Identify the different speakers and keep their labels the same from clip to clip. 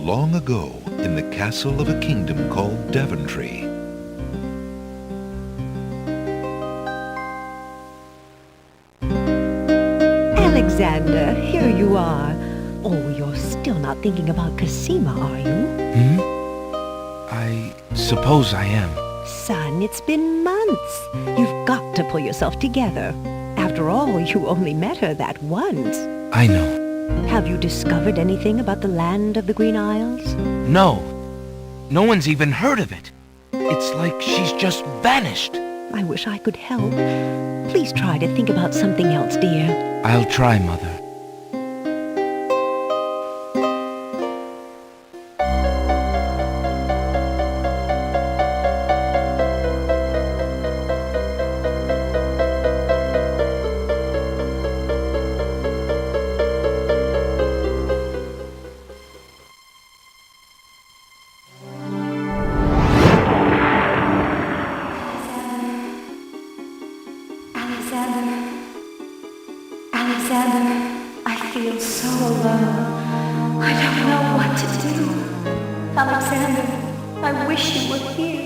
Speaker 1: long ago in the castle of a kingdom called Daventry.
Speaker 2: Alexander, here you are. Oh, you're still not thinking about Scummvm, are you?
Speaker 3: I suppose I am.
Speaker 2: Son, it's been months. You've got to pull yourself together. After all, you only met her that once.
Speaker 3: I know.
Speaker 2: Have you discovered anything about the land of the Green Isles?
Speaker 3: No. No one's even heard of it. It's like she's just vanished.
Speaker 2: I wish I could help. Please try to think about something else, dear.
Speaker 3: I'll try, Mother.
Speaker 4: Alexander, I feel so alone. I don't know what to do. Alexander, I wish you were here.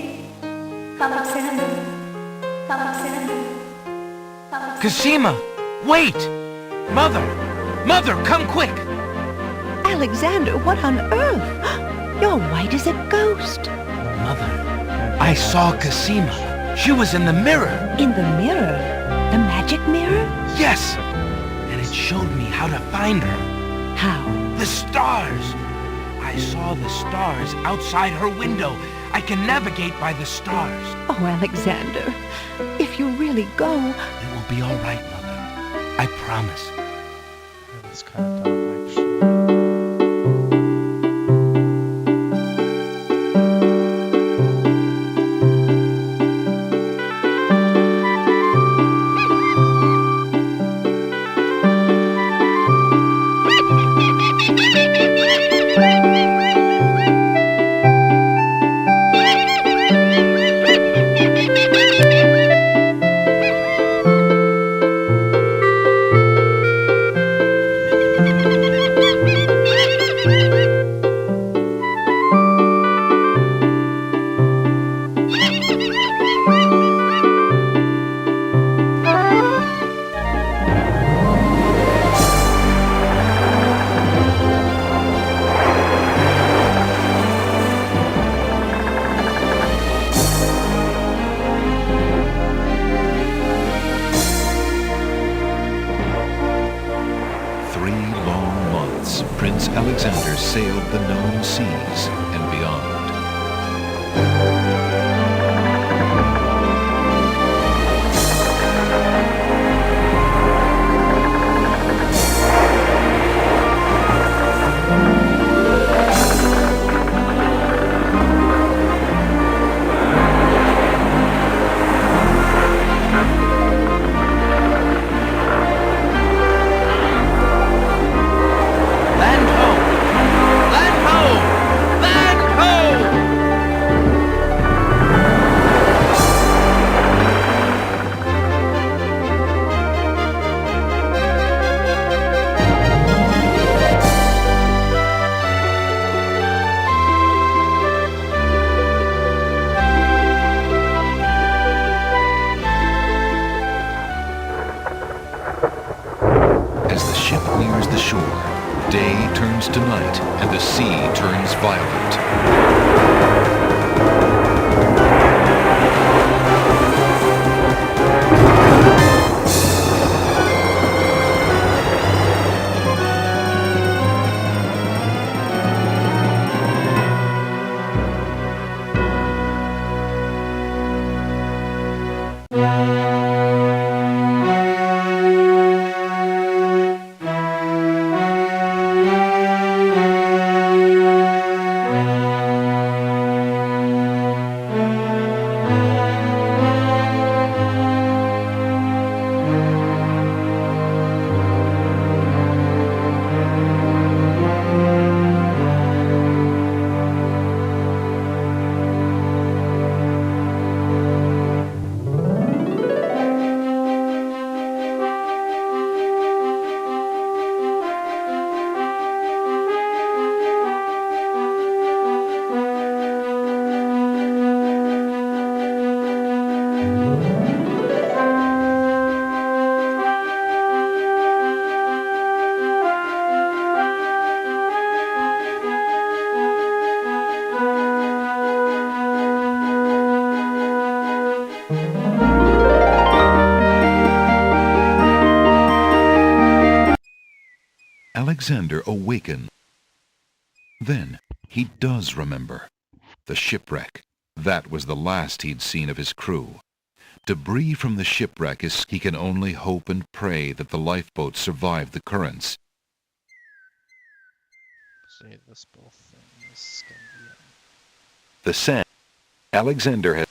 Speaker 4: Alexander.
Speaker 3: Scummvm! Wait! Mother! Mother, come quick!
Speaker 2: Alexander, what on earth? You're white as a ghost.
Speaker 3: Mother, I saw Scummvm. She was in the mirror.
Speaker 2: In the mirror? The magic mirror?
Speaker 3: Yes! And it showed me how to find her.
Speaker 2: How?
Speaker 3: The stars! I saw the stars outside her window. I can navigate by the stars.
Speaker 2: Oh, Alexander, if you really go...
Speaker 3: It will be all right, Mother. I promise.
Speaker 5: That's kind of dumb, actually.
Speaker 1: Prince Alexander sailed the known seas and beyond. As the ship nears the shore, day turns to night and the sea turns violent. Alexander awakens. Then he does remember. The shipwreck. That was the last he'd seen of his crew. Debris from the shipwreck is he can only hope and pray that the lifeboat survived the currents.
Speaker 5: Say this both things. Scummvm.
Speaker 1: The sand. Alexander has...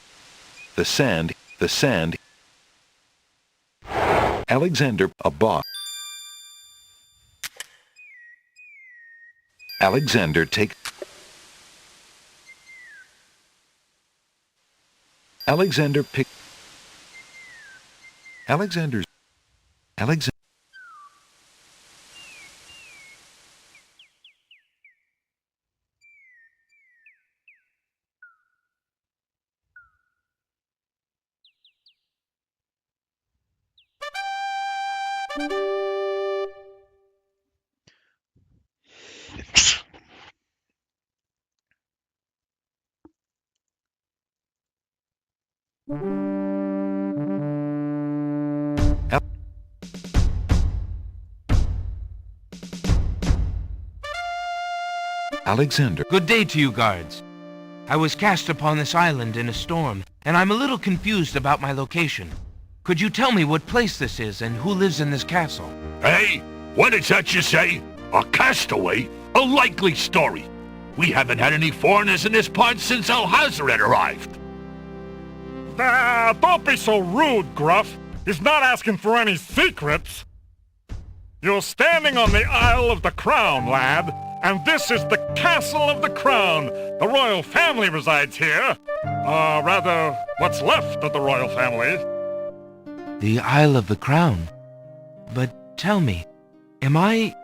Speaker 1: The sand. Alexander, a box. Alexander take... Alexander pick... Alexander's... Alexander... Alexander.
Speaker 3: Good day to you, guards. I was cast upon this island in a storm, and I'm a little confused about my location. Could you tell me what place this is and who lives in this castle?
Speaker 6: Hey, what is that you say? A castaway? A likely story. We haven't had any foreigners in this part since Alhazred arrived.
Speaker 7: Don't be so rude, Gruff. He's not asking for any secrets. You're standing on the Isle of the Crown, lad, and this is the Castle of the Crown. The royal family resides here. Rather, what's left of the royal family.
Speaker 3: The Isle of the Crown? But tell me, am I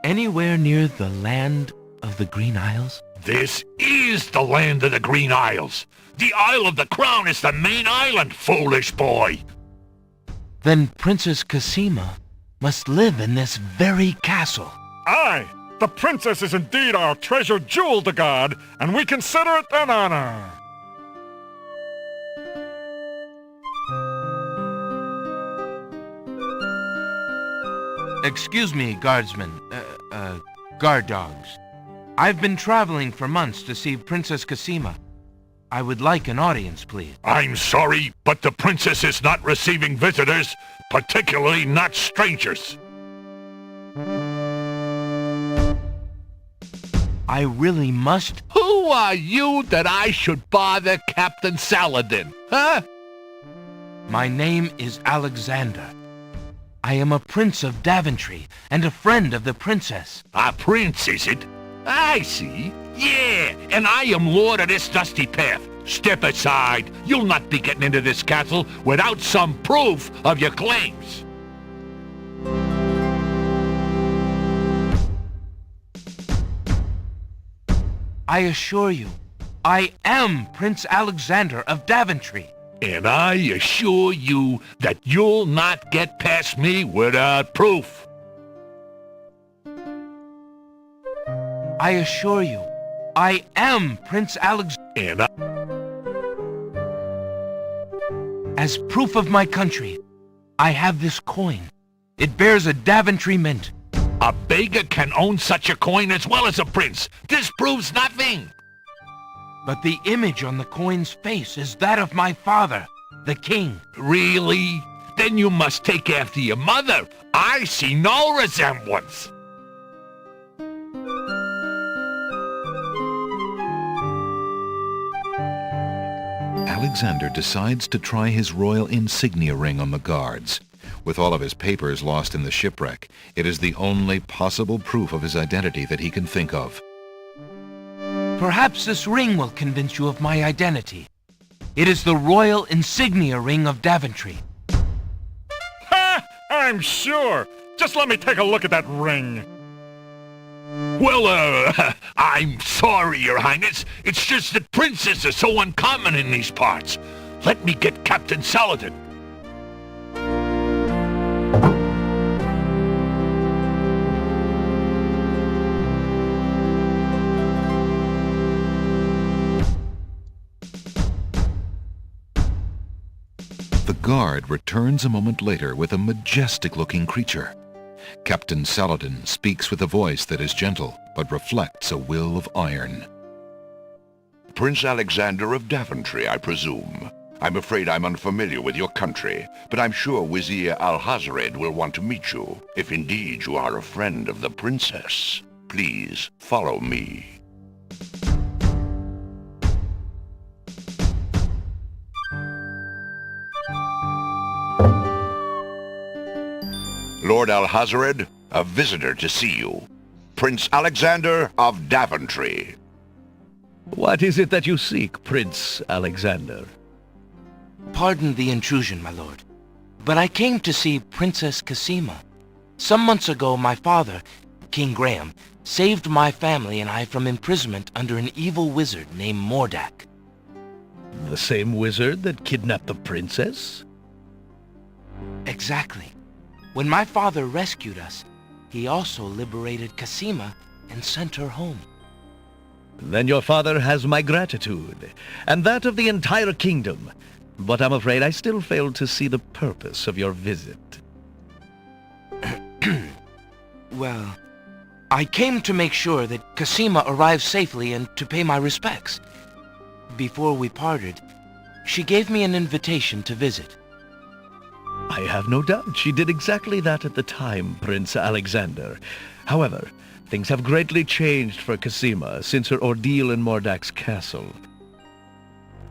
Speaker 3: anywhere near the land of the Green Isles?
Speaker 6: This is the land of the Green Isles. The Isle of the Crown is the main island, foolish boy.
Speaker 3: Then Princess Cassima must live in this very castle.
Speaker 7: Aye, the princess is indeed our treasured jewel to guard, and we consider it an honor.
Speaker 3: Excuse me, guardsmen, guard dogs. I've been traveling for months to see Princess Cassima. I would like an audience, please.
Speaker 6: I'm sorry, but the princess is not receiving visitors, particularly not strangers.
Speaker 3: I really must...
Speaker 6: Who are you that I should bother Captain Saladin, huh?
Speaker 3: My name is Alexander. I am a prince of Daventry and a friend of the princess.
Speaker 6: A prince, is it? I see. Yeah, and I am lord of this dusty path. Step aside. You'll not be getting into this castle without some proof of your claims.
Speaker 3: I assure you, I am Prince Alexander of Daventry.
Speaker 6: And I assure you that you'll not get past me without proof.
Speaker 3: I assure you, I am Prince Alexander.
Speaker 6: And
Speaker 3: As proof of my country, I have this coin. It bears a Daventry mint.
Speaker 6: a beggar can own such a coin as well as a prince. This proves nothing.
Speaker 3: But the image on the coin's face is that of my father, the king.
Speaker 6: Really? Then you must take after your mother. I see no resemblance.
Speaker 1: Alexander decides to try his royal insignia ring on the guards. With all of his papers lost in the shipwreck, it is the only possible proof of his identity that he can think of.
Speaker 3: Perhaps this ring will convince you of my identity. It is the royal insignia ring of Daventry.
Speaker 7: Ha! I'm sure. Just let me take a look at that ring.
Speaker 6: Well, I'm sorry, Your Highness. It's just that princes are so uncommon in these parts. Let me get Captain Saladin.
Speaker 1: The guard returns a moment later with a majestic-looking creature. Captain Saladin speaks with a voice that is gentle, but reflects a will of iron.
Speaker 8: Prince Alexander of Daventry, I presume. I'm afraid I'm unfamiliar with your country, but I'm sure Vizier Alhazred will want to meet you, if indeed you are a friend of the princess. Please follow me. Lord Alhazred, a visitor to see you. Prince Alexander of Daventry.
Speaker 9: What is it that you seek, Prince Alexander?
Speaker 3: Pardon the intrusion, my lord, but I came to see Princess Cassima. Some months ago, my father, King Graham, saved my family and I from imprisonment under an evil wizard named Mordak.
Speaker 9: The same wizard that kidnapped the princess?
Speaker 3: Exactly. When my father rescued us, he also liberated Cassima and sent her home.
Speaker 9: Then your father has my gratitude, and that of the entire kingdom. But I'm afraid I still fail to see the purpose of your visit.
Speaker 3: Well, I came to make sure that Cassima arrived safely and to pay my respects. Before we parted, she gave me an invitation to visit.
Speaker 9: I have no doubt she did exactly that at the time, Prince Alexander. However, things have greatly changed for Cassima since her ordeal in Mordak's castle.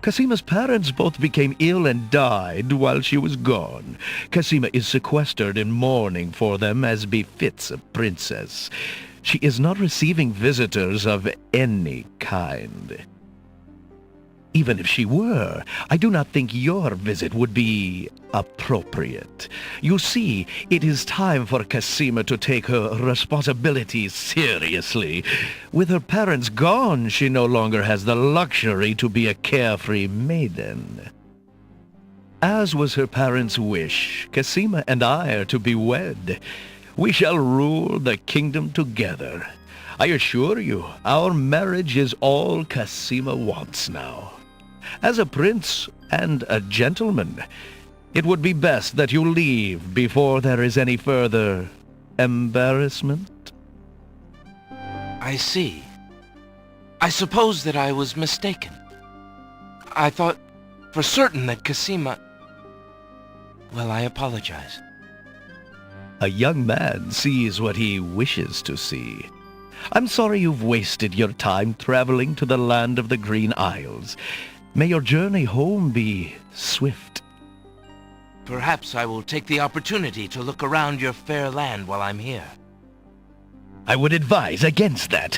Speaker 9: Cassima's parents both became ill and died while she was gone. Cassima is sequestered in mourning for them as befits a princess. She is not receiving visitors of any kind. Even if she were, I do not think your visit would be appropriate. You see, it is time for Cassima to take her responsibilities seriously. With her parents gone, she no longer has the luxury to be a carefree maiden. As was her parents' wish, Cassima and I are to be wed. We shall rule the kingdom together. I assure you, our marriage is all Cassima wants now. As a prince and a gentleman, it would be best that you leave before there is any further embarrassment.
Speaker 3: I see. I suppose that I was mistaken. I thought for certain that Cassima... Well, I apologize.
Speaker 9: A young man sees what he wishes to see. I'm sorry you've wasted your time traveling to the land of the Green Isles. May your journey home be swift.
Speaker 3: Perhaps I will take the opportunity to look around your fair land while I'm here.
Speaker 9: I would advise against that.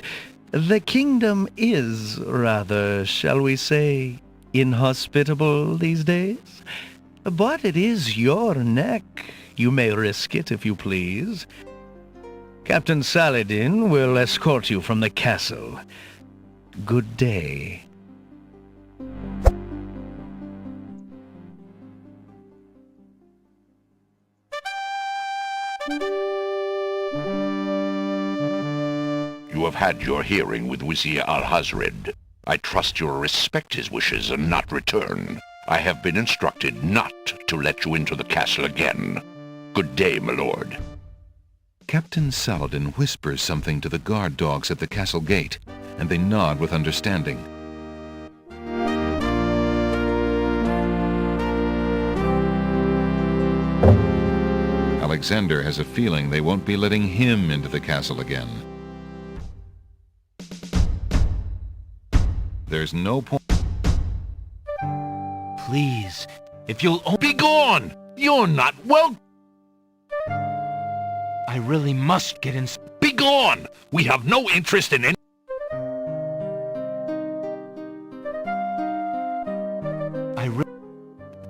Speaker 9: The kingdom is rather, shall we say, inhospitable these days. But it is your neck. You may risk it if you please. Captain Saladin will escort you from the castle. Good day.
Speaker 8: You have had your hearing with Vizier Alhazred. I trust you will respect his wishes and not return. I have been instructed not to let you into the castle again. Good day, my lord.
Speaker 1: Captain Saladin whispers something to the guard dogs at the castle gate, and they nod with understanding. Alexander has a feeling they won't be letting him into the castle again. There's no point.
Speaker 3: Please, if you'll
Speaker 6: Be gone! You're not welcome!
Speaker 3: I really must get in...
Speaker 6: Be gone! We have no interest in any...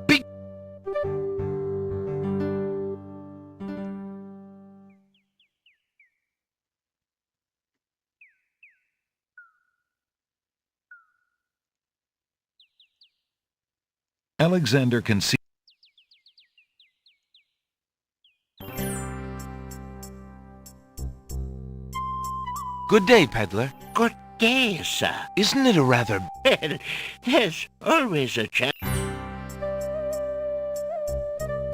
Speaker 6: Be...
Speaker 1: Alexander can see.
Speaker 3: Good day, peddler.
Speaker 10: Good day, sir.
Speaker 3: Isn't it a rather...
Speaker 10: Well, there's always a chance.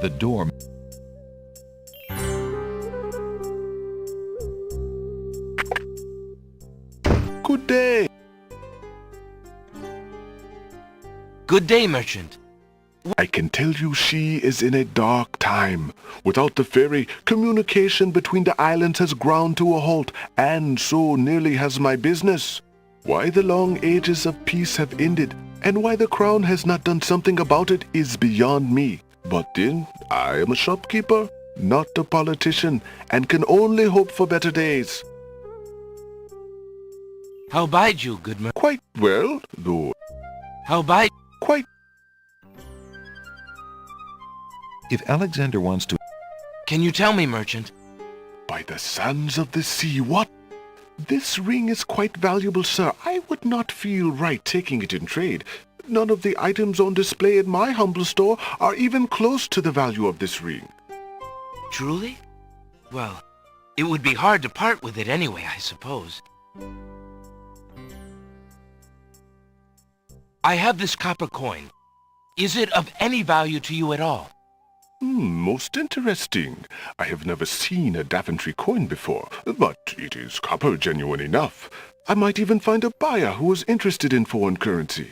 Speaker 1: The door.
Speaker 3: Good day, merchant.
Speaker 11: I can tell you she is in a dark time. Without the ferry, communication between the islands has ground to a halt, and so nearly has my business. Why the long ages of peace have ended, and why the crown has not done something about it is beyond me. But then, I am a shopkeeper, not a politician, and can only hope for better days.
Speaker 3: How bide you, good merchant?
Speaker 11: Quite well, though.
Speaker 3: How bide?
Speaker 11: Quite.
Speaker 1: If Alexander wants to...
Speaker 3: Can you tell me, merchant?
Speaker 11: By the sands of the sea, what? This ring is quite valuable, sir. I would not feel right taking it in trade. None of the items on display in my humble store are even close to the value of this ring.
Speaker 3: Truly? Well, it would be hard to part with it anyway, I suppose. I have this copper coin. Is it of any value to you at all?
Speaker 11: Most interesting. I have never seen a Daventry coin before, but it is copper genuine enough. I might even find a buyer who is interested in foreign currency.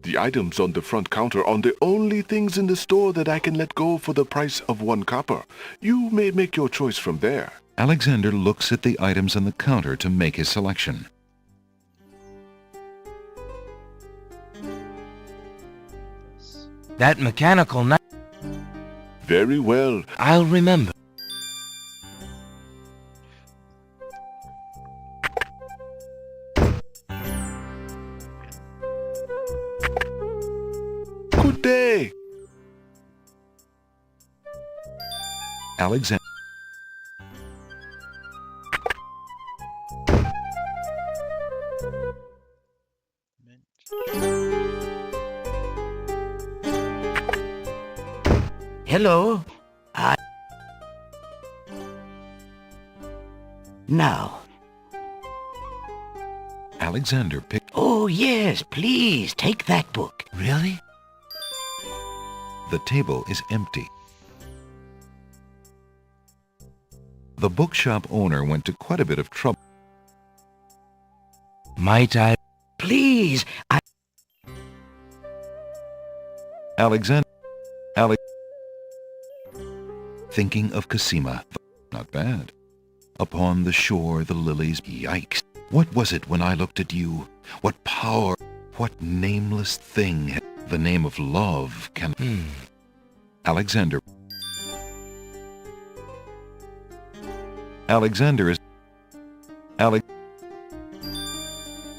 Speaker 11: The items on the front counter are the only things in the store that I can let go for the price of 1 copper. You may make your choice from there.
Speaker 1: Alexander looks at the items on the counter to make his selection.
Speaker 3: That mechanical knife...
Speaker 11: Very well.
Speaker 3: I'll remember.
Speaker 11: Good day.
Speaker 1: Alexander...
Speaker 10: Hello? Now.
Speaker 1: Alexander picked...
Speaker 10: Oh, yes, please, take that book.
Speaker 3: Really?
Speaker 1: The table is empty. The bookshop owner went to quite a bit of trouble.
Speaker 3: Might I...
Speaker 10: Please,
Speaker 1: Alexander... Thinking of Cosima. Not bad. Upon the shore the lilies... Yikes. What was it when I looked at you? What power, what nameless thing the name of love can... Alexander... Alexander is...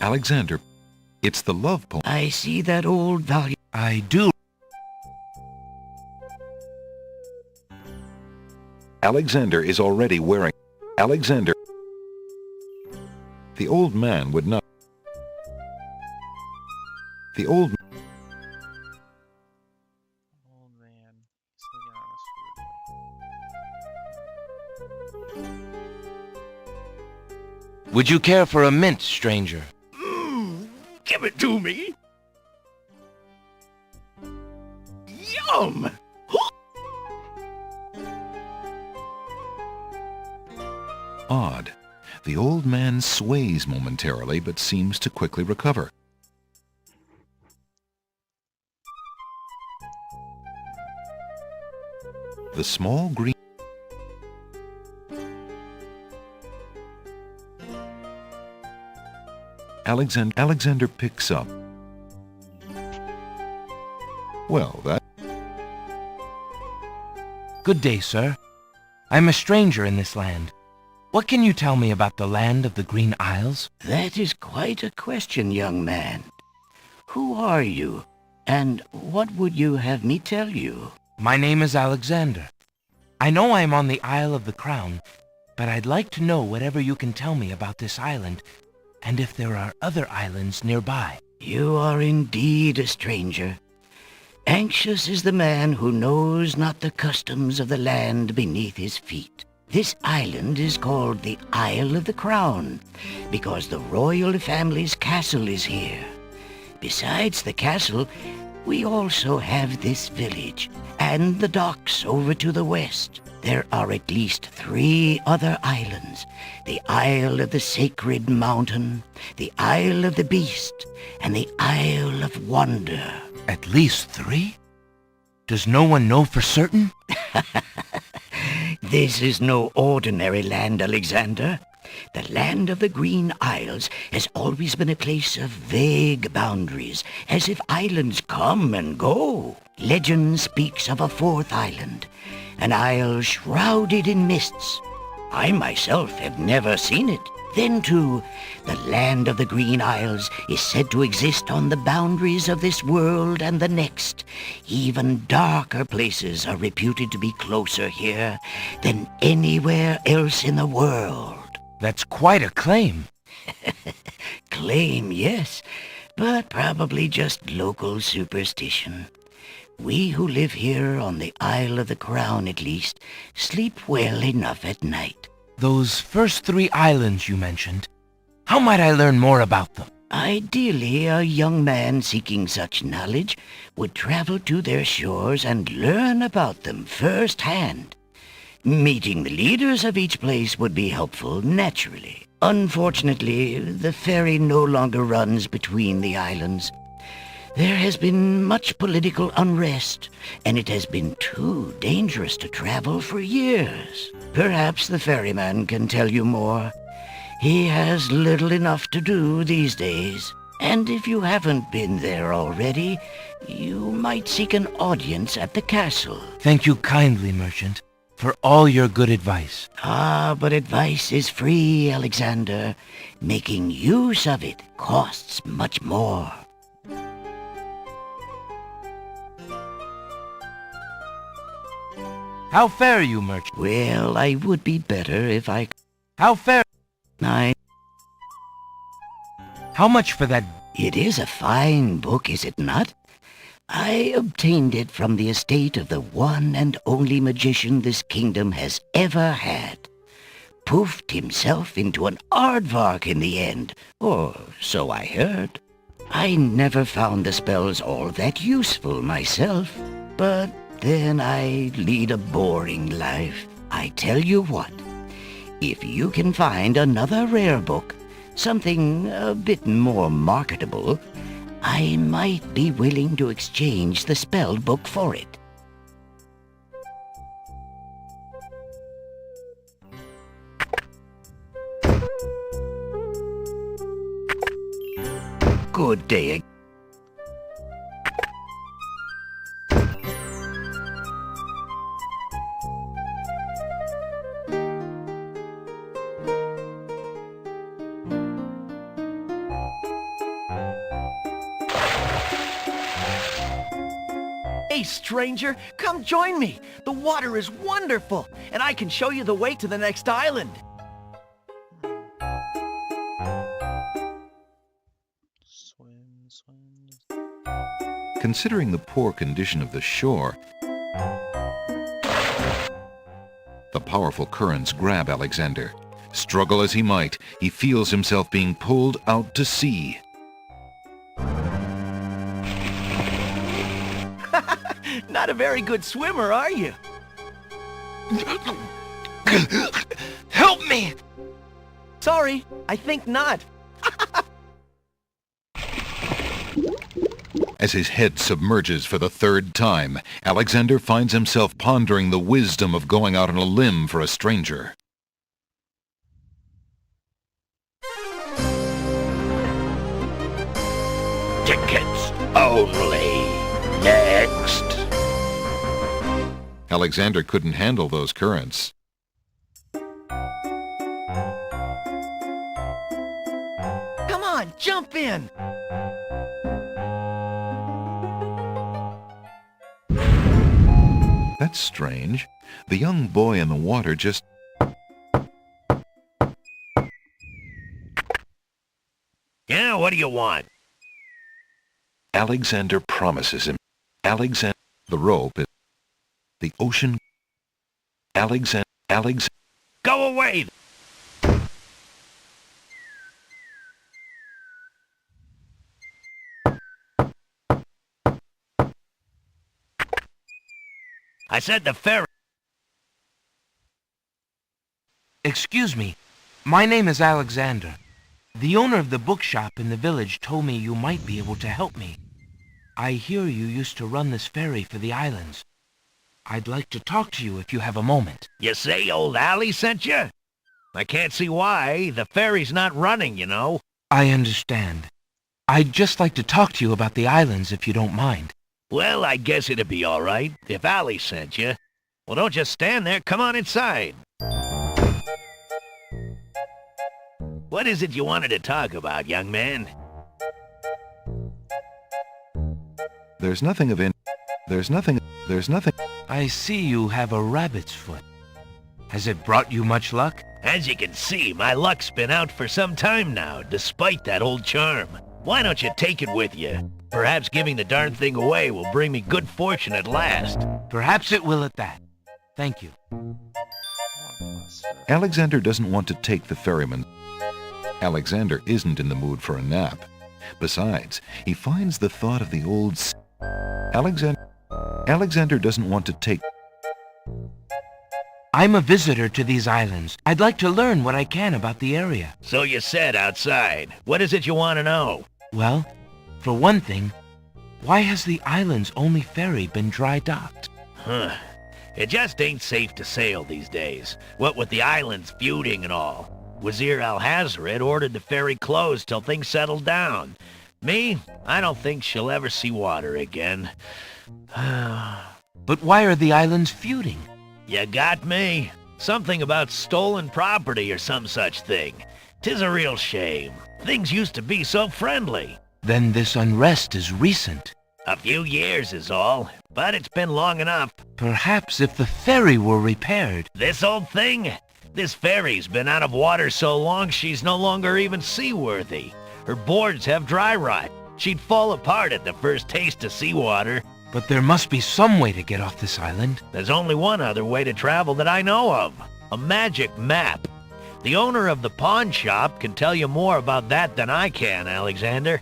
Speaker 1: Alexander... It's the love poem.
Speaker 10: I see that old value.
Speaker 3: I do.
Speaker 1: Alexander is already wearing... Alexander... The old man would not... The old...
Speaker 5: Old man. He's looking at us weirdly.
Speaker 3: Would you care for a mint, stranger?
Speaker 10: Give it to me. Yum!
Speaker 1: Odd. The old man sways momentarily, but seems to quickly recover. The small green... Alexander picks up. Well, that...
Speaker 3: Good day, sir. I'm a stranger in this land. What can you tell me about the land of the Green Isles?
Speaker 10: That is quite a question, young man. Who are you, and what would you have me tell you?
Speaker 3: My name is Alexander. I know I'm on the Isle of the Crown, but I'd like to know whatever you can tell me about this island, and if there are other islands nearby.
Speaker 10: You are indeed a stranger. Anxious is the man who knows not the customs of the land beneath his feet. This island is called the Isle of the Crown, because the royal family's castle is here. Besides the castle, we also have this village, and the docks over to the west. there are at least 3 other islands. The Isle of the Sacred Mountain, the Isle of the Beast, and the Isle of Wonder.
Speaker 3: At least 3? Does no one know for certain?
Speaker 10: This is no ordinary land, Alexander. The land of the Green Isles has always been a place of vague boundaries, as if islands come and go. Legend speaks of a 4th island, an isle shrouded in mists. I myself have never seen it. Then, too, the land of the Green Isles is said to exist on the boundaries of this world and the next. Even darker places are reputed to be closer here than anywhere else in the world.
Speaker 3: That's quite a claim.
Speaker 10: Claim, yes, but probably just local superstition. We who live here on the Isle of the Crown, at least, sleep well enough at night.
Speaker 3: Those first 3 islands you mentioned, how might I learn more about them?
Speaker 10: Ideally, a young man seeking such knowledge would travel to their shores and learn about them firsthand. Meeting the leaders of each place would be helpful, naturally. Unfortunately, the ferry no longer runs between the islands. There has been much political unrest, and it has been too dangerous to travel for years. Perhaps the ferryman can tell you more. He has little enough to do these days. And if you haven't been there already, you might seek an audience at the castle.
Speaker 3: Thank you kindly, merchant, for all your good advice.
Speaker 10: Ah, but advice is free, Alexander. Making use of it costs much more.
Speaker 3: How fare you, merchant?
Speaker 10: Well, I would be better if I...
Speaker 3: How fare? How much for that?
Speaker 10: It is a fine book, is it not? I obtained it from the estate of the one and only magician this kingdom has ever had. Poofed himself into an aardvark in the end, or so I heard. I never found the spells all that useful myself, but then I lead a boring life. I tell you what, if you can find another rare book, something a bit more marketable, I might be willing to exchange the spell book for it. Good day.
Speaker 9: Hey, stranger, come join me. The water is wonderful, and I can show you the way to the next island.
Speaker 5: Swim.
Speaker 1: Considering the poor condition of the shore, the powerful currents grab Alexander. Struggle as he might, he feels himself being pulled out to sea.
Speaker 9: Not a very good swimmer, are you?
Speaker 3: Help me!
Speaker 9: Sorry, I think not.
Speaker 1: As his head submerges for the 3rd time, Alexander finds himself pondering the wisdom of going out on a limb for a stranger.
Speaker 8: Tickets only. Next.
Speaker 1: Alexander couldn't handle those currents.
Speaker 9: Come on, jump in.
Speaker 1: That's strange. The young boy in the water just...
Speaker 8: Yeah, what do you want?
Speaker 1: Alexander promises him. Alexander... The rope is... The ocean... Alexander...
Speaker 8: Go away! I said the ferry.
Speaker 3: Excuse me. My name is Alexander. The owner of the bookshop in the village told me you might be able to help me. I hear you used to run this ferry for the islands. I'd like to talk to you if you have a moment.
Speaker 9: You say old Allie sent you? I can't see why. The ferry's not running, you know.
Speaker 3: I understand. I'd just like to talk to you about the islands if you don't mind.
Speaker 9: Well, I guess it'd be all right if Allie sent you. Well, don't just stand there. Come on inside. What is it you wanted to talk about, young man?
Speaker 1: There's nothing.
Speaker 3: I see you have a rabbit's foot. Has it brought you much luck?
Speaker 9: As you can see, my luck's been out for some time now, despite that old charm. Why don't you take it with you? Perhaps giving the darn thing away will bring me good fortune at last.
Speaker 3: Perhaps it will at that. Thank you.
Speaker 1: Alexander doesn't want to take the ferryman. Alexander isn't in the mood for a nap. Besides, he finds the thought of the old... Alexander doesn't want to take...
Speaker 3: I'm a visitor to these islands. I'd like to learn what I can about the area.
Speaker 9: So you said outside. What is it you want to know?
Speaker 3: Well, for one thing, why has the island's only ferry been dry docked?
Speaker 9: Huh. It just ain't safe to sail these days. What with the islands feuding and all. Wazir Al-Hazred ordered the ferry closed till things settled down. Me, I don't think she'll ever see water again.
Speaker 3: But why are the islands feuding?
Speaker 9: You got me. Something about stolen property or some such thing. 'Tis a real shame. Things used to be so friendly.
Speaker 3: Then this unrest is recent.
Speaker 9: A few years is all, but it's been long enough.
Speaker 3: Perhaps if the ferry were repaired.
Speaker 9: This old thing? This ferry's been out of water so long she's no longer even seaworthy. Her boards have dry rot. She'd fall apart at the first taste of seawater.
Speaker 3: But there must be some way to get off this island.
Speaker 9: There's only one other way to travel that I know of. A magic map. The owner of the pawn shop can tell you more about that than I can, Alexander.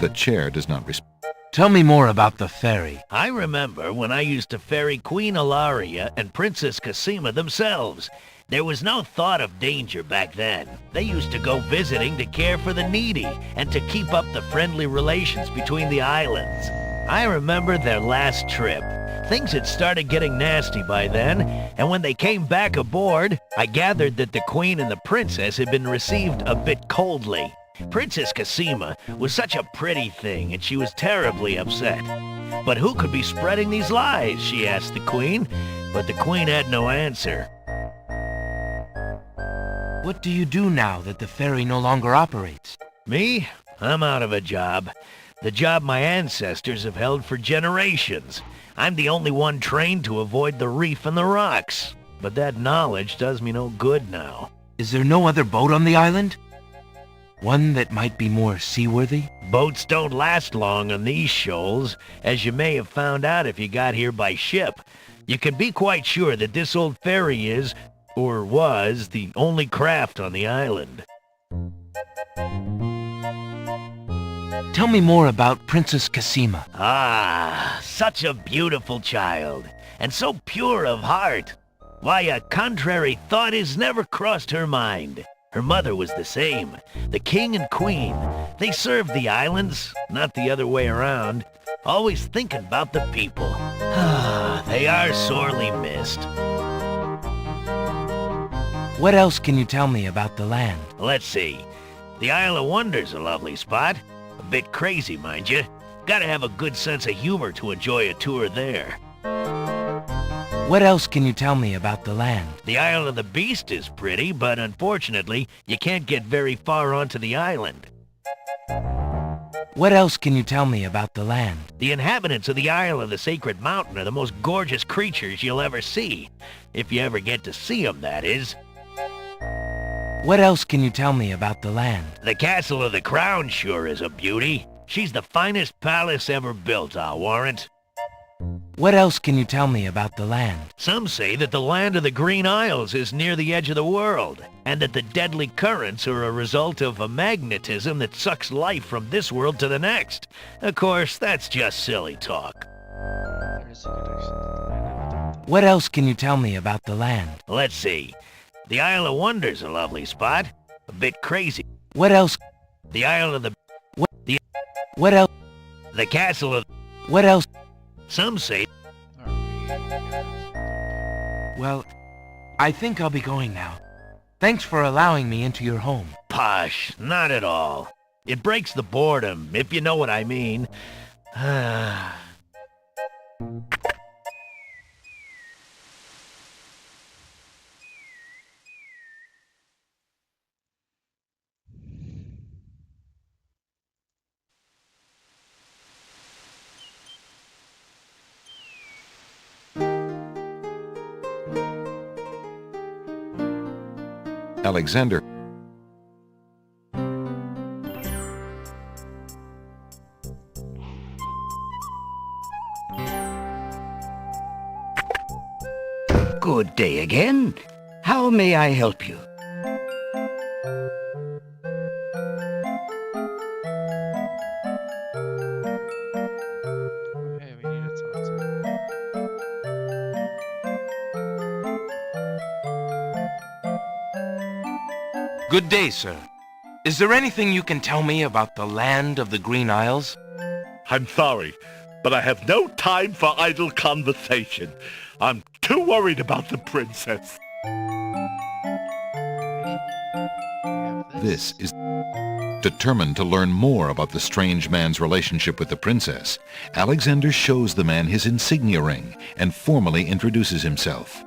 Speaker 1: The chair does not respond.
Speaker 3: Tell me more about the ferry.
Speaker 9: I remember when I used to ferry Queen Ilaria and Princess Cosima themselves. There was no thought of danger back then. They used to go visiting to care for the needy and to keep up the friendly relations between the islands. I remember their last trip. Things had started getting nasty by then, and when they came back aboard, I gathered that the Queen and the Princess had been received a bit coldly. Princess Cosima was such a pretty thing, and she was terribly upset. But who could be spreading these lies, she asked the Queen, but the Queen had no answer.
Speaker 3: What do you do now that the ferry no longer operates?
Speaker 9: Me? I'm out of a job. The job my ancestors have held for generations. I'm the only one trained to avoid the reef and the rocks. But that knowledge does me no good now.
Speaker 3: Is there no other boat on the island? One that might be more seaworthy?
Speaker 9: Boats don't last long on these shoals, as you may have found out if you got here by ship. You can be quite sure that this old ferry is, or was, the only craft on the island.
Speaker 3: Tell me more about Princess Cosima.
Speaker 9: Ah, such a beautiful child, and so pure of heart. Why, a contrary thought has never crossed her mind. Her mother was the same. The king and queen, they served the islands, not the other way around. Always thinking about the people. They are sorely missed.
Speaker 3: What else can you tell me about the land?
Speaker 9: Let's see. The Isle of Wonder's a lovely spot. A bit crazy, mind you. Gotta have a good sense of humor to enjoy a tour there.
Speaker 3: What else can you tell me about the land?
Speaker 9: The Isle of the Beast is pretty, but unfortunately, you can't get very far onto the island.
Speaker 3: What else can you tell me about the land?
Speaker 9: The inhabitants of the Isle of the Sacred Mountain are the most gorgeous creatures you'll ever see. If you ever get to see them, that is.
Speaker 3: What else can you tell me about the land?
Speaker 9: The Castle of the Crown sure is a beauty. She's the finest palace ever built, I'll warrant.
Speaker 3: What else can you tell me about the land?
Speaker 9: Some say that the land of the Green Isles is near the edge of the world, and that the deadly currents are a result of a magnetism that sucks life from this world to the next. Of course, that's just silly talk.
Speaker 5: There is a connection to the land.
Speaker 3: What else can you tell me about the land?
Speaker 9: Let's see. The Isle of Wonder's a lovely spot. A bit crazy.
Speaker 3: What else?
Speaker 9: The Isle of the...
Speaker 3: What else?
Speaker 9: The Castle of...
Speaker 3: What else?
Speaker 9: Some say...
Speaker 3: Well, I think I'll be going now. Thanks for allowing me into your home.
Speaker 9: Posh, not at all. It breaks the boredom, if you know what I mean.
Speaker 1: Alexander.
Speaker 10: Good day again. How may I help you?
Speaker 5: Hey, we need to talk to.
Speaker 3: Good day, sir. Is there anything you can tell me about the land of the Green Isles?
Speaker 12: I'm sorry, but I have no time for idle conversation. I'm too worried about the princess.
Speaker 1: This is determined to learn more about the strange man's relationship with the princess. Alexander shows the man his insignia ring and formally introduces himself.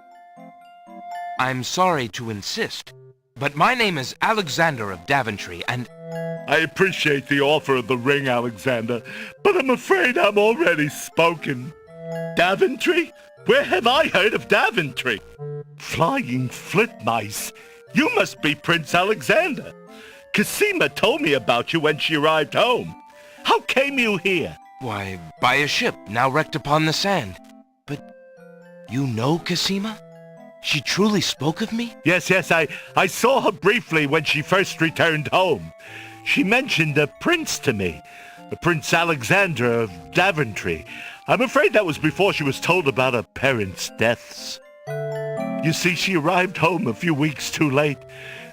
Speaker 3: I'm sorry to insist, but my name is Alexander of Daventry, and...
Speaker 12: I appreciate the offer of the ring, Alexander, but I'm afraid I'm already spoken. Daventry? Where have I heard of Daventry? Flying flitmice. You must be Prince Alexander. Cosima told me about you when she arrived home. How came you here?
Speaker 3: Why, by a ship now wrecked upon the sand. But you know Cosima? She truly spoke of me?
Speaker 12: Yes, I saw her briefly when she first returned home. She mentioned a prince to me, the Prince Alexander of Daventry. I'm afraid that was before she was told about her parents' deaths. You see, she arrived home a few weeks too late.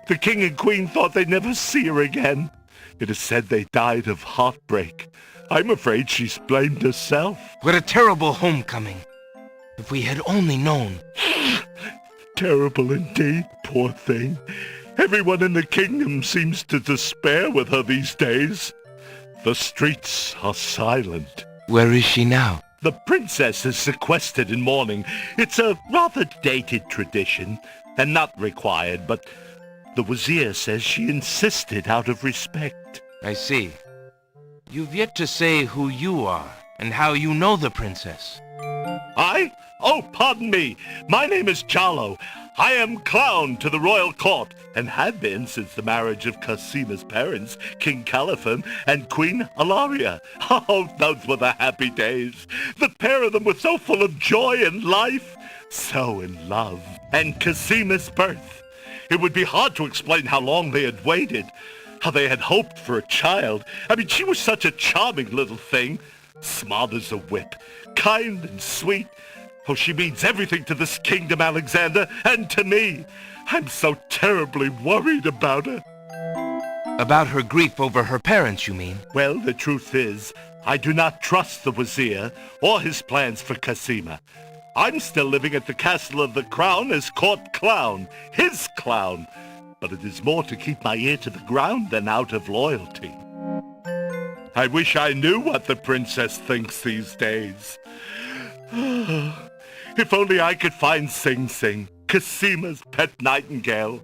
Speaker 12: The king and queen thought they'd never see her again. It is said they died of heartbreak. I'm afraid she's blamed herself.
Speaker 3: What a terrible homecoming. If we had only known.
Speaker 12: Terrible indeed, poor thing. Everyone in the kingdom seems to despair with her these days. The streets are silent.
Speaker 3: Where is she now?
Speaker 12: The princess is sequestered in mourning. It's a rather dated tradition, and not required, but the Wazir says she insisted out of respect.
Speaker 3: I see. You've yet to say who you are, and how you know the princess.
Speaker 12: I? Oh, pardon me. My name is Jalo. I am clown to the royal court, and have been since the marriage of Cosima's parents, King Scummvm and Queen Alaria. Oh, those were the happy days. The pair of them were so full of joy and life, so in love. And Cosima's birth. It would be hard to explain how long they had waited, how they had hoped for a child. I mean, she was such a charming little thing, smart as a whip, kind and sweet. Oh, she means everything to this kingdom, Alexander, and to me. I'm so terribly worried about her.
Speaker 3: About her grief over her parents, you mean?
Speaker 12: Well, the truth is, I do not trust the Wazir or his plans for Cosima. I'm still living at the Castle of the Crown as court clown, his clown. But it is more to keep my ear to the ground than out of loyalty. I wish I knew what the princess thinks these days. If only I could find Sing Sing, Cosima's pet nightingale.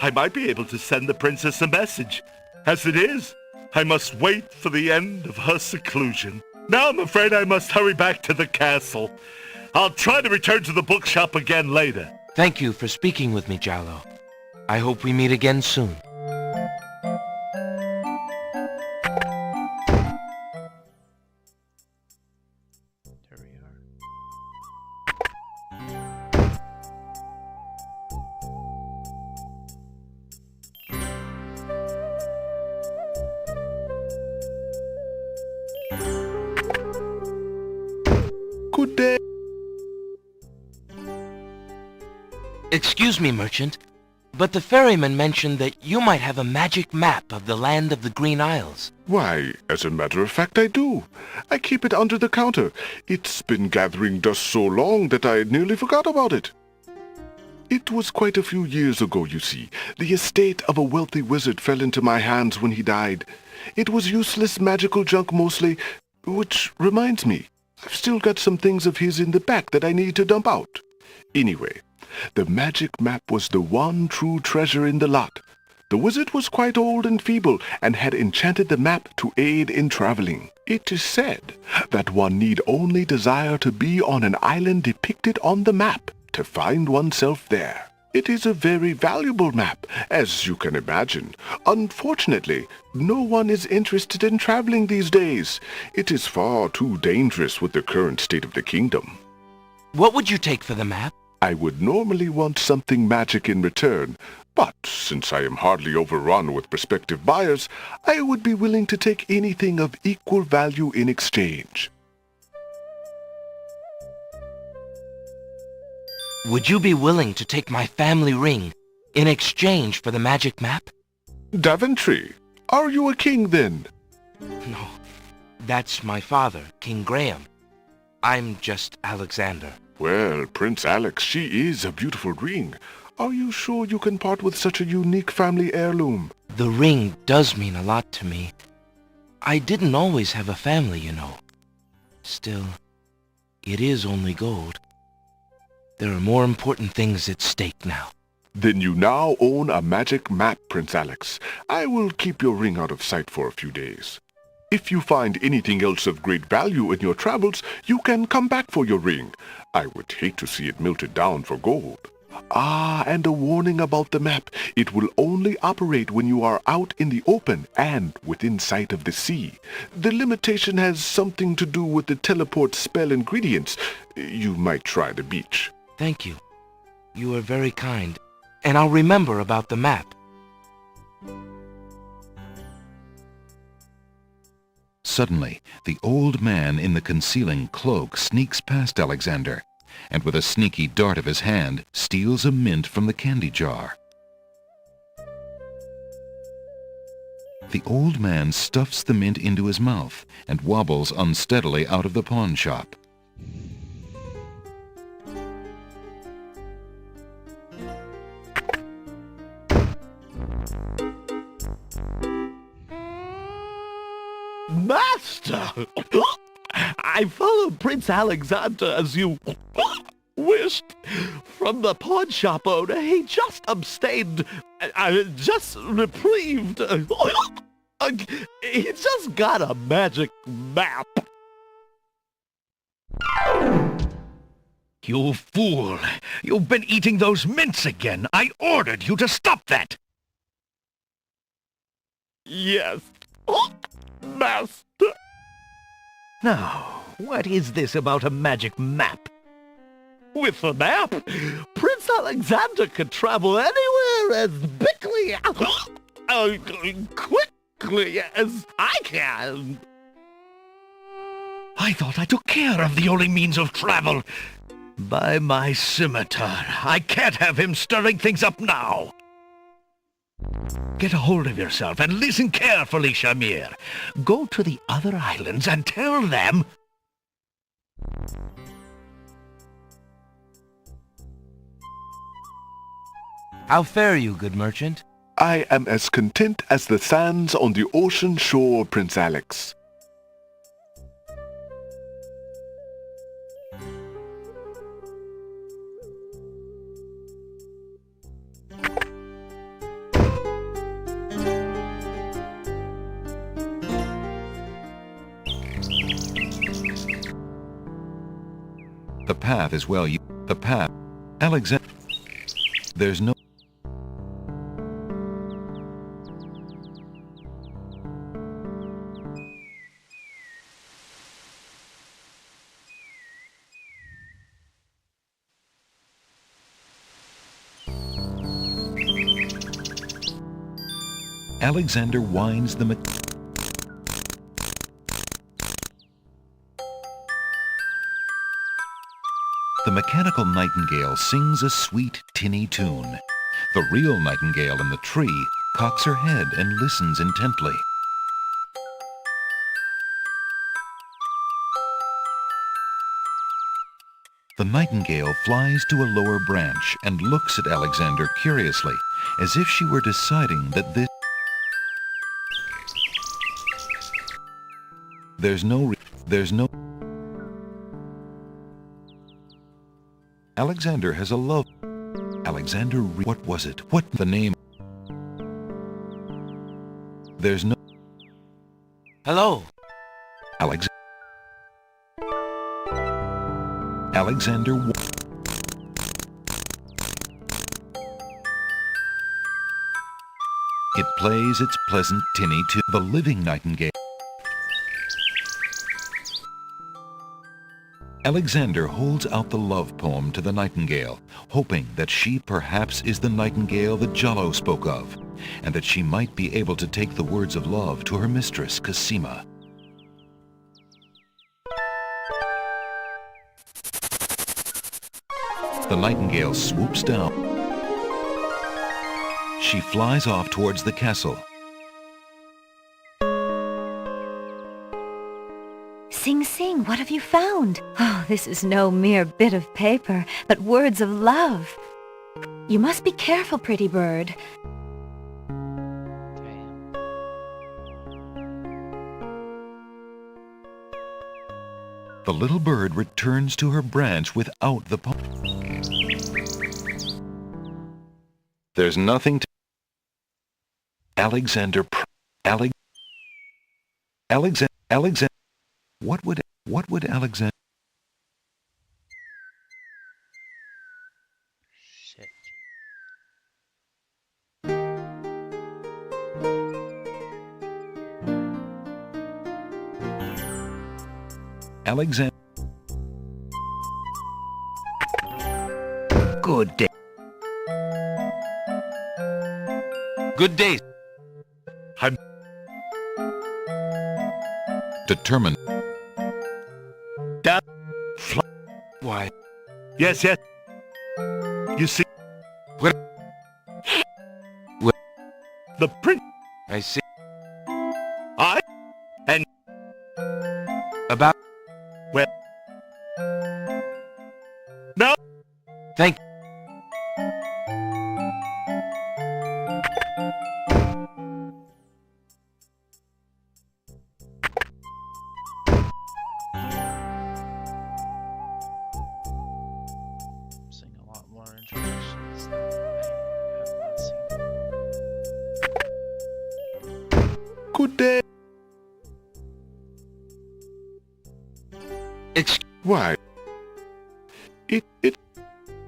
Speaker 12: I might be able to send the princess a message. As it is, I must wait for the end of her seclusion. Now I'm afraid I must hurry back to the castle. I'll try to return to the bookshop again later.
Speaker 3: Thank you for speaking with me, Jalo. I hope we meet again soon.
Speaker 5: Here we are.
Speaker 11: Good day.
Speaker 3: Excuse me, merchant, but the ferryman mentioned that you might have a magic map of the land of the Green Isles.
Speaker 11: Why, as a matter of fact, I do. I keep it under the counter. It's been gathering dust so long that I nearly forgot about it. It was quite a few years ago, you see. The estate of a wealthy wizard fell into my hands when he died. It was useless magical junk mostly, which reminds me, I've still got some things of his in the back that I need to dump out. Anyway, the magic map was the one true treasure in the lot. The wizard was quite old and feeble and had enchanted the map to aid in traveling. It is said that one need only desire to be on an island depicted on the map to find oneself there. It is a very valuable map, as you can imagine. Unfortunately, no one is interested in traveling these days. It is far too dangerous with the current state of the kingdom.
Speaker 3: What would you take for the map?
Speaker 11: I would normally want something magic in return, but since I am hardly overrun with prospective buyers, I would be willing to take anything of equal value in exchange.
Speaker 3: Would you be willing to take my family ring in exchange for the magic map?
Speaker 11: Daventry, are you a king then?
Speaker 3: No, that's my father, King Graham. I'm just Alexander.
Speaker 11: Well, Prince Alex, she is a beautiful ring. Are you sure you can part with such a unique family heirloom?
Speaker 3: The ring does mean a lot to me. I didn't always have a family, you know. Still, it is only gold. There are more important things at stake now.
Speaker 11: Then you now own a magic map, Prince Alex. I will keep your ring out of sight for a few days. If you find anything else of great value in your travels, you can come back for your ring. I would hate to see it melted down for gold. Ah, and a warning about the map. It will only operate when you are out in the open and within sight of the sea. The limitation has something to do with the teleport spell ingredients. You might try the beach.
Speaker 3: Thank you. You are very kind, and I'll remember about the map.
Speaker 1: Suddenly, the old man in the concealing cloak sneaks past Alexander, and with a sneaky dart of his hand, steals a mint from the candy jar. The old man stuffs the mint into his mouth and wobbles unsteadily out of the pawn shop.
Speaker 9: Master! I followed Prince Alexander as you wished. From the pawn shop owner, he just abstained, just reprieved. He just got a magic map. You fool! You've been eating those mints again. I ordered you to stop that.
Speaker 12: Yes, Master.
Speaker 9: Now, what is this about a magic map?
Speaker 12: With the map, Prince Alexander could travel anywhere as quickly as I can.
Speaker 9: I thought I took care of the only means of travel. By my scimitar, I can't have him stirring things up now. Get a hold of yourself and listen carefully, Shamir. Go to the other islands and tell them...
Speaker 3: How fare you, good merchant?
Speaker 11: I am as content as the sands on the ocean shore, Prince Alex.
Speaker 1: The path is well the path. Alexander. There's no... Alexander winds the... The mechanical nightingale sings a sweet tinny tune. The real nightingale in the tree cocks her head and listens intently. The nightingale flies to a lower branch and looks at Alexander curiously, as if she were deciding that this... There's no... Alexander has a love... What was it? What the name? There's no...
Speaker 3: Hello.
Speaker 1: Alexander... It plays its pleasant tinny to the living nightingale. Alexander holds out the love poem to the nightingale, hoping that she perhaps is the nightingale that Jollo spoke of, and that she might be able to take the words of love to her mistress, Cosima. The nightingale swoops down. She flies off towards the castle.
Speaker 2: Sing Sing, what have you found? Oh, this is no mere bit of paper, but words of love. You must be careful, pretty bird.
Speaker 1: The little bird returns to her branch without the poem. There's nothing to... Alexander... Alexander... What would Alexander...
Speaker 5: Shit.
Speaker 1: Alexander...
Speaker 10: Good day.
Speaker 3: Good day.
Speaker 12: I'm
Speaker 1: Determined...
Speaker 12: down.
Speaker 3: Why?
Speaker 12: Yes. You see,
Speaker 3: What?
Speaker 12: the prince.
Speaker 3: I see.
Speaker 12: I and
Speaker 3: About...
Speaker 12: well. No.
Speaker 3: Thank...
Speaker 5: I'm seeing a lot more introductions that I have not seen.
Speaker 11: Good day. Why? It...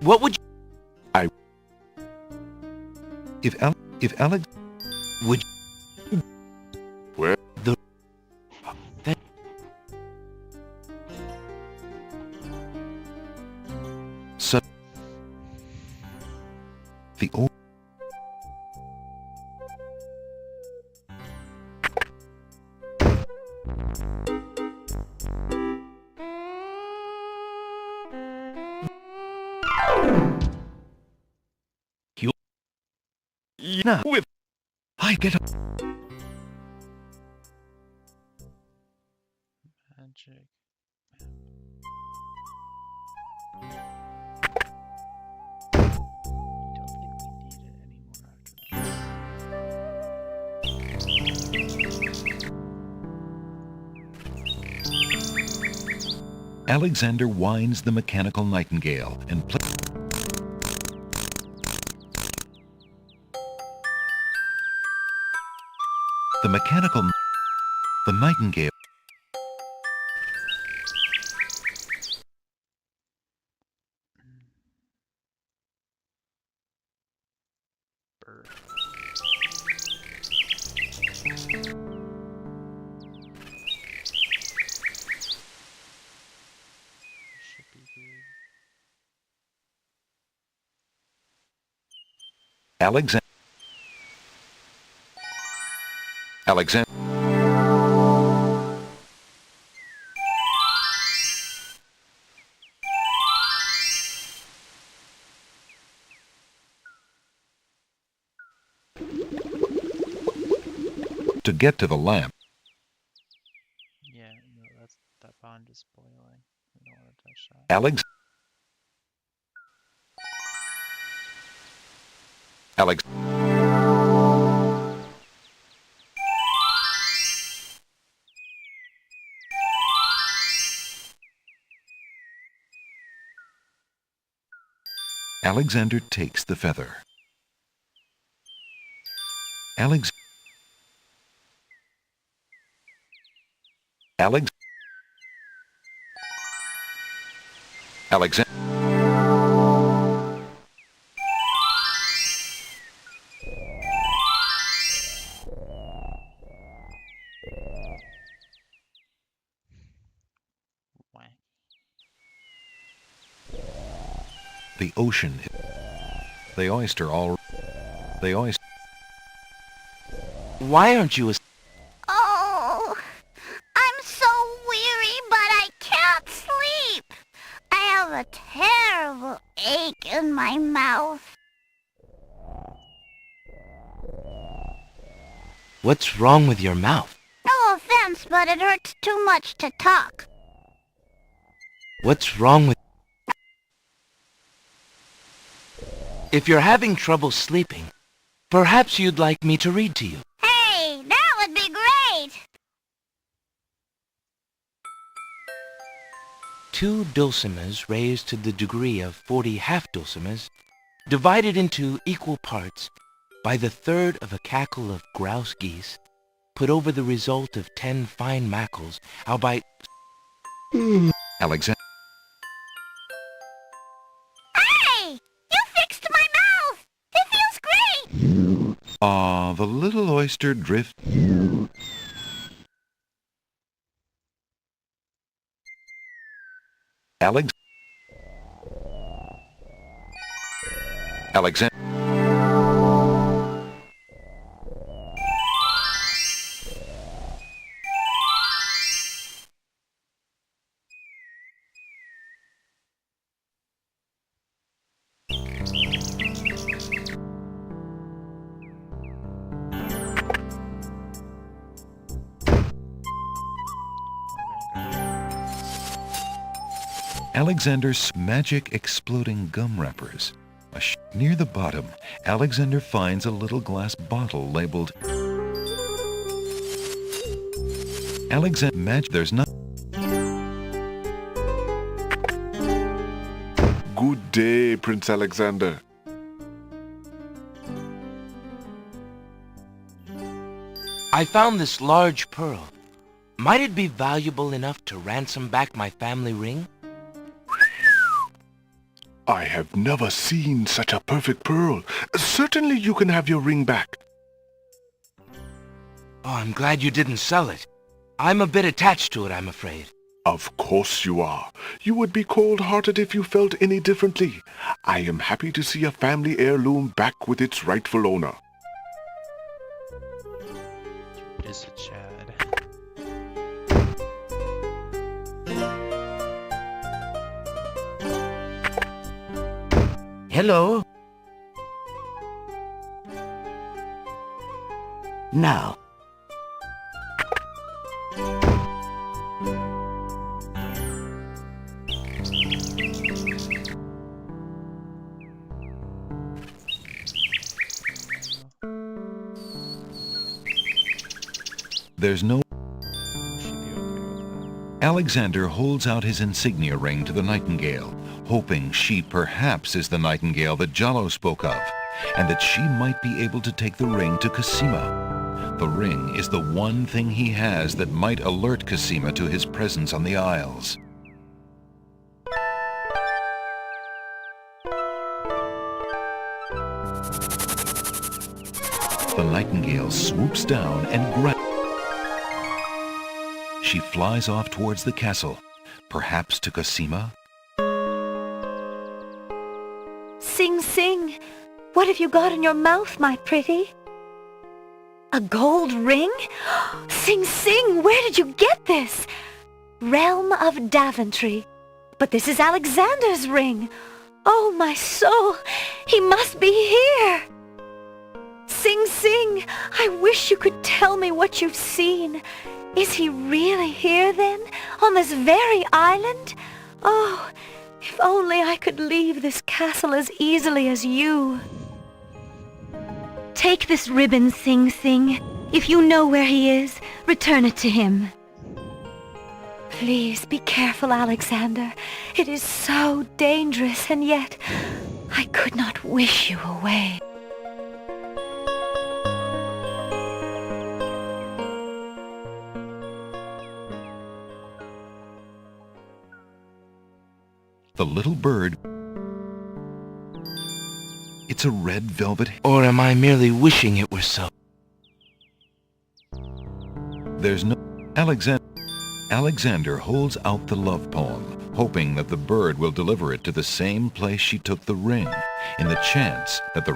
Speaker 3: What would you...
Speaker 1: If Alex...
Speaker 3: Would...
Speaker 11: Where?
Speaker 3: The...
Speaker 1: So... The old...
Speaker 9: Now, with... I get up.
Speaker 5: Magic. I don't think we need it anymore after this.
Speaker 1: Alexander winds the mechanical nightingale and plays... The mechanical... The nightingale...
Speaker 5: Bird. Should be good.
Speaker 1: Alexander... To get to the lamp,
Speaker 5: Yeah, no, that bond is boiling. I don't want to touch that.
Speaker 1: Alex. Alexander takes the feather. Alex. Alexander.
Speaker 5: Whack.
Speaker 1: The ocean. The oyster all. The oyster.
Speaker 3: Why aren't you a...
Speaker 4: Oh, I'm so weary, but I can't sleep. I have a terrible ache in my mouth.
Speaker 3: What's wrong with your mouth?
Speaker 4: No offense, but it hurts too much to talk.
Speaker 3: What's wrong with... If you're having trouble sleeping, perhaps you'd like me to read to you.
Speaker 4: Hey, that would be great.
Speaker 3: 2 dulcimers raised to the degree of 40 half-dulcimers, divided into equal parts by the third of a cackle of grouse geese, put over the result of 10 fine mackles, albeit...
Speaker 1: Alexander.
Speaker 4: Hey, you fixed my mouth. It feels great.
Speaker 1: Ah, the little oyster drift. Alexander. Alexander's magic exploding gum wrappers. Near the bottom, Alexander finds a little glass bottle labeled Alexander Magic. There's not.
Speaker 11: Good day, Prince Alexander.
Speaker 3: I found this large pearl. Might it be valuable enough to ransom back my family ring?
Speaker 11: I have never seen such a perfect pearl. Certainly you can have your ring back.
Speaker 3: Oh, I'm glad you didn't sell it. I'm a bit attached to it, I'm afraid.
Speaker 11: Of course you are. You would be cold-hearted if you felt any differently. I am happy to see a family heirloom back with its rightful owner.
Speaker 5: It is a Chad.
Speaker 10: Hello? Now.
Speaker 1: There's no.
Speaker 5: Should be okay with that.
Speaker 1: Alexander holds out his insignia ring to the nightingale, hoping she perhaps is the nightingale that Jalo spoke of, and that she might be able to take the ring to Cosima. The ring is the one thing he has that might alert Cosima to his presence on the Isles. The nightingale swoops down and grabs. She flies off towards the castle, perhaps to Cosima.
Speaker 2: Sing, sing. What have you got in your mouth, my pretty? A gold ring? Sing, sing. Where did you get this? Realm of Daventry. But this is Alexander's ring. Oh, my soul. He must be here. Sing, Sing Sing! I wish you could tell me what you've seen. Is he really here then, on this very island? Oh, if only I could leave this castle as easily as you. Take this ribbon, Sing Sing. If you know where he is, return it to him. Please be careful, Alexander. It is so dangerous, and yet I could not wish you away.
Speaker 1: The little bird... It's a red velvet...
Speaker 3: Or am I merely wishing it were so?
Speaker 1: There's no... Alexander holds out the love poem, hoping that the bird will deliver it to the same place she took the ring, in the chance that the...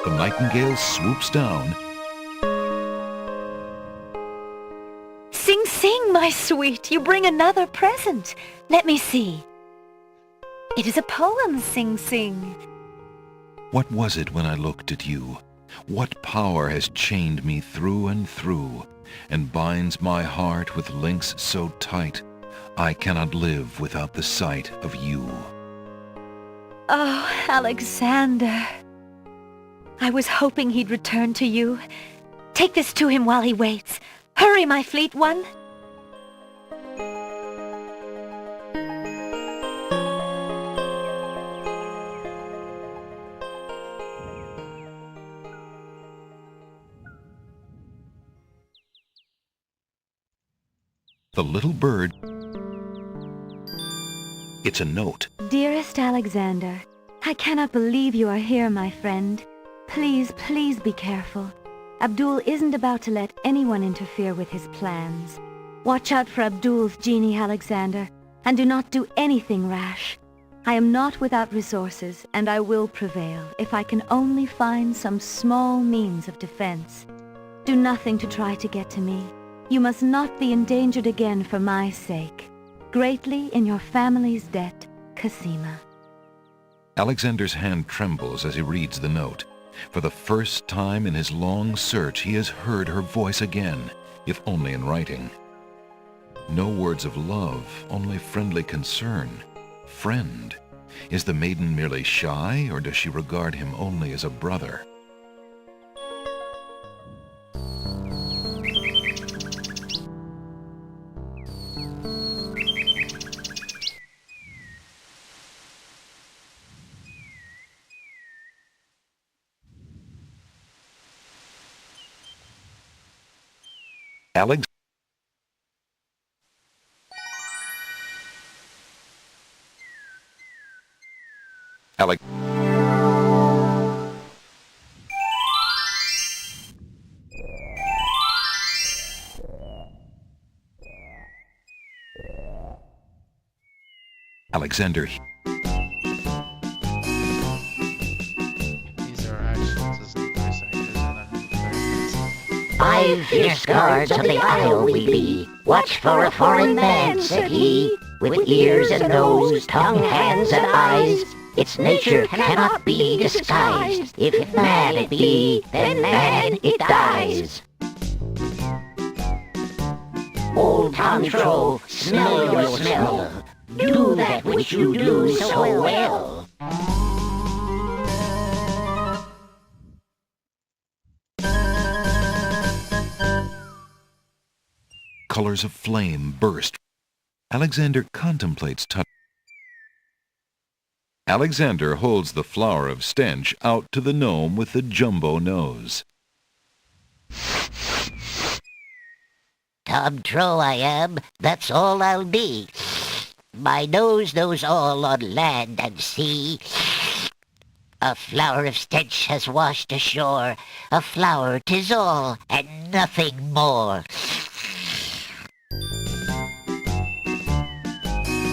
Speaker 1: The nightingale swoops down.
Speaker 2: Sing Sing, my sweet, you bring another present. Let me see. It is a poem, Sing Sing.
Speaker 1: What was it when I looked at you? What power has chained me through and through, and binds my heart with links so tight, I cannot live without the sight of you?
Speaker 2: Oh, Alexander. I was hoping he'd return to you. Take this to him while he waits. Hurry, my fleet one.
Speaker 1: The little bird... It's a note.
Speaker 2: Dearest Alexander, I cannot believe you are here, my friend. Please, please be careful. Abdul isn't about to let anyone interfere with his plans. Watch out for Abdul's genie, Alexander, and do not do anything rash. I am not without resources, and I will prevail if I can only find some small means of defense. Do nothing to try to get to me. You must not be endangered again for my sake. Greatly in your family's debt, Cosima.
Speaker 1: Alexander's hand trembles as he reads the note. For the first time in his long search, he has heard her voice again, if only in writing. No words of love, only friendly concern. Friend. Is the maiden merely shy, or does she regard him only as a brother? Alex... Alex... Alexander...
Speaker 5: These are actions as the voice actors and then
Speaker 10: 5 fierce guards of the isle we be. Watch for a foreign man, said he, with ears and nose, tongue, hands, and eyes. Its nature cannot be disguised. If man it be, then man it dies. Old Tom Troll, smell your smell. Do that which you do so well.
Speaker 1: Colors of flame burst. Alexander contemplates touch. Alexander holds the flower of stench out to the gnome with the jumbo nose.
Speaker 10: Tom Troll I am, that's all I'll be. My nose knows all on land and sea. A flower of stench has washed ashore. A flower 'tis all, and nothing more.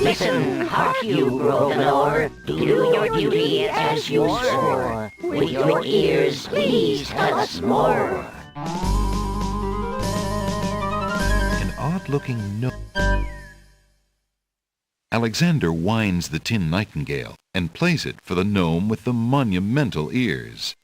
Speaker 10: Listen, hark you, Grovenor, do your duty as you swore. With your ears, please tell us more.
Speaker 1: An odd-looking gnome. Alexander winds the tin nightingale and plays it for the gnome with the monumental ears.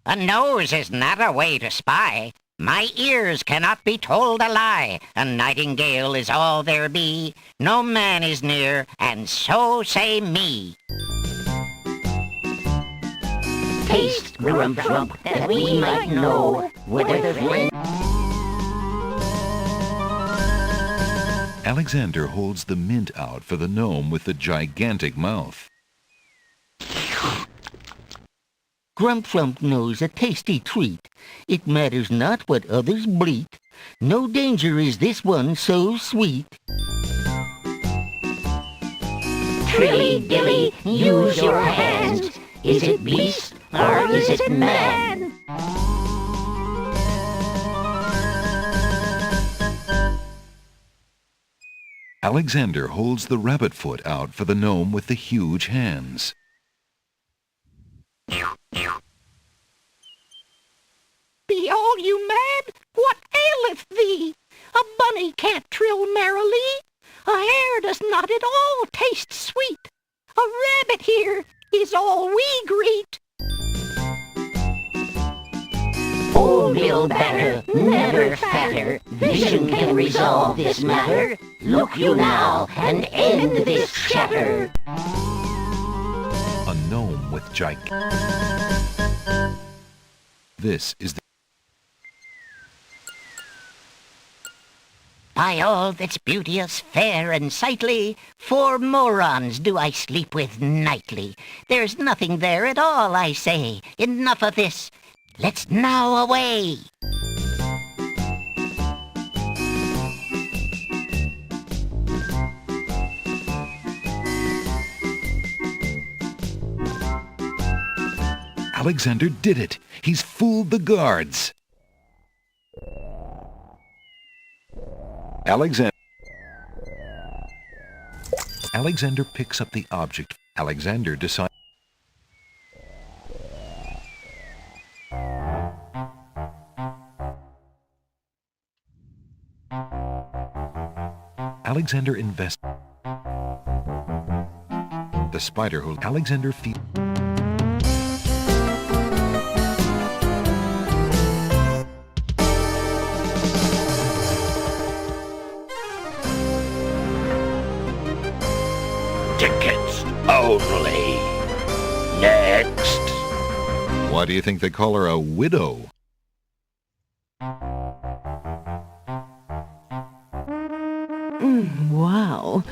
Speaker 10: A nose is not a way to spy. My ears cannot be told a lie. A nightingale is all there be. No man is near, and so say me. Taste, Grump, that we might know whether the flame...
Speaker 1: Alexander holds the mint out for the gnome with the gigantic mouth.
Speaker 10: Grump knows a tasty treat. It matters not what others bleat. No danger is this one so sweet. Trilly dilly, use your hands. Is it beast or is it man?
Speaker 1: Alexander holds the rabbit foot out for the gnome with the huge hands.
Speaker 10: Be all you mad? What aileth thee? A bunny can't trill merrily. A hare does not at all taste sweet. A rabbit here is all we greet. Old Bill Batter, never fatter. Vision can resolve this matter. Look you now and end this chatter.
Speaker 1: A gnome with This is the...
Speaker 10: By all that's beauteous, fair, and sightly, 4 morons do I sleep with nightly. There's nothing there at all, I say. Enough of this. Let's now away.
Speaker 1: Alexander did it! He's fooled the guards! Alexander picks up the object. Alexander decides... Alexander invests... The spider who Alexander feeds...
Speaker 8: Tickets only. Next.
Speaker 1: Why do you think they call her a widow?
Speaker 13: Wow.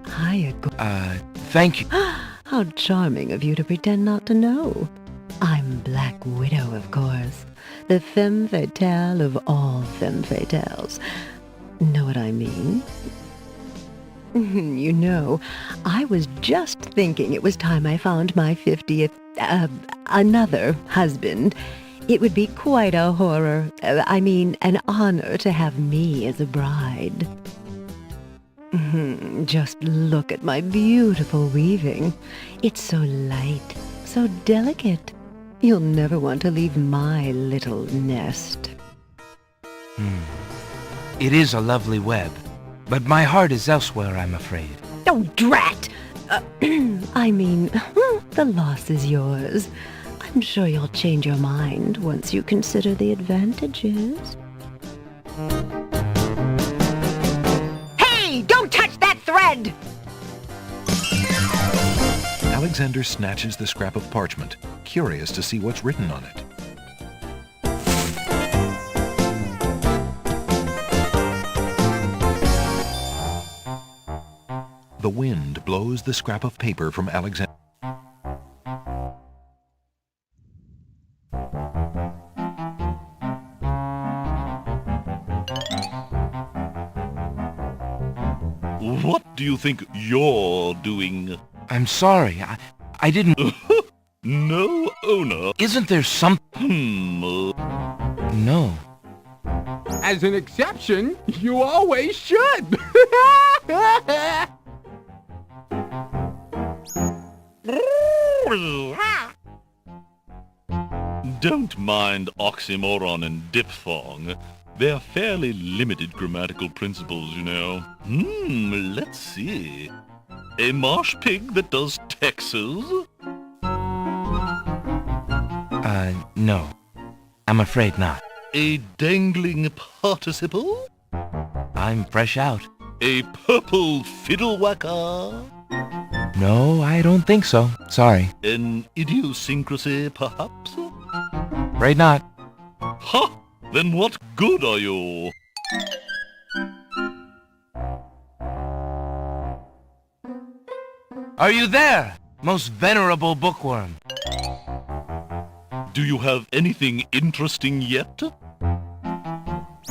Speaker 13: Hiya,
Speaker 3: Thank you.
Speaker 13: How charming of you to pretend not to know. I'm Black Widow, of course. The femme fatale of all femme fatales. Know what I mean? You know, I was just thinking it was time I found my 50th, another husband. It would be quite a horror, an honor to have me as a bride. Just look at my beautiful weaving. It's so light, so delicate. You'll never want to leave my little nest.
Speaker 3: It is a lovely web, but my heart is elsewhere, I'm afraid.
Speaker 13: Oh, drat! The loss is yours. I'm sure you'll change your mind once you consider the advantages.
Speaker 10: Hey, don't touch that thread!
Speaker 1: Alexander snatches the scrap of parchment, curious to see what's written on it. The wind blows the scrap of paper from Alexander.
Speaker 12: What do you think you're doing?
Speaker 3: I'm sorry, I didn't...
Speaker 12: No owner.
Speaker 3: Isn't there some... No.
Speaker 14: As an exception, you always should.
Speaker 12: Don't mind oxymoron and diphthong. They're fairly limited grammatical principles, you know. Let's see. A marsh pig that does Texas?
Speaker 3: No. I'm afraid not.
Speaker 12: A dangling participle?
Speaker 3: I'm fresh out.
Speaker 12: A purple fiddle whacker?
Speaker 3: No, I don't think so. Sorry.
Speaker 12: An idiosyncrasy, perhaps?
Speaker 3: Afraid not.
Speaker 12: Ha! Then what good are you?
Speaker 3: Are you there, most venerable bookworm?
Speaker 12: Do you have anything interesting yet?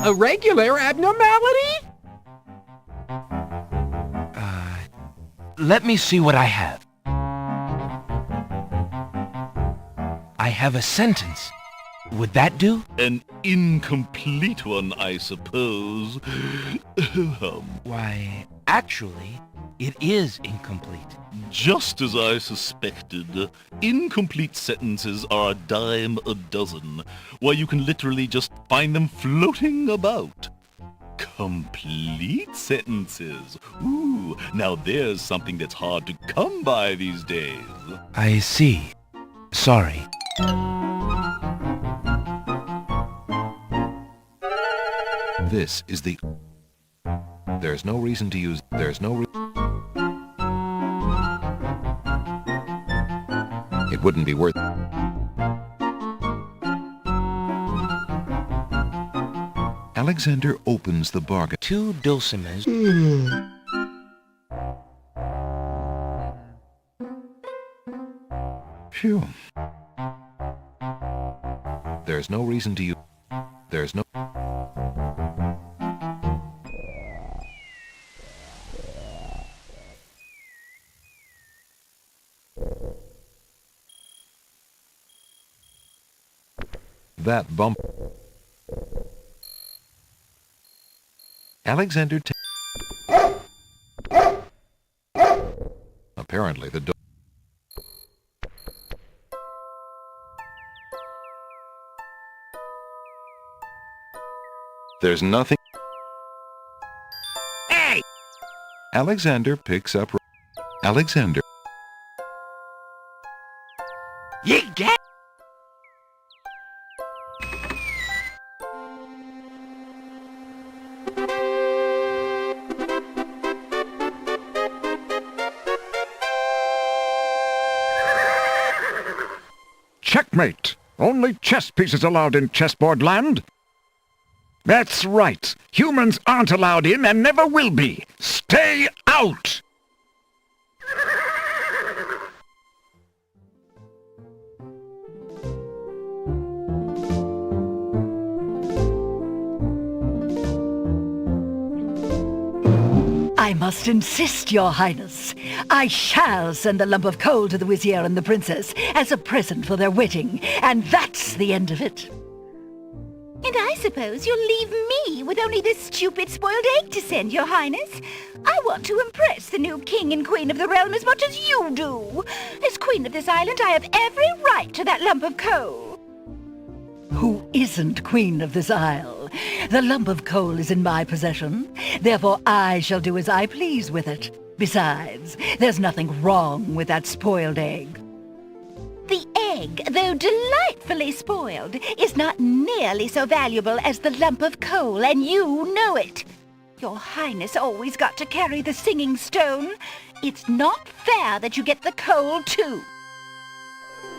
Speaker 14: A regular abnormality?
Speaker 3: Let me see what I have. I have a sentence. Would that do?
Speaker 12: An incomplete one, I suppose.
Speaker 3: Why, actually, it is incomplete.
Speaker 12: Just as I suspected. Incomplete sentences are a dime a dozen, where you can literally just find them floating about. Complete sentences. Ooh, now there's something that's hard to come by these days.
Speaker 3: I see. Sorry.
Speaker 1: This is the... There's no reason to use... There's no It wouldn't be worth... Alexander opens the bargain.
Speaker 3: 2 dulcimers.
Speaker 1: Phew. There's no reason to use... There's no... That bump... Alexander Apparently the dog... There's nothing...
Speaker 6: Hey!
Speaker 1: Alexander picks up... Alexander...
Speaker 6: You get...
Speaker 7: Checkmate! Only chess pieces allowed in chessboard land? That's right. Humans aren't allowed in and never will be. Stay out!
Speaker 4: I must insist, Your Highness. I shall send a lump of coal to the Vizier and the Princess as a present for their wedding, and that's the end of it.
Speaker 2: And I suppose you'll leave me with only this stupid spoiled egg to send, Your Highness. I want to impress the new king and queen of the realm as much as you do. As queen of this island, I have every right to that lump of coal.
Speaker 4: Who isn't queen of this isle? The lump of coal is in my possession. Therefore, I shall do as I please with it. Besides, there's nothing wrong with that spoiled egg.
Speaker 2: The egg, though delightfully spoiled, is not nearly so valuable as the lump of coal, and you know it. Your Highness always got to carry the singing stone. It's not fair that you get the coal, too.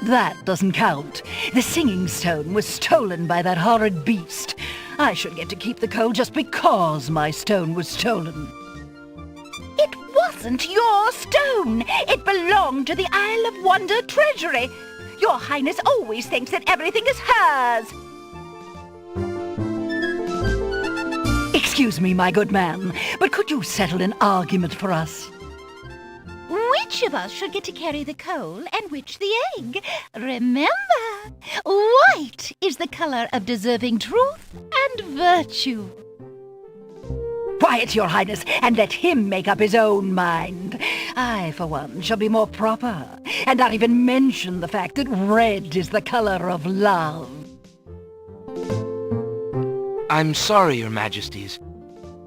Speaker 4: That doesn't count. The singing stone was stolen by that horrid beast. I should get to keep the coal just because my stone was stolen.
Speaker 2: It wasn't your stone. It belonged to the Isle of Wonder treasury. Your Highness always thinks that everything is hers.
Speaker 4: Excuse me, my good man, but could you settle an argument for us?
Speaker 2: Which
Speaker 15: which of us should get to carry the coal and which the egg. Remember, white is the color of deserving truth and virtue.
Speaker 10: Quiet, your highness, and let him make up his own mind. I, for one, shall be more proper, and not even mention the fact that red is the color of love.
Speaker 3: I'm sorry, Your Majesties.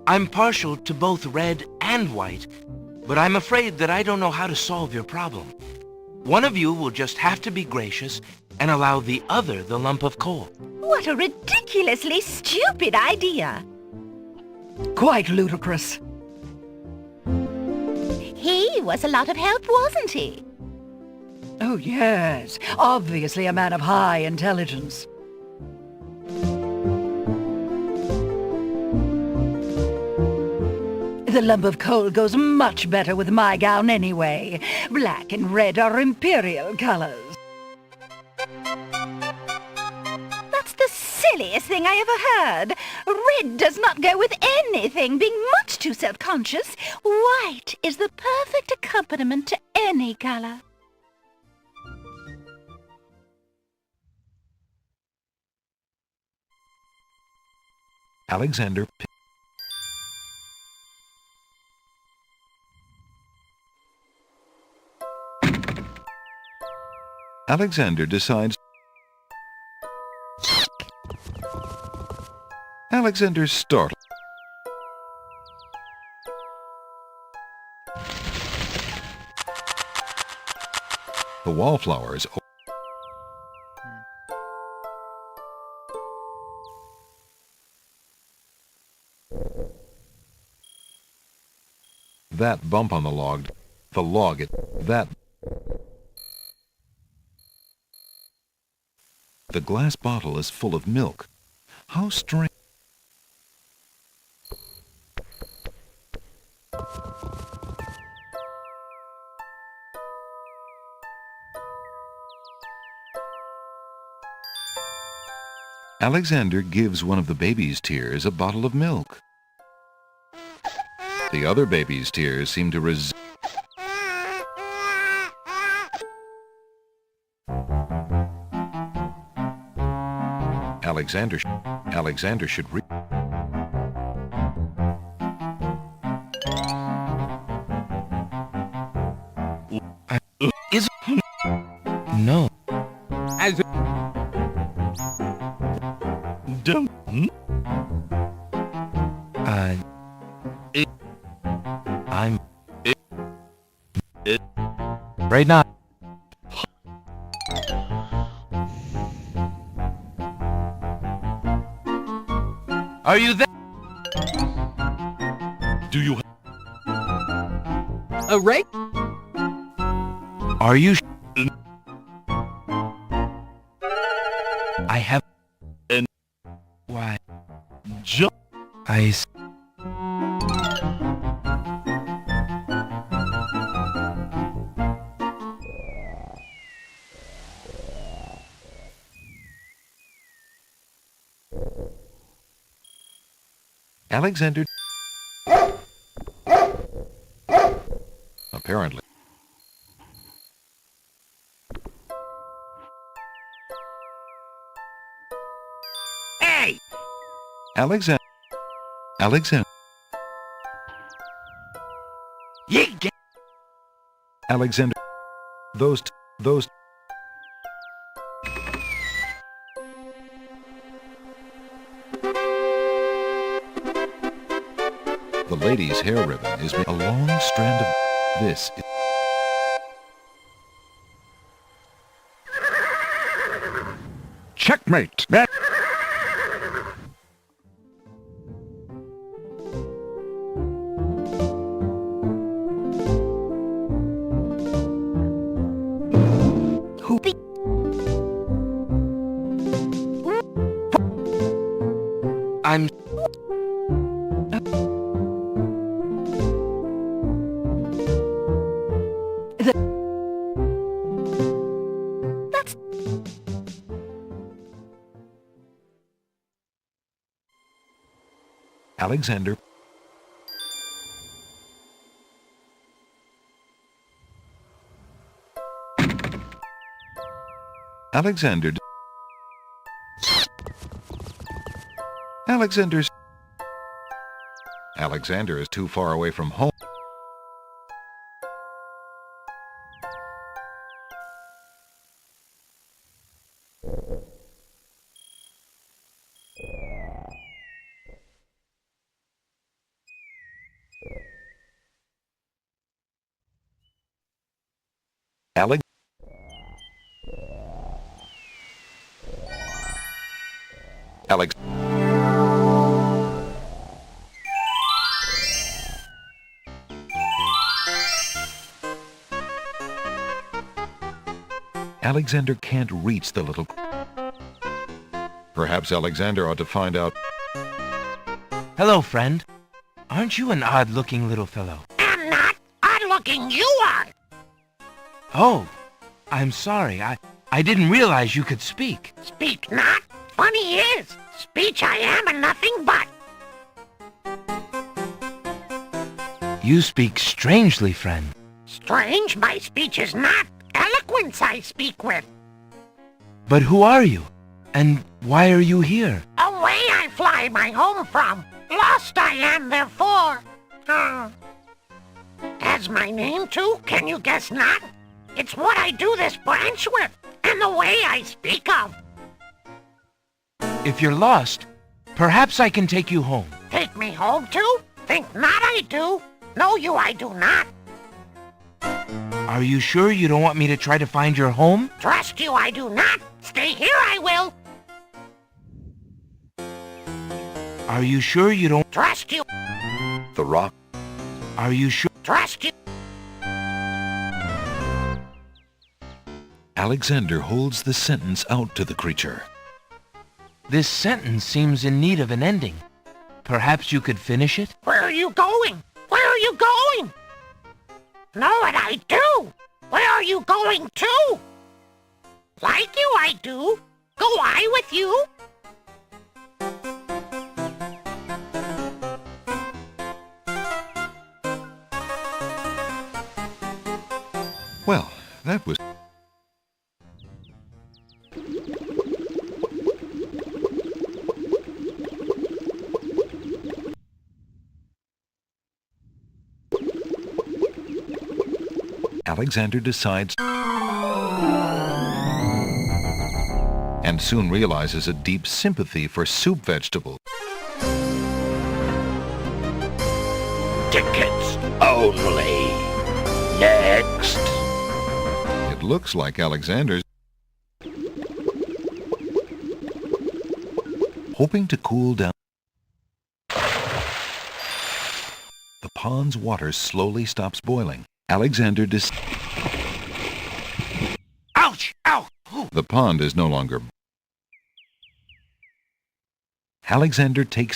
Speaker 3: I'm partial to both red and white, but I'm afraid that I don't know how to solve your problem. One of you will just have to be gracious and allow the other the lump of coal.
Speaker 2: What a ridiculously stupid idea!
Speaker 10: Quite ludicrous.
Speaker 15: He was a lot of help, wasn't he?
Speaker 10: Oh, yes. Obviously a man of high intelligence. The lump of coal goes much better with my gown anyway. Black and red are imperial colors.
Speaker 2: That's the silliest thing I ever heard. Red does not go with anything, being much too self-conscious. White is the perfect accompaniment to any color.
Speaker 1: Alexander Alexander decides. Alexander's startled. The wallflowers. That bump on the log. That. The glass bottle is full of milk. How strange. Alexander gives one of the baby's tears a bottle of milk. The other baby's tears seem to resist. Alexander should read.
Speaker 3: No.
Speaker 14: As
Speaker 12: Don't.
Speaker 3: I'm. Right now. Are you there?
Speaker 12: Do you
Speaker 14: a rake?
Speaker 3: Are you? I have.
Speaker 12: And
Speaker 3: why?
Speaker 12: Jump.
Speaker 3: I.
Speaker 1: Alexander. Apparently.
Speaker 6: Hey!
Speaker 1: Alexander.
Speaker 6: You get
Speaker 1: Alexander. Those. The lady's hair ribbon is a long strand of this.
Speaker 7: Checkmate.
Speaker 3: I'm.
Speaker 2: That's...
Speaker 1: Alexander. Alexander is too far away from home. Alex Alex Alexander can't reach the little... Perhaps Alexander ought to find out...
Speaker 3: Hello, friend. Aren't you an odd-looking little fellow?
Speaker 16: I'm not odd-looking, you are!
Speaker 3: Oh, I'm sorry. I didn't realize you could speak.
Speaker 16: Speak not? Funny is, speech I am and nothing but.
Speaker 3: You speak strangely, friend.
Speaker 16: Strange, my speech is not. Eloquence I speak with.
Speaker 3: But who are you? And why are you here?
Speaker 16: Away I fly my home from. Lost I am, therefore. Has my name too? Can you guess not? It's what I do this branch with, and the way I speak of.
Speaker 3: If you're lost, perhaps I can take you home.
Speaker 16: Take me home too? Think not I do. Know you I do not.
Speaker 3: Are you sure you don't want me to try to find your home?
Speaker 16: Trust you I do not. Stay here I will.
Speaker 3: Are you sure you don't...
Speaker 16: Trust you.
Speaker 1: The rock.
Speaker 3: Are you sure...
Speaker 16: Trust you.
Speaker 1: Alexander holds the sentence out to the creature.
Speaker 3: This sentence seems in need of an ending. Perhaps you could finish it?
Speaker 16: Where are you going? Where are you going? Know what I do? Where are you going to? Like you I do. Go I with you?
Speaker 1: Well, that was... Alexander decides and soon realizes a deep sympathy for soup vegetables.
Speaker 8: Tickets only. Next.
Speaker 1: It looks like Alexander's hoping to cool down. The pond's water slowly stops boiling. Alexander
Speaker 3: Ouch! Ow!
Speaker 1: The pond is no longer... Alexander takes...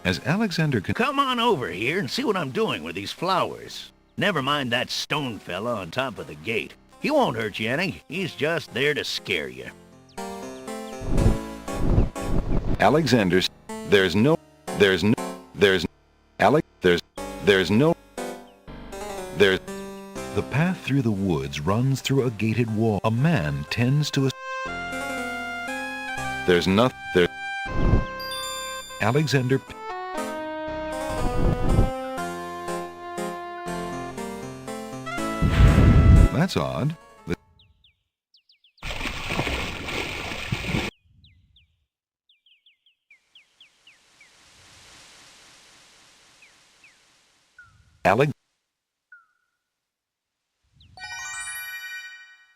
Speaker 1: As Alexander can...
Speaker 10: Come on over here and see what I'm doing with these flowers. Never mind that stone fella on top of the gate. He won't hurt you any. He's just there to scare you.
Speaker 1: Alexander's... There's no... The path through the woods runs through a gated wall. A man tends to a... There's nothing... There... Alexander... That's odd.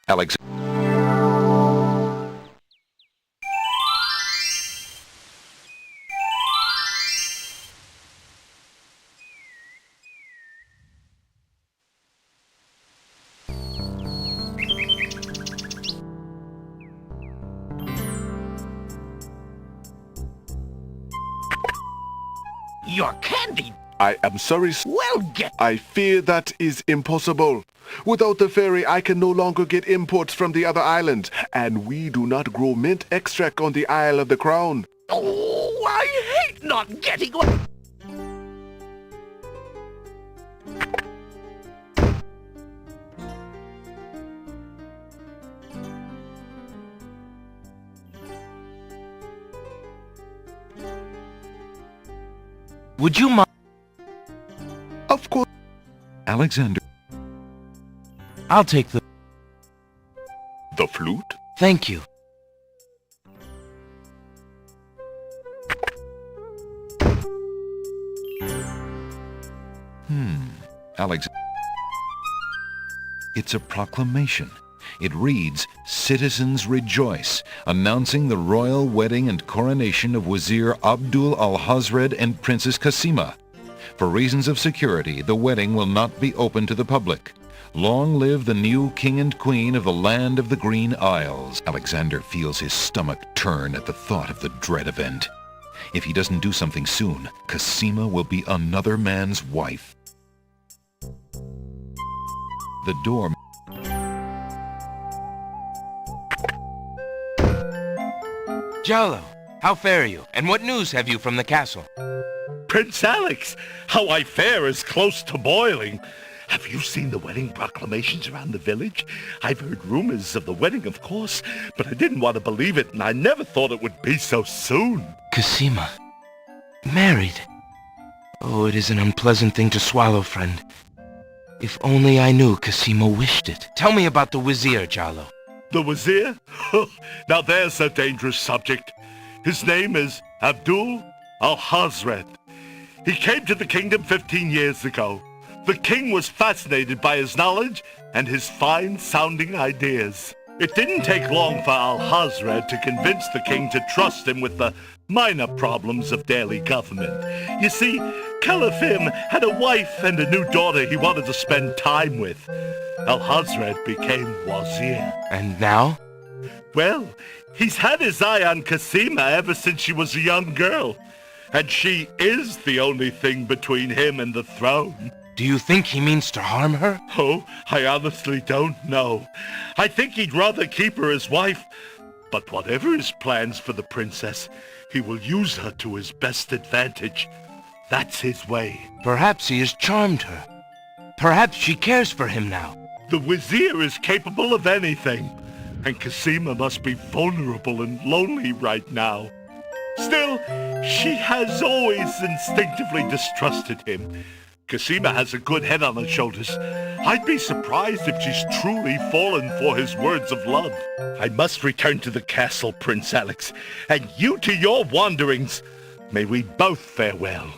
Speaker 1: Alex...
Speaker 12: Your candy!
Speaker 11: I am sorry.
Speaker 12: Well, get...
Speaker 11: I fear that is impossible. Without the ferry, I can no longer get imports from the other islands, and we do not grow mint extract on the Isle of the Crown.
Speaker 12: Oh, I hate not getting what...
Speaker 3: Would you mind?
Speaker 8: Of course.
Speaker 1: Alexander.
Speaker 3: I'll take the...
Speaker 8: The flute?
Speaker 3: Thank you.
Speaker 1: Alex. It's a proclamation. It reads, "Citizens rejoice, announcing the royal wedding and coronation of Wazir Abdul al-Hazred and Princess Cassima. For reasons of security, the wedding will not be open to the public. Long live the new king and queen of the land of the Green Isles." Alexander feels his stomach turn at the thought of the dread event. If he doesn't do something soon, Cassima will be another man's wife. The door...
Speaker 3: Jalo, how fare you? And what news have you from the castle?
Speaker 12: Prince Alex, how I fare is close to boiling. Have you seen the wedding proclamations around the village? I've heard rumors of the wedding, of course, but I didn't want to believe it, and I never thought it would be so soon.
Speaker 3: Cassima. Married. Oh, it is an unpleasant thing to swallow, friend. If only I knew Cassima wished it. Tell me about the Wazir, Jalo.
Speaker 12: The Wazir? Now there's a dangerous subject. His name is Abdul al-Hazred. He came to the kingdom 15 years ago. The king was fascinated by his knowledge and his fine-sounding ideas. It didn't take long for al-Hazred to convince the king to trust him with the minor problems of daily government. You see, Scummvm had a wife and a new daughter he wanted to spend time with. Al-Hazred became Wazir.
Speaker 3: And now?
Speaker 12: Well, he's had his eye on Cassima ever since she was a young girl. And she is the only thing between him and the throne.
Speaker 3: Do you think he means to harm her?
Speaker 12: Oh, I honestly don't know. I think he'd rather keep her as wife. But whatever his plans for the princess, he will use her to his best advantage. That's his way.
Speaker 3: Perhaps he has charmed her. Perhaps she cares for him now.
Speaker 12: The Wazir is capable of anything. And Cassima must be vulnerable and lonely right now. Still, she has always instinctively distrusted him. Cassima has a good head on her shoulders. I'd be surprised if she's truly fallen for his words of love. I must return to the castle, Prince Alex, and you to your wanderings. May we both fare well.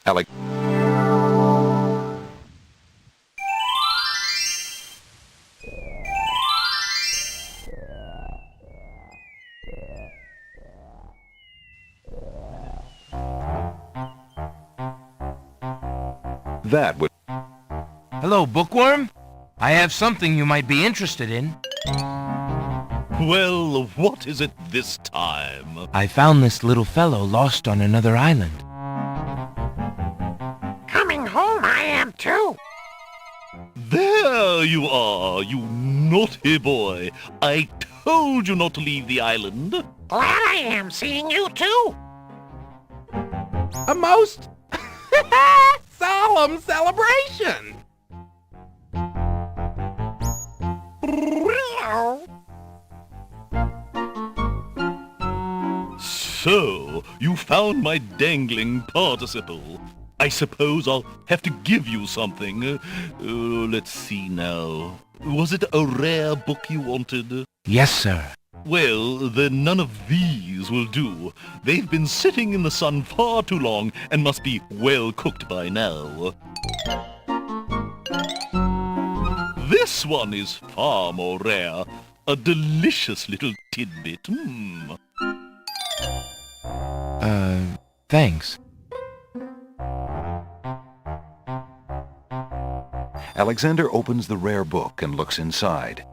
Speaker 1: Alex. That would...
Speaker 3: Hello, Bookworm. I have something you might be interested in.
Speaker 12: Well, what is it this time?
Speaker 3: I found this little fellow lost on another island.
Speaker 16: Coming home I am too.
Speaker 12: There you are, you naughty boy. I told you not to leave the island.
Speaker 16: Glad I am seeing you too.
Speaker 14: A most solemn celebration.
Speaker 12: So, you found my dangling participle. I suppose I'll have to give you something. Let's see now. Was it a rare book you wanted?
Speaker 3: Yes, sir.
Speaker 12: Well, then none of these will do. They've been sitting in the sun far too long and must be well cooked by now. This one is far more rare. A delicious little tidbit.
Speaker 3: Thanks.
Speaker 1: Alexander opens the rare book and looks inside.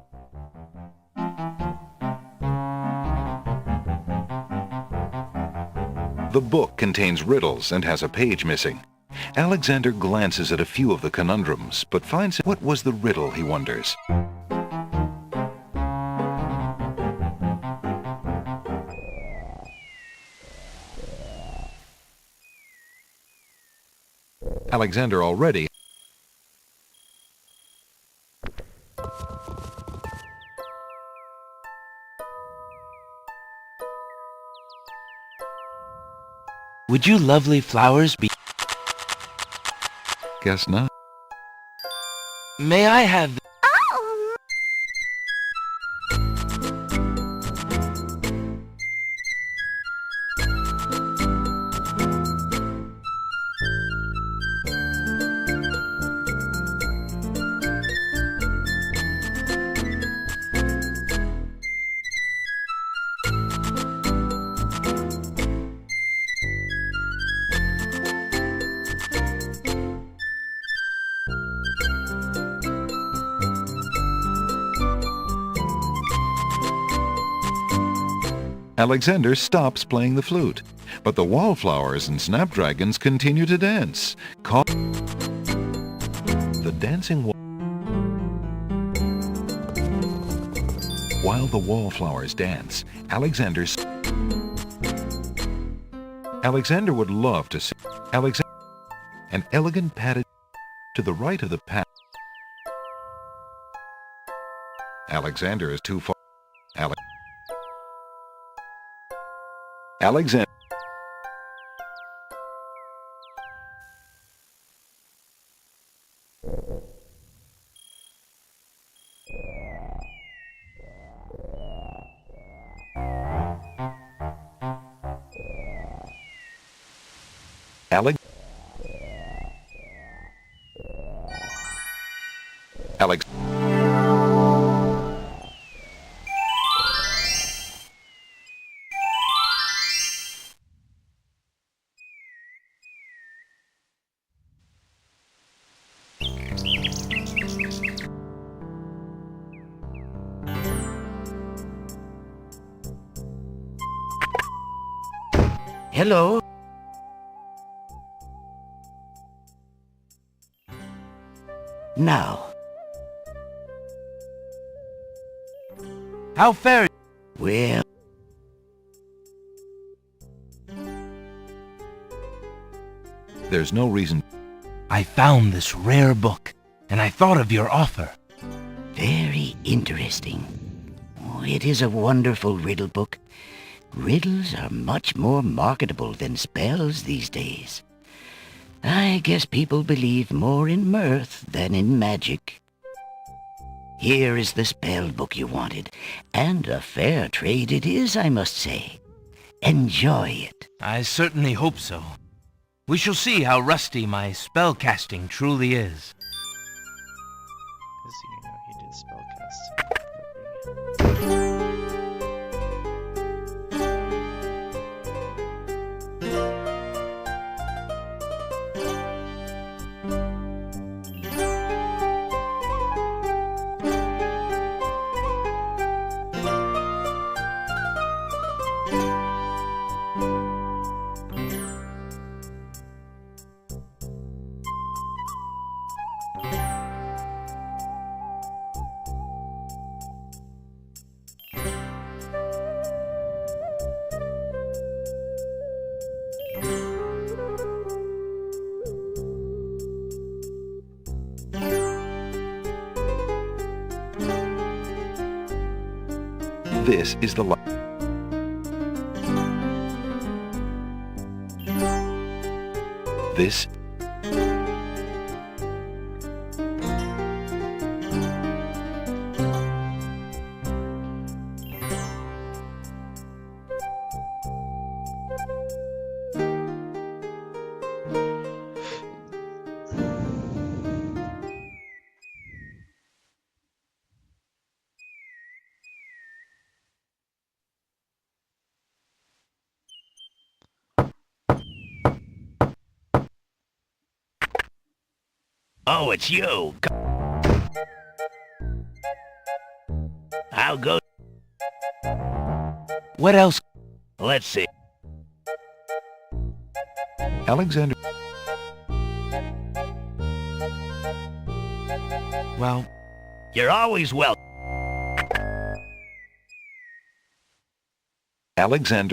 Speaker 1: The book contains riddles and has a page missing. Alexander glances at a few of the conundrums, but finds what was the riddle, he wonders. Alexander already
Speaker 3: Would you lovely flowers be...
Speaker 1: Guess not.
Speaker 3: May I have...
Speaker 1: Alexander stops playing the flute, but the wallflowers and snapdragons continue to dance. The dancing While the wallflowers dance, Alexander would love to see an elegant padded to the right of the path. Alexander is too far. Alexander. Alex.
Speaker 10: Hello? Now.
Speaker 3: How fair...
Speaker 10: Well...
Speaker 1: There's no reason...
Speaker 3: I found this rare book, and I thought of your offer.
Speaker 10: Very interesting. Oh, it is a wonderful riddle book. Riddles are much more marketable than spells these days. I guess people believe more in mirth than in magic. Here is the spell book you wanted, and a fair trade it is, I must say. Enjoy it.
Speaker 3: I certainly hope so. We shall see how rusty my spellcasting truly is.
Speaker 5: Because, you know, he did spellcasting.
Speaker 1: This is the This
Speaker 10: Oh, it's you. I'll go.
Speaker 3: What else?
Speaker 10: Let's see.
Speaker 1: Alexander...
Speaker 3: Well,
Speaker 10: You're always welcome.
Speaker 1: Alexander...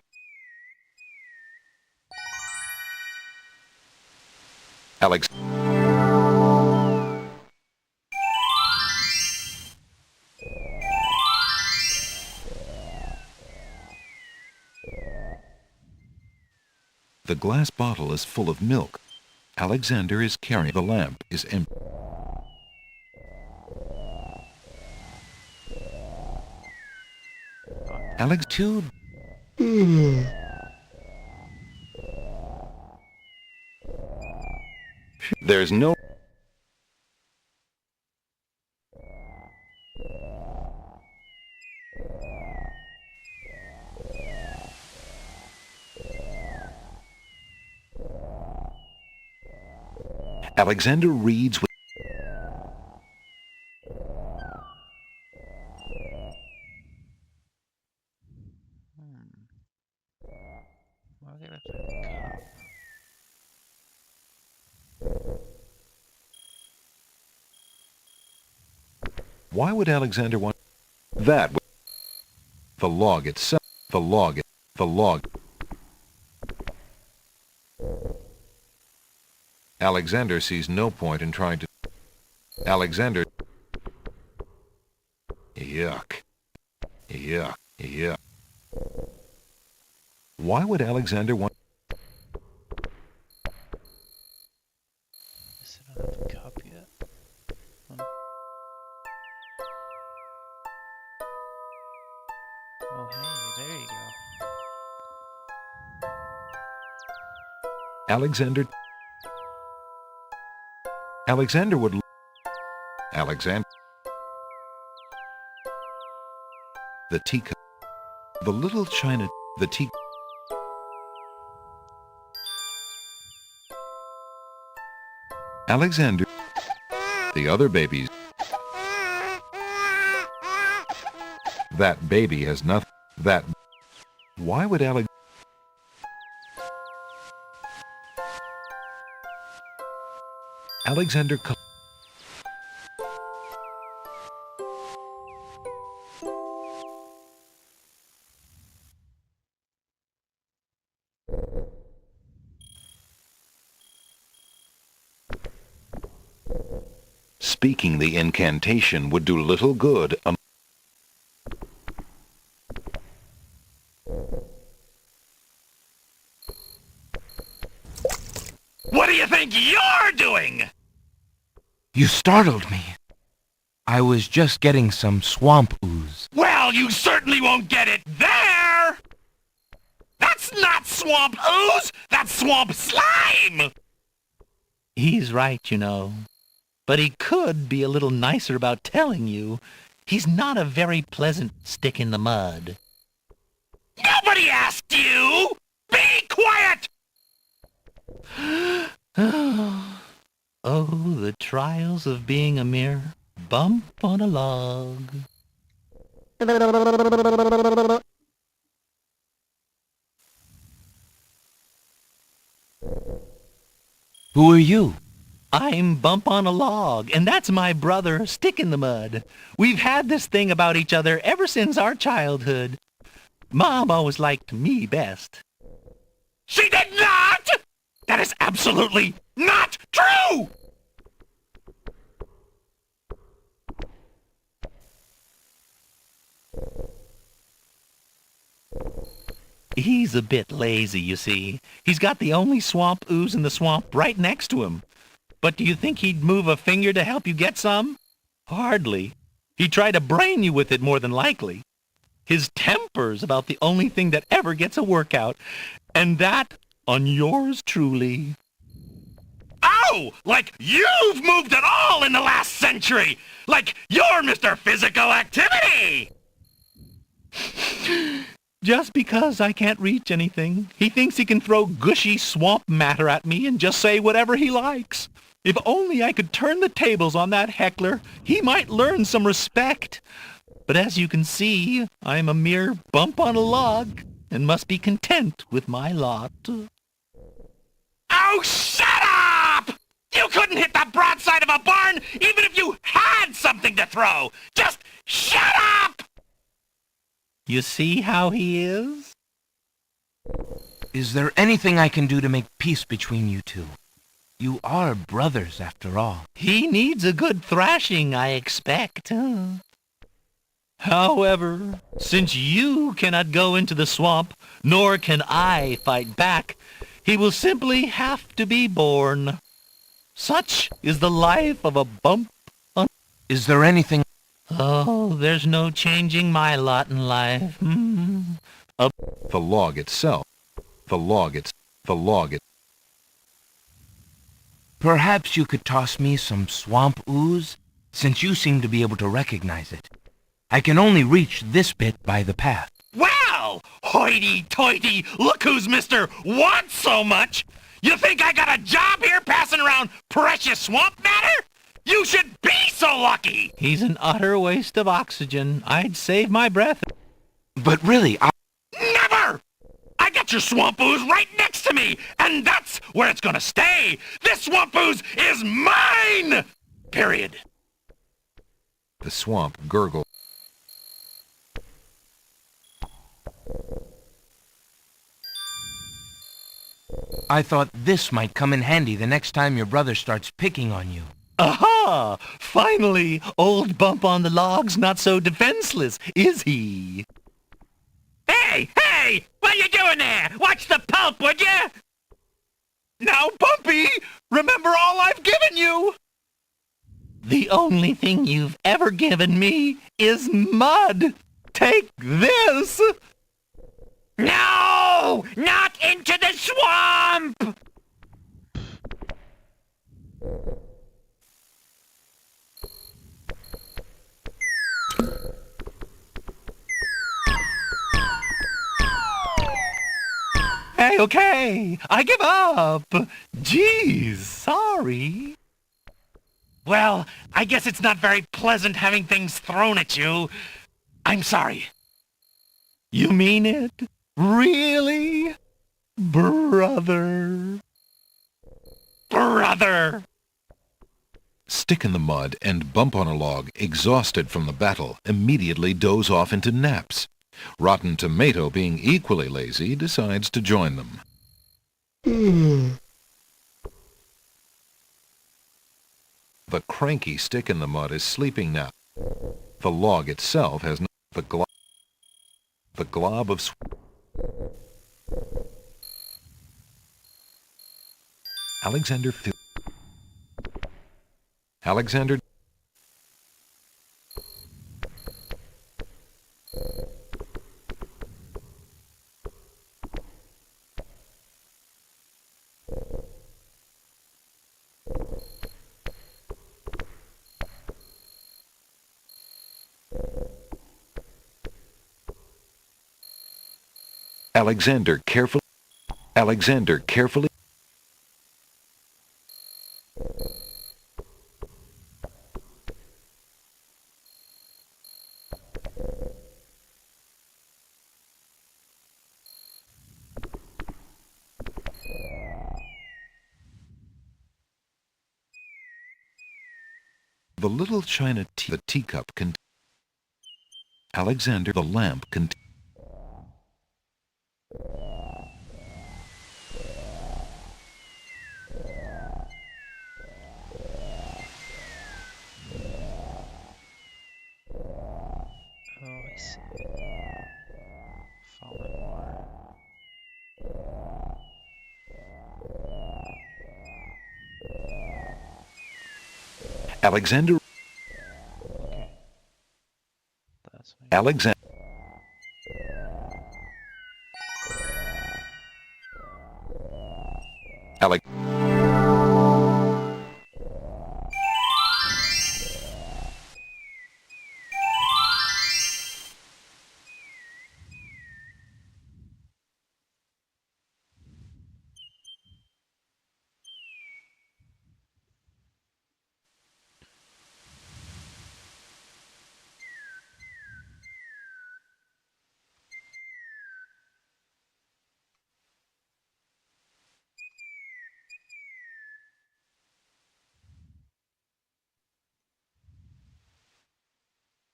Speaker 1: Alex... The glass bottle is full of milk. Alexander is carrying the lamp is empty. Alex...
Speaker 3: two...
Speaker 1: There's no... Alexander reads with...
Speaker 5: We're gonna find the cup.
Speaker 1: Why would Alexander want... That... The log itself... The log... The log... Alexander sees no point in trying to... Alexander... Yuck. Yuck. Yuck. Why would Alexander want...
Speaker 5: Is it not the cup yet? Oh hey, there you go.
Speaker 1: Alexander... Alexander would... Alexander... The teacup... The little china... The tea... Alexander... The other babies... That baby has nothing... That... Why would Alex... Alexander... Speaking the incantation would do little good.
Speaker 6: What do you think you're doing?
Speaker 3: You startled me. I was just getting some swamp ooze.
Speaker 6: Well, you certainly won't get it there! That's not swamp ooze! That's swamp slime!
Speaker 9: He's right, you know. But he could be a little nicer about telling you. He's not a very pleasant stick in the mud.
Speaker 6: Nobody asked you! Be quiet!
Speaker 9: Oh, the trials of being a mere bump on a log.
Speaker 3: Who are you?
Speaker 9: I'm Bump on a Log, and that's my brother, Stick in the Mud. We've had this thing about each other ever since our childhood. Mom always liked me best.
Speaker 6: She did not! That is absolutely not true!
Speaker 9: He's a bit lazy, you see. He's got the only swamp ooze in the swamp right next to him. But do you think he'd move a finger to help you get some? Hardly. He'd try to brain you with it more than likely. His temper's about the only thing that ever gets a workout, and that on yours truly.
Speaker 6: Oh, like you've moved at all in the last century! Like you're Mr. Physical Activity!
Speaker 9: Just because I can't reach anything, he thinks he can throw gushy swamp matter at me and just say whatever he likes. If only I could turn the tables on that heckler, he might learn some respect. But as you can see, I'm a mere bump on a log, and must be content with my lot.
Speaker 3: Oh, shut up! You couldn't hit the broadside of a barn even if you had something to throw! Just shut up!
Speaker 9: You see how he is?
Speaker 3: Is there anything I can do to make peace between you two? You are brothers, after all.
Speaker 9: He needs a good thrashing, I expect. However, since you cannot go into the swamp, nor can I fight back, he will simply have to be born. Such is the life of a bump on...
Speaker 3: Is there anything...
Speaker 9: Oh, there's no changing my lot in life.
Speaker 1: The log itself.
Speaker 3: Perhaps you could toss me some swamp ooze, since you seem to be able to recognize it. I can only reach this bit by the path.
Speaker 12: Well, hoity-toity, look who's Mr. Wants so much! You think I got a job here passing around precious swamp matter? You should be so lucky!
Speaker 9: He's an utter waste of oxygen. I'd save my breath.
Speaker 3: But really,
Speaker 12: Never! I got your swamp ooze right next to me, and that's where it's gonna stay! This swamp ooze is mine! Period.
Speaker 1: The swamp gurgled.
Speaker 3: I thought this might come in handy the next time your brother starts picking on you.
Speaker 9: Aha! Finally, old Bump on the Log's not so defenseless, is he?
Speaker 12: Hey! What you doing there? Watch the pulp, would you?
Speaker 9: Now, Bumpy, remember all I've given you! The only thing you've ever given me is mud. Take this!
Speaker 16: No! Not into the swamp!
Speaker 9: Hey, okay, I give up. Geez, sorry.
Speaker 12: Well, I guess it's not very pleasant having things thrown at you. I'm sorry.
Speaker 9: You mean it? Really? Brother.
Speaker 12: Brother!
Speaker 1: Stick in the Mud and Bump on a Log, exhausted from the battle, immediately doze off into naps. Rotten Tomato, being equally lazy, decides to join them. The cranky Stick in the Mud is sleeping now. The log itself has no... The glob of... Alexander... Alexander... Alexander carefully... Alexander carefully... The little china the teacup contains... Alexander the lamp contains...
Speaker 5: Oh, I see. Fallen more.
Speaker 1: Alexander...
Speaker 5: That's fine.
Speaker 1: Alexander... Alex...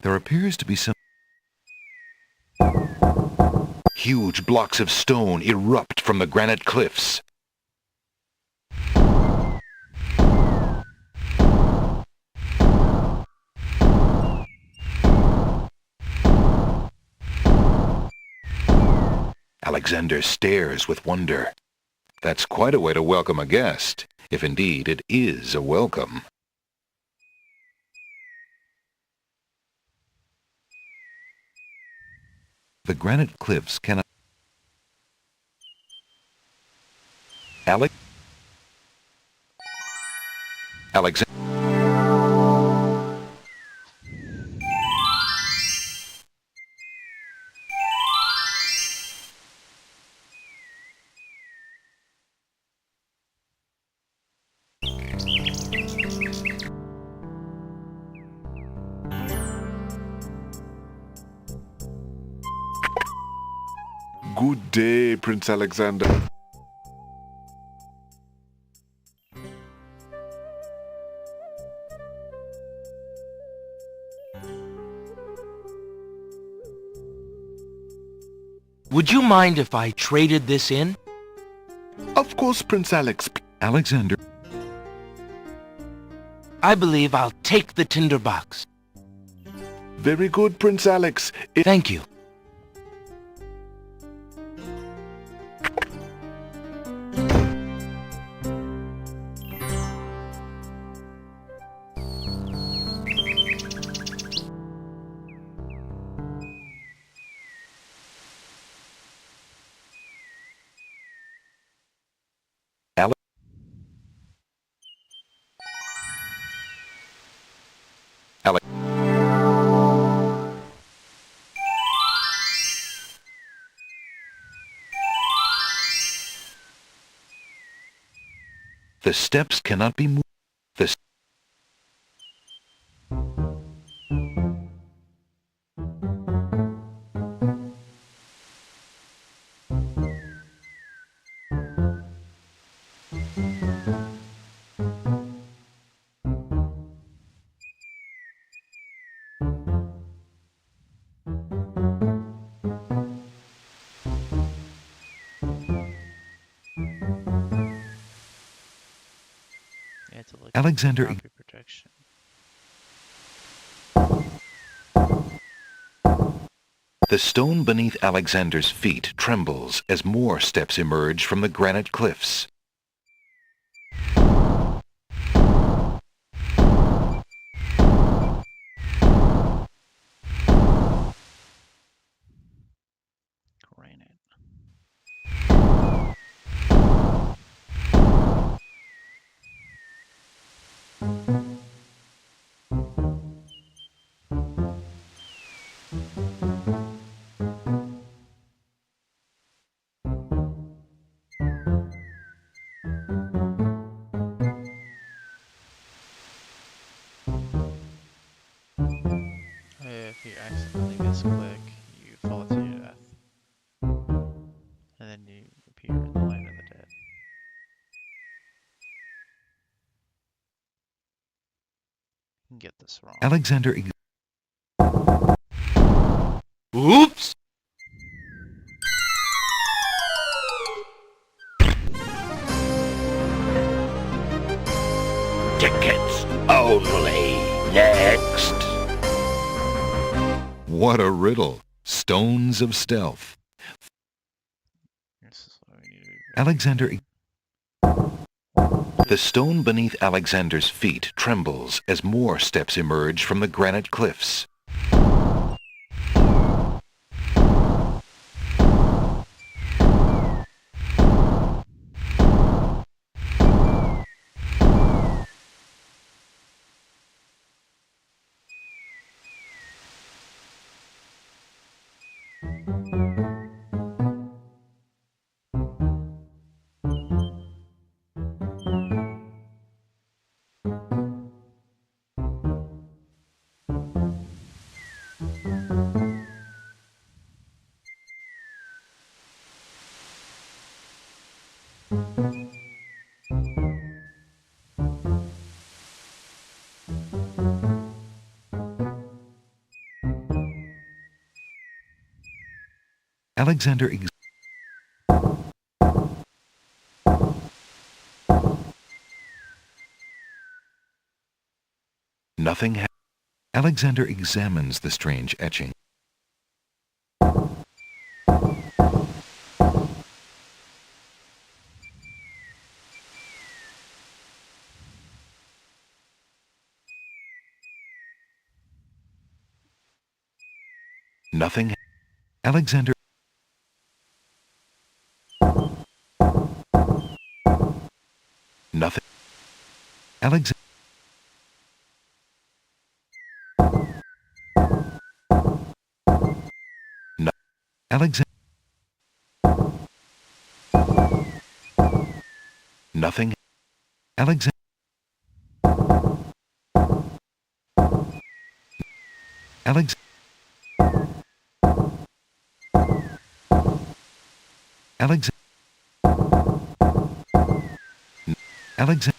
Speaker 1: There appears to be some... Huge blocks of stone erupt from the granite cliffs. Alexander stares with wonder. That's quite a way to welcome a guest, if indeed it is a welcome. The granite cliffs cannot... Alexander...
Speaker 11: Good day, Prince Alexander.
Speaker 3: Would you mind if I traded this in?
Speaker 11: Of course, Prince Alex.
Speaker 1: Alexander...
Speaker 3: I believe I'll take the tinderbox.
Speaker 11: Very good, Prince Alex.
Speaker 3: Thank you.
Speaker 1: The steps cannot be moved. Alexander...
Speaker 5: Copy protection.
Speaker 1: The stone beneath Alexander's feet trembles as more steps emerge from the granite cliffs.
Speaker 5: Granite. If you accidentally misclick, you fall to your death. And then you appear in the land of the dead. You can get this wrong.
Speaker 1: Alexander...
Speaker 3: Oops!
Speaker 8: Tickets only. Next.
Speaker 1: What a riddle. Stones of stealth.
Speaker 5: This is what we need to do.
Speaker 1: Alexander... The stone beneath Alexander's feet trembles as more steps emerge from the granite cliffs. Alexander Nothing Alexander examines the strange etching. Nothing. Alexander. Nothing. Alexander. No. Alexander. Nothing. Alexander. Alex. Alex. Alex.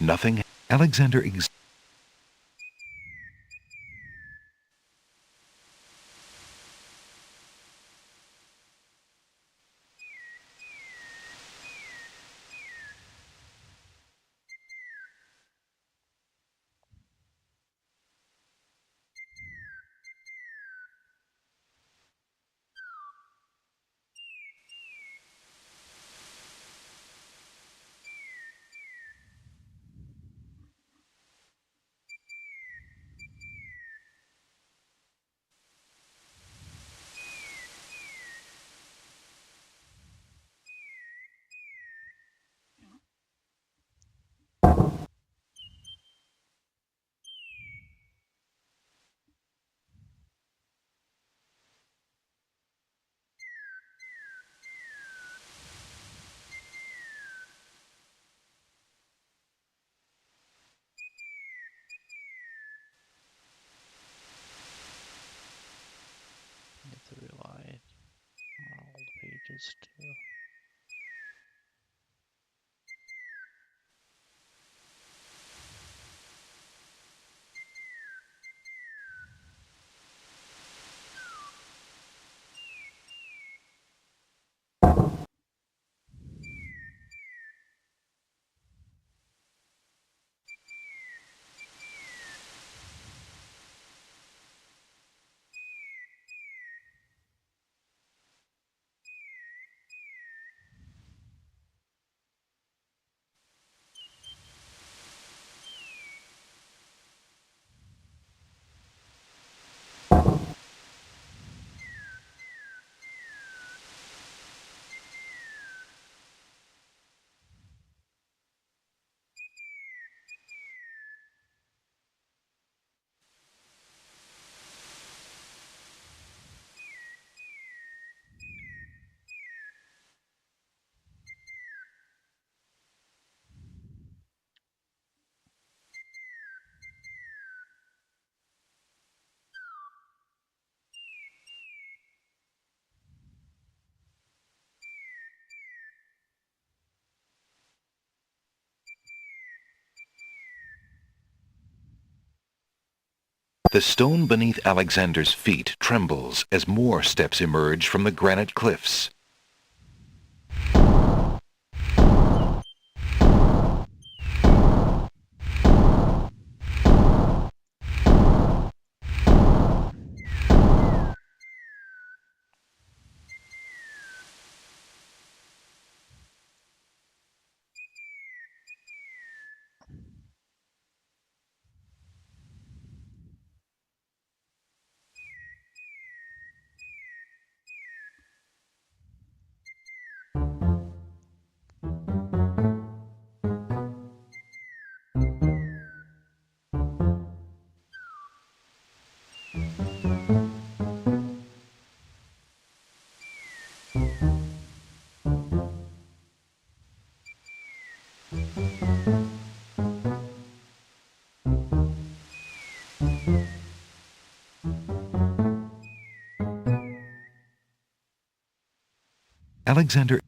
Speaker 1: Nothing. Alexander.
Speaker 5: You have to rely on all the pages too.
Speaker 1: The stone beneath Alexander's feet trembles as more steps emerge from the granite cliffs. Alexander...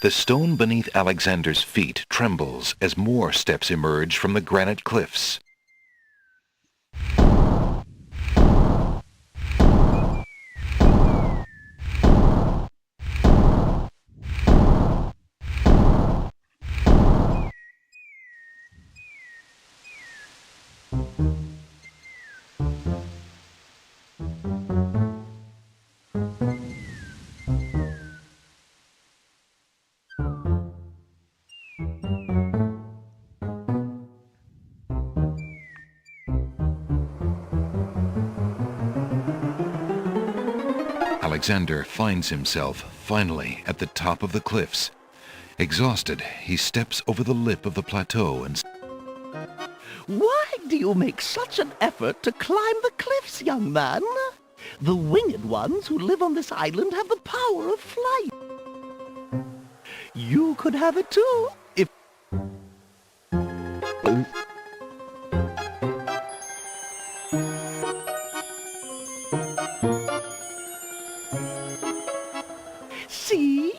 Speaker 1: The stone beneath Alexander's feet trembles as more steps emerge from the granite cliffs. Alexander finds himself, finally, at the top of the cliffs. Exhausted, he steps over the lip of the plateau and...
Speaker 9: Why do you make such an effort to climb the cliffs, young man? The winged ones who live on this island have the power of flight. You could have it too, if... See?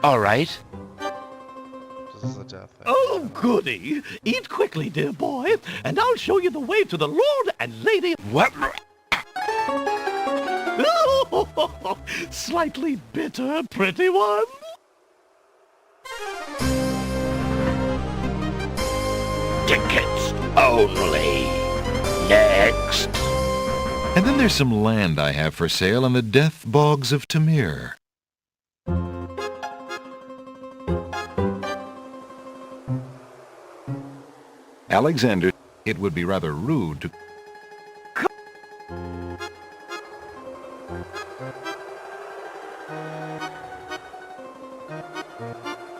Speaker 3: All right.
Speaker 5: This is a death.
Speaker 9: Oh, goody. Eat quickly, dear boy, and I'll show you the way to the Lord and Lady...
Speaker 3: What?
Speaker 9: Slightly bitter, pretty one.
Speaker 8: Tickets only. Next.
Speaker 1: And then there's some land I have for sale in the death bogs of Tamir. Alexander, it would be rather rude to...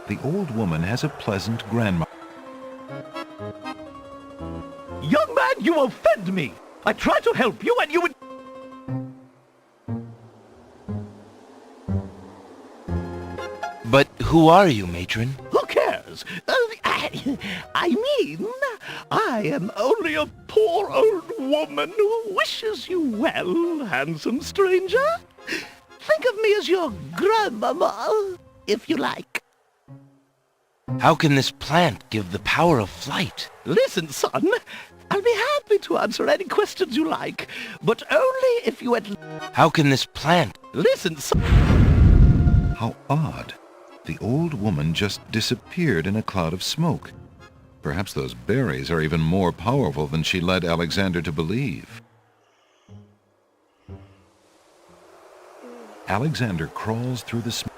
Speaker 1: The old woman has a pleasant grandmother.
Speaker 9: Young man, you offend me. I try to help you and you would...
Speaker 3: But who are you, matron?
Speaker 9: Who cares? I mean, I am only a poor old woman who wishes you well, handsome stranger. Think of me as your grandmama, if you like.
Speaker 3: How can this plant give the power of flight?
Speaker 9: Listen, son, I'll be happy to answer any questions you like, but only if you had...
Speaker 3: How can this plant...
Speaker 9: Listen, son...
Speaker 1: How odd. The old woman just disappeared in a cloud of smoke. Perhaps those berries are even more powerful than she led Alexander to believe. Alexander crawls through the smoke.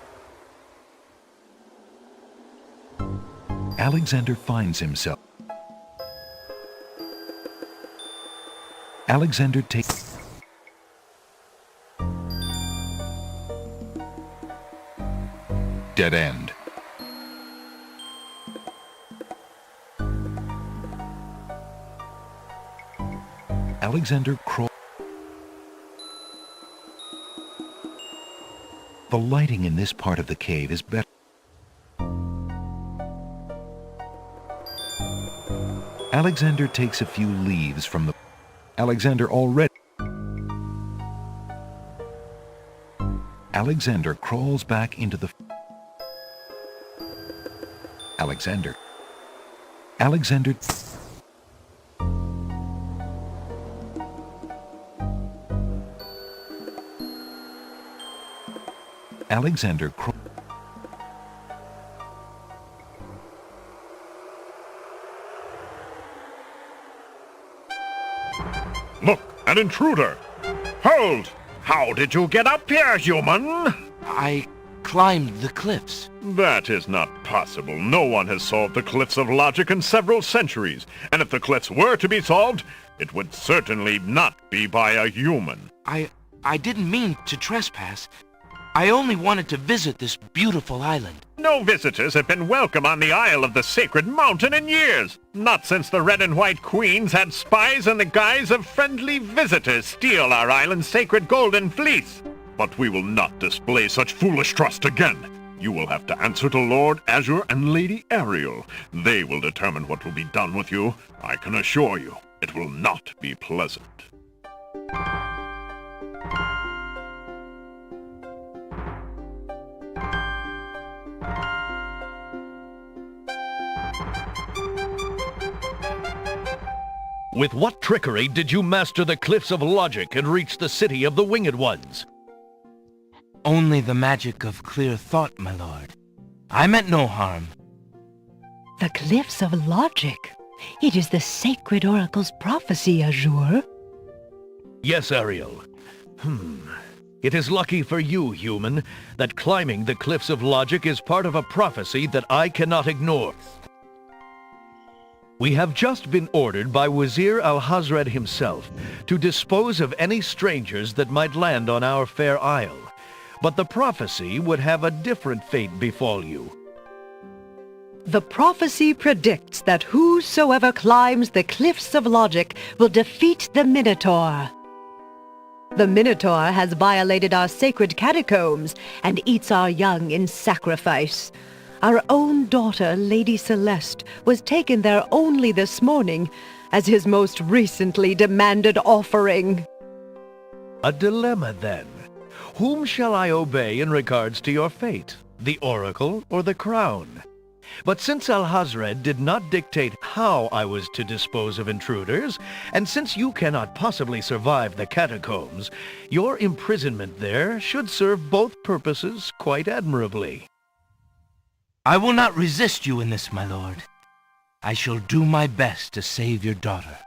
Speaker 1: Alexander finds himself. Alexander takes... Dead end. Alexander crawls. The lighting in this part of the cave is better. Alexander takes a few leaves from the... Alexander already... Alexander crawls back into the... Alexander. Alexander... Alexander crawls...
Speaker 7: Look, an intruder! Hold! How did you get up here, human?
Speaker 3: I climbed the cliffs.
Speaker 7: That is not possible. No one has solved the cliffs of logic in several centuries. And if the cliffs were to be solved, it would certainly not be by a human.
Speaker 3: I didn't mean to trespass. I only wanted to visit this beautiful island.
Speaker 7: No visitors have been welcome on the Isle of the Sacred Mountain in years. Not since the Red and White Queens had spies in the guise of friendly visitors steal our island's sacred golden fleece. But we will not display such foolish trust again.
Speaker 11: You will have to answer to Lord Azure and Lady Ariel. They will determine what will be done with you. I can assure you, it will not be pleasant.
Speaker 9: With what trickery did you master the cliffs of logic and reach the city of the Winged Ones?
Speaker 3: Only the magic of clear thought, my lord. I meant no harm.
Speaker 13: The cliffs of logic. It is the sacred oracle's prophecy, Azure.
Speaker 9: Yes, Ariel. It is lucky for you, human, that climbing the cliffs of logic is part of a prophecy that I cannot ignore. We have just been ordered by Wazir Al-Hazred himself to dispose of any strangers that might land on our fair isle. But the prophecy would have a different fate befall you.
Speaker 13: The prophecy predicts that whosoever climbs the cliffs of logic will defeat the Minotaur. The Minotaur has violated our sacred catacombs and eats our young in sacrifice. Our own daughter, Lady Celeste, was taken there only this morning as his most recently demanded offering.
Speaker 9: A dilemma, then. Whom shall I obey in regards to your fate, the oracle or the crown? But since Al-Hazred did not dictate how I was to dispose of intruders, and since you cannot possibly survive the catacombs, your imprisonment there should serve both purposes quite admirably.
Speaker 3: I will not resist you in this, my lord. I shall do my best to save your daughter.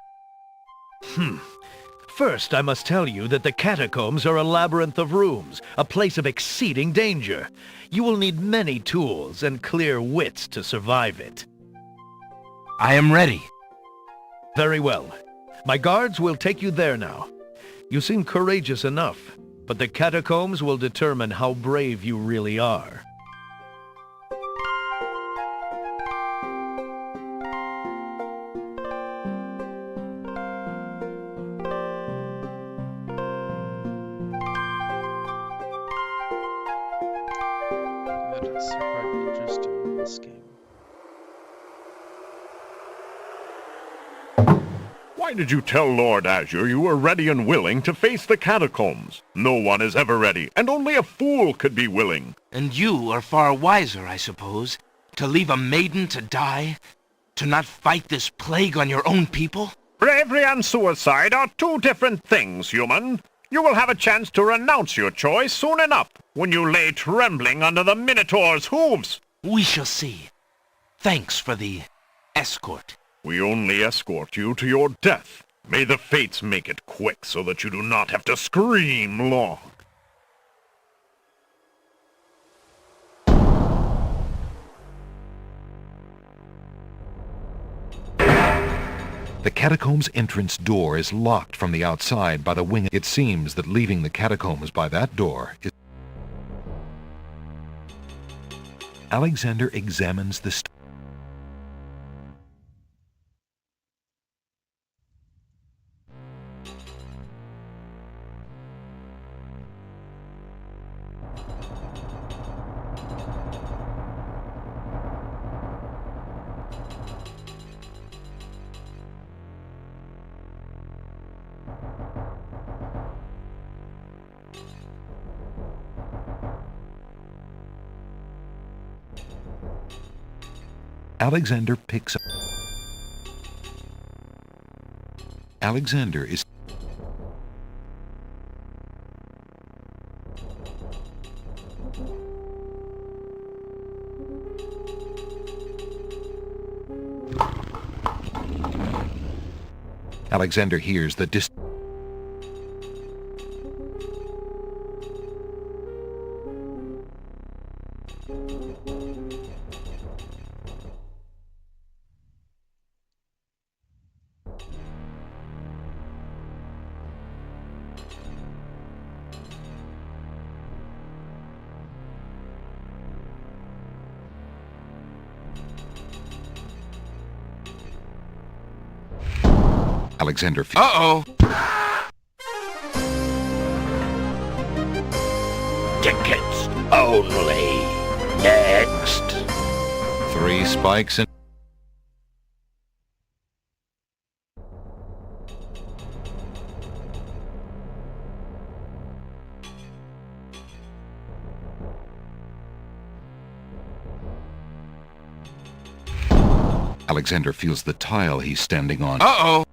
Speaker 9: First, I must tell you that the catacombs are a labyrinth of rooms, a place of exceeding danger. You will need many tools and clear wits to survive it.
Speaker 3: I am ready.
Speaker 9: Very well. My guards will take you there now. You seem courageous enough, but the catacombs will determine how brave you really are.
Speaker 5: That is quite interesting in this game.
Speaker 11: Why did you tell Lord Azure you were ready and willing to face the catacombs? No one is ever ready, and only a fool could be willing.
Speaker 3: And you are far wiser, I suppose, to leave a maiden to die? To not fight this plague on your own people?
Speaker 11: Bravery and suicide are two different things, human. You will have a chance to renounce your choice soon enough, when you lay trembling under the Minotaur's hooves.
Speaker 3: We shall see. Thanks for the escort.
Speaker 11: We only escort you to your death. May the fates make it quick so that you do not have to scream long.
Speaker 1: The catacombs' entrance door is locked from the outside by the wing. It seems that leaving the catacombs by that door is... Alexander examines the Alexander picks up. Alexander is... Alexander hears the Alexander...
Speaker 3: Uh-oh!
Speaker 8: Tickets only. Next.
Speaker 1: 3 spikes and... Alexander feels the tile he's standing on.
Speaker 3: Uh-oh.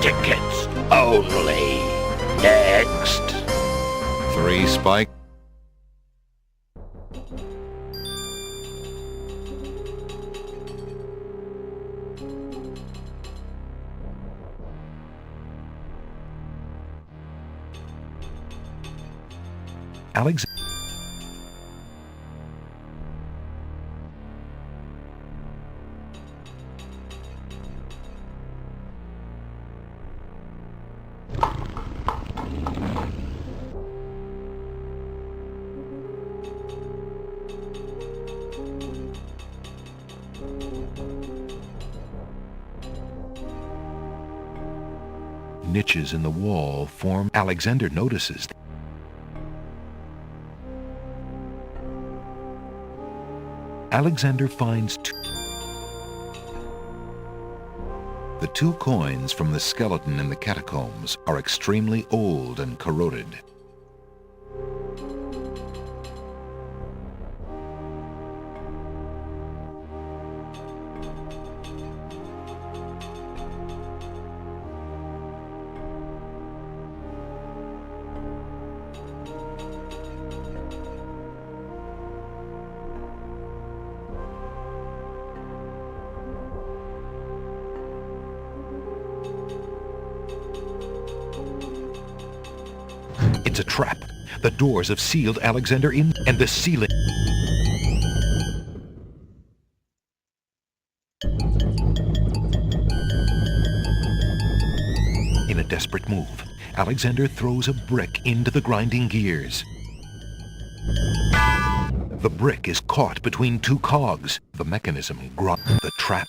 Speaker 8: Tickets only. Next.
Speaker 1: 3 spike. Alexander. Niches in the wall form. Alexander notices. Alexander finds the 2 coins from the skeleton in the catacombs are extremely old and corroded. It's a trap. The doors have sealed Alexander in, and the ceiling... In a desperate move, Alexander throws a brick into the grinding gears. The brick is caught between 2 cogs. The mechanism grinds the trap.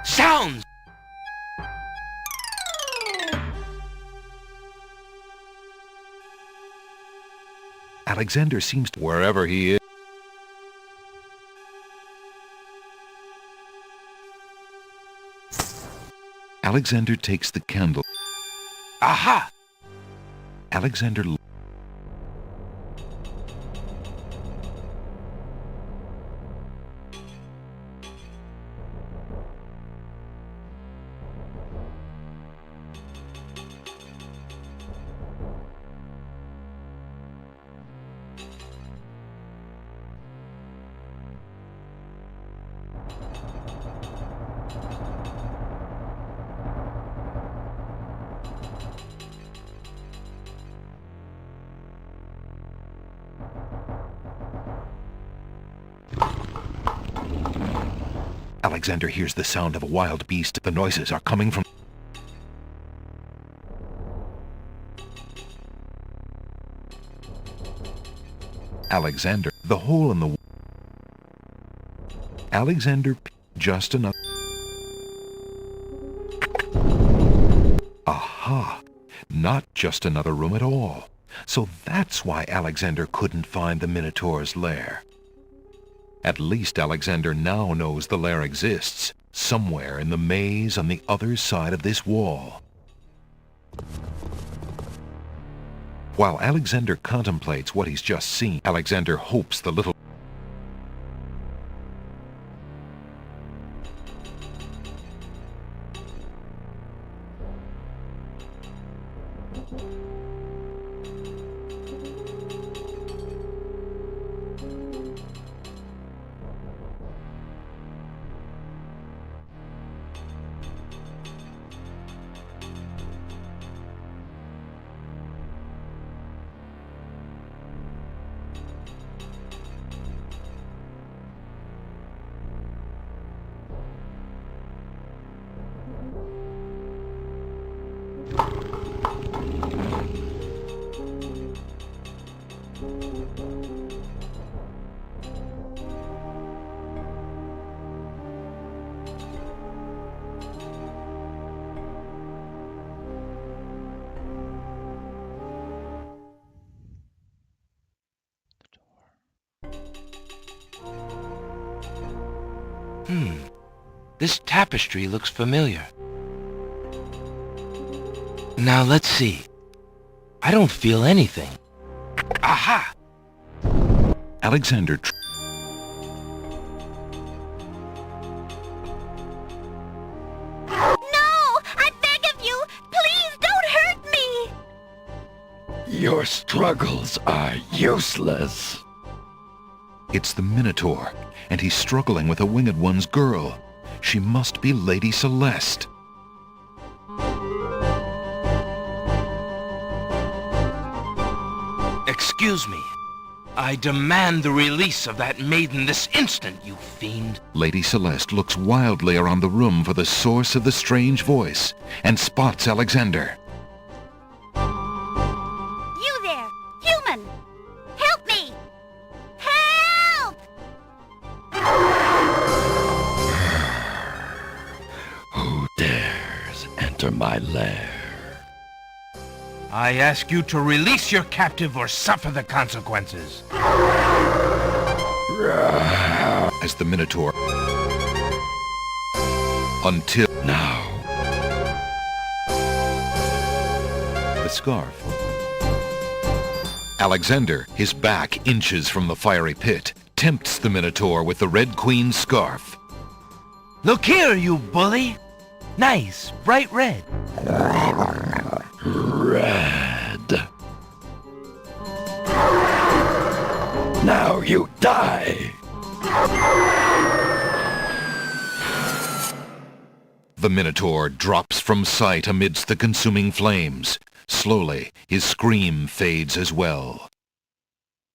Speaker 3: Sounds!
Speaker 1: Alexander seems to... Wherever he is... Alexander takes the candle.
Speaker 3: Aha!
Speaker 1: Alexander... Alexander hears the sound of a wild beast. The noises are coming from... Alexander, the hole in the... Alexander, just enough... Aha! Not just another room at all. So that's why Alexander couldn't find the Minotaur's lair. At least Alexander now knows the lair exists. somewhere in the maze on the other side of this wall. While Alexander contemplates what he's just seen, Alexander hopes the little
Speaker 3: This tapestry looks familiar. Now let's see. I don't feel anything. Aha!
Speaker 1: Alexander
Speaker 17: Your struggles are useless.
Speaker 1: It's the Minotaur, and he's struggling with a Winged One's girl. She must be Lady Celeste.
Speaker 3: Excuse me. I demand the release of that maiden this instant, you fiend.
Speaker 1: Lady Celeste looks wildly around the room for the source of the strange voice, and spots Alexander.
Speaker 15: You there, human! Help me! Help!
Speaker 17: Who dares enter my lair?
Speaker 3: I ask you to release your captive or suffer the consequences.
Speaker 1: As the Minotaur. Until
Speaker 17: now.
Speaker 1: The scarf. Alexander, his back inches from the fiery pit, tempts the Minotaur with the Red Queen's scarf.
Speaker 3: Look here, you bully! Nice, bright red.
Speaker 17: Red. Now you die!
Speaker 1: The Minotaur drops from sight amidst the consuming flames. Slowly, his scream fades as well.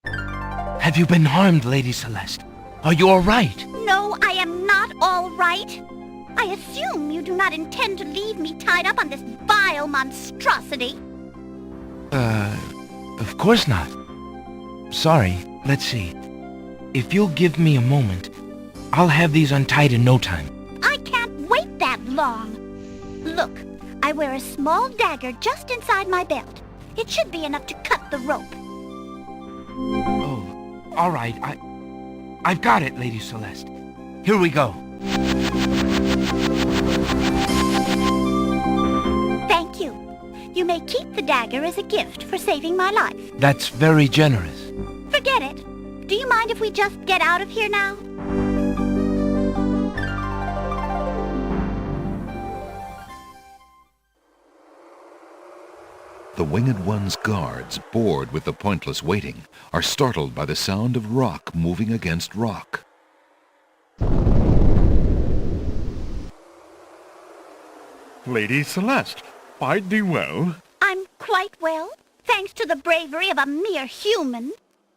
Speaker 3: Have you been harmed, Lady Celeste? Are you all right?
Speaker 15: No, I am not all right. I assume you do not intend to leave me tied up on this vile monstrosity.
Speaker 3: Of course not. Sorry, let's see. If you'll give me a moment, I'll have these untied in no time.
Speaker 15: I can't wait that long. Look, I wear a small dagger just inside my belt. It should be enough to cut the rope.
Speaker 3: Oh, all right. I've got it, Lady Celeste. Here we go.
Speaker 15: Thank you. You may keep the dagger as a gift for saving my life.
Speaker 3: That's very generous.
Speaker 15: Forget it. Do you mind if we just get out of here now?
Speaker 1: The Winged One's guards, bored with the pointless waiting, are startled by the sound of rock moving against rock.
Speaker 7: Lady Celeste, bide thee well.
Speaker 15: I'm quite well, thanks to the bravery of a mere human.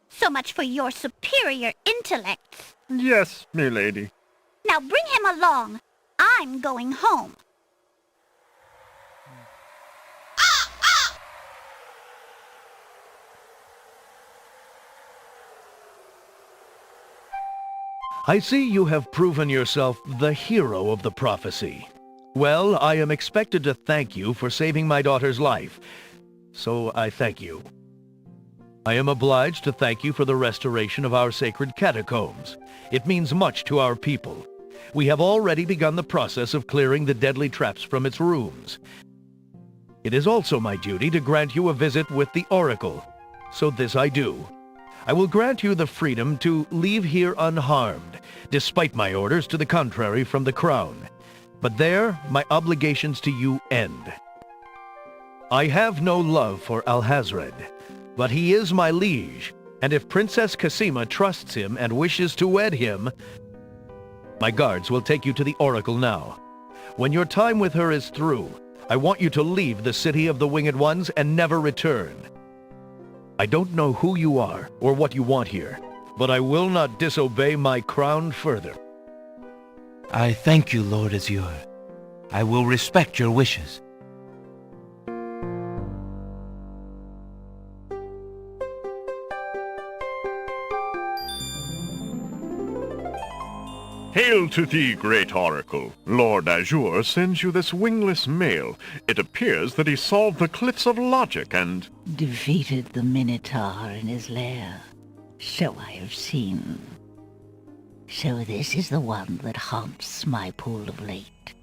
Speaker 15: So much for your superior intellects.
Speaker 7: Yes, me lady.
Speaker 15: Now bring him along. I'm going home.
Speaker 9: I see you have proven yourself the hero of the prophecy. Well, I am expected to thank you for saving my daughter's life, so I thank you. I am obliged to thank you for the restoration of our sacred catacombs. It means much to our people. We have already begun the process of clearing the deadly traps from its rooms. It is also my duty to grant you a visit with the Oracle, so this I do. I will grant you the freedom to leave here unharmed, despite my orders to the contrary from the Crown. But there, my obligations to you end. I have no love for Alhazred, but he is my liege, and if Princess Cassima trusts him and wishes to wed him, my guards will take you to the Oracle now. When your time with her is through, I want you to leave the City of the Winged Ones and never return. I don't know who you are or what you want here, but I will not disobey my crown further.
Speaker 3: I thank you, Lord Azure. I will respect your wishes.
Speaker 11: Hail to thee, great oracle. Lord Azure sends you this wingless mail. It appears that he solved the cliffs of logic and...
Speaker 15: defeated the Minotaur in his lair. So I have seen. So this is the one that haunts my pool of late.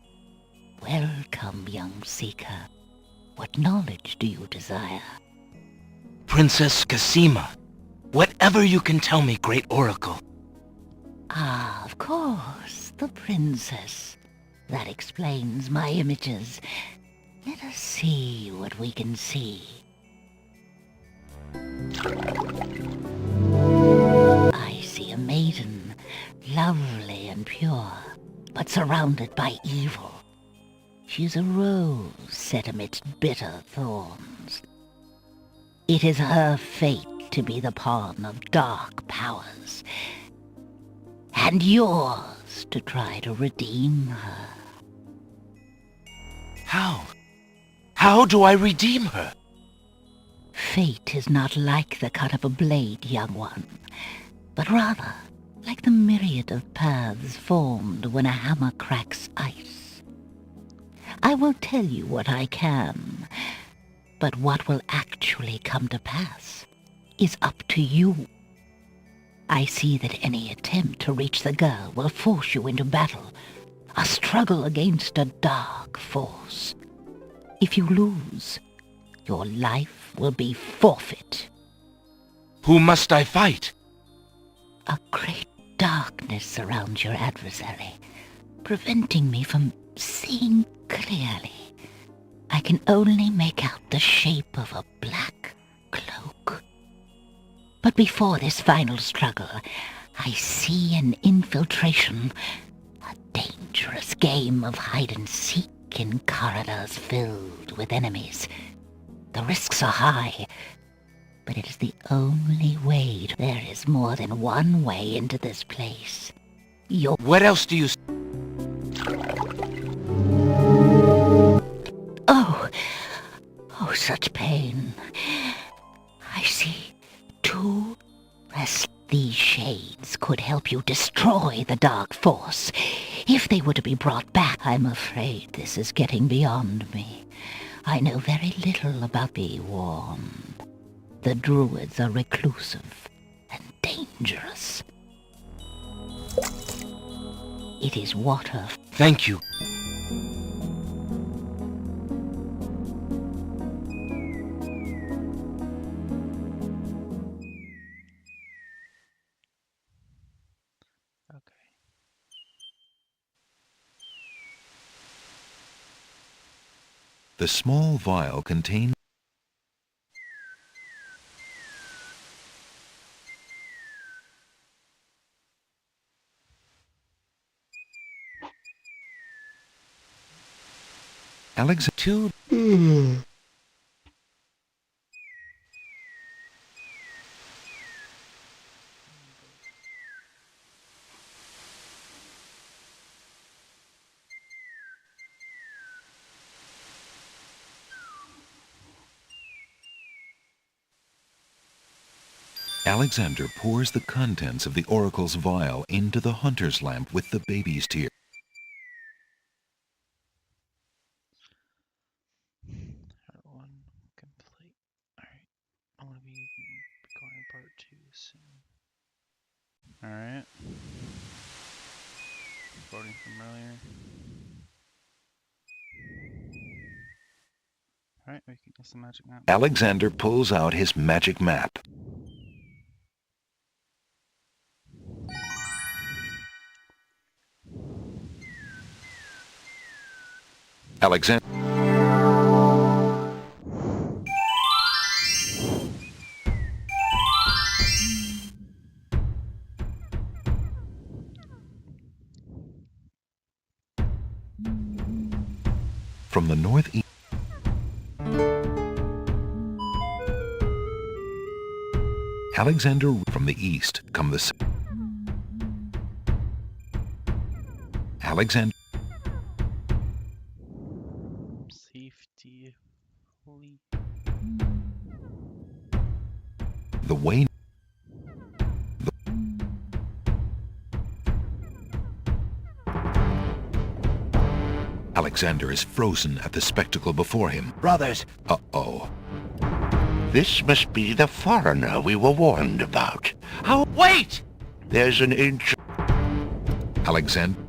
Speaker 15: Welcome, young seeker. What knowledge do you desire?
Speaker 3: Princess Cassima, whatever you can tell me, great oracle.
Speaker 15: Ah, of course, the princess. That explains my images. Let us see what we can see. I see a maiden, lovely and pure, but surrounded by evil. She is a rose set amidst bitter thorns. It is her fate to be the pawn of dark powers, and yours to try to redeem her.
Speaker 3: How? How do I redeem her?
Speaker 15: Fate is not like the cut of a blade, young one, but rather like the myriad of paths formed when a hammer cracks ice. I will tell you what I can, but what will actually come to pass is up to you. I see that any attempt to reach the girl will force you into battle, a struggle against a dark force. If you lose, your life will be forfeit.
Speaker 3: Who must I fight?
Speaker 15: A great darkness surrounds your adversary, preventing me from seeing clearly. I can only make out the shape of a black cloak. But before this final struggle, I see an infiltration, a dangerous game of hide-and-seek in corridors filled with enemies. The risks are high, but it is the only way. There is more than one way into this place.
Speaker 3: What else do you...
Speaker 15: Oh, such pain. I see two rest. These shades could help you destroy the dark force. If they were to be brought back, I'm afraid this is getting beyond me. I know very little about the warm. The druids are reclusive and dangerous. It is water.
Speaker 3: Thank you.
Speaker 1: The small vial contained
Speaker 3: Two.
Speaker 1: Alexander pours the contents of the oracle's vial into the hunter's lamp with the baby's tear.
Speaker 5: One complete. Alright. I'm gonna be going part 2 soon. Alright. recording from earlier. Alright, we can use the magic map.
Speaker 1: Alexander pulls out his magic map. Alexander. From the northeast. Alexander. From the east come the Alexander.
Speaker 5: Safety. Holy.
Speaker 1: The way. Alexander is frozen at the spectacle before him.
Speaker 8: Brothers.
Speaker 1: Uh-oh.
Speaker 8: This must be the foreigner we were warned about.
Speaker 3: How? Wait!
Speaker 8: There's an ancient...
Speaker 1: Alexander.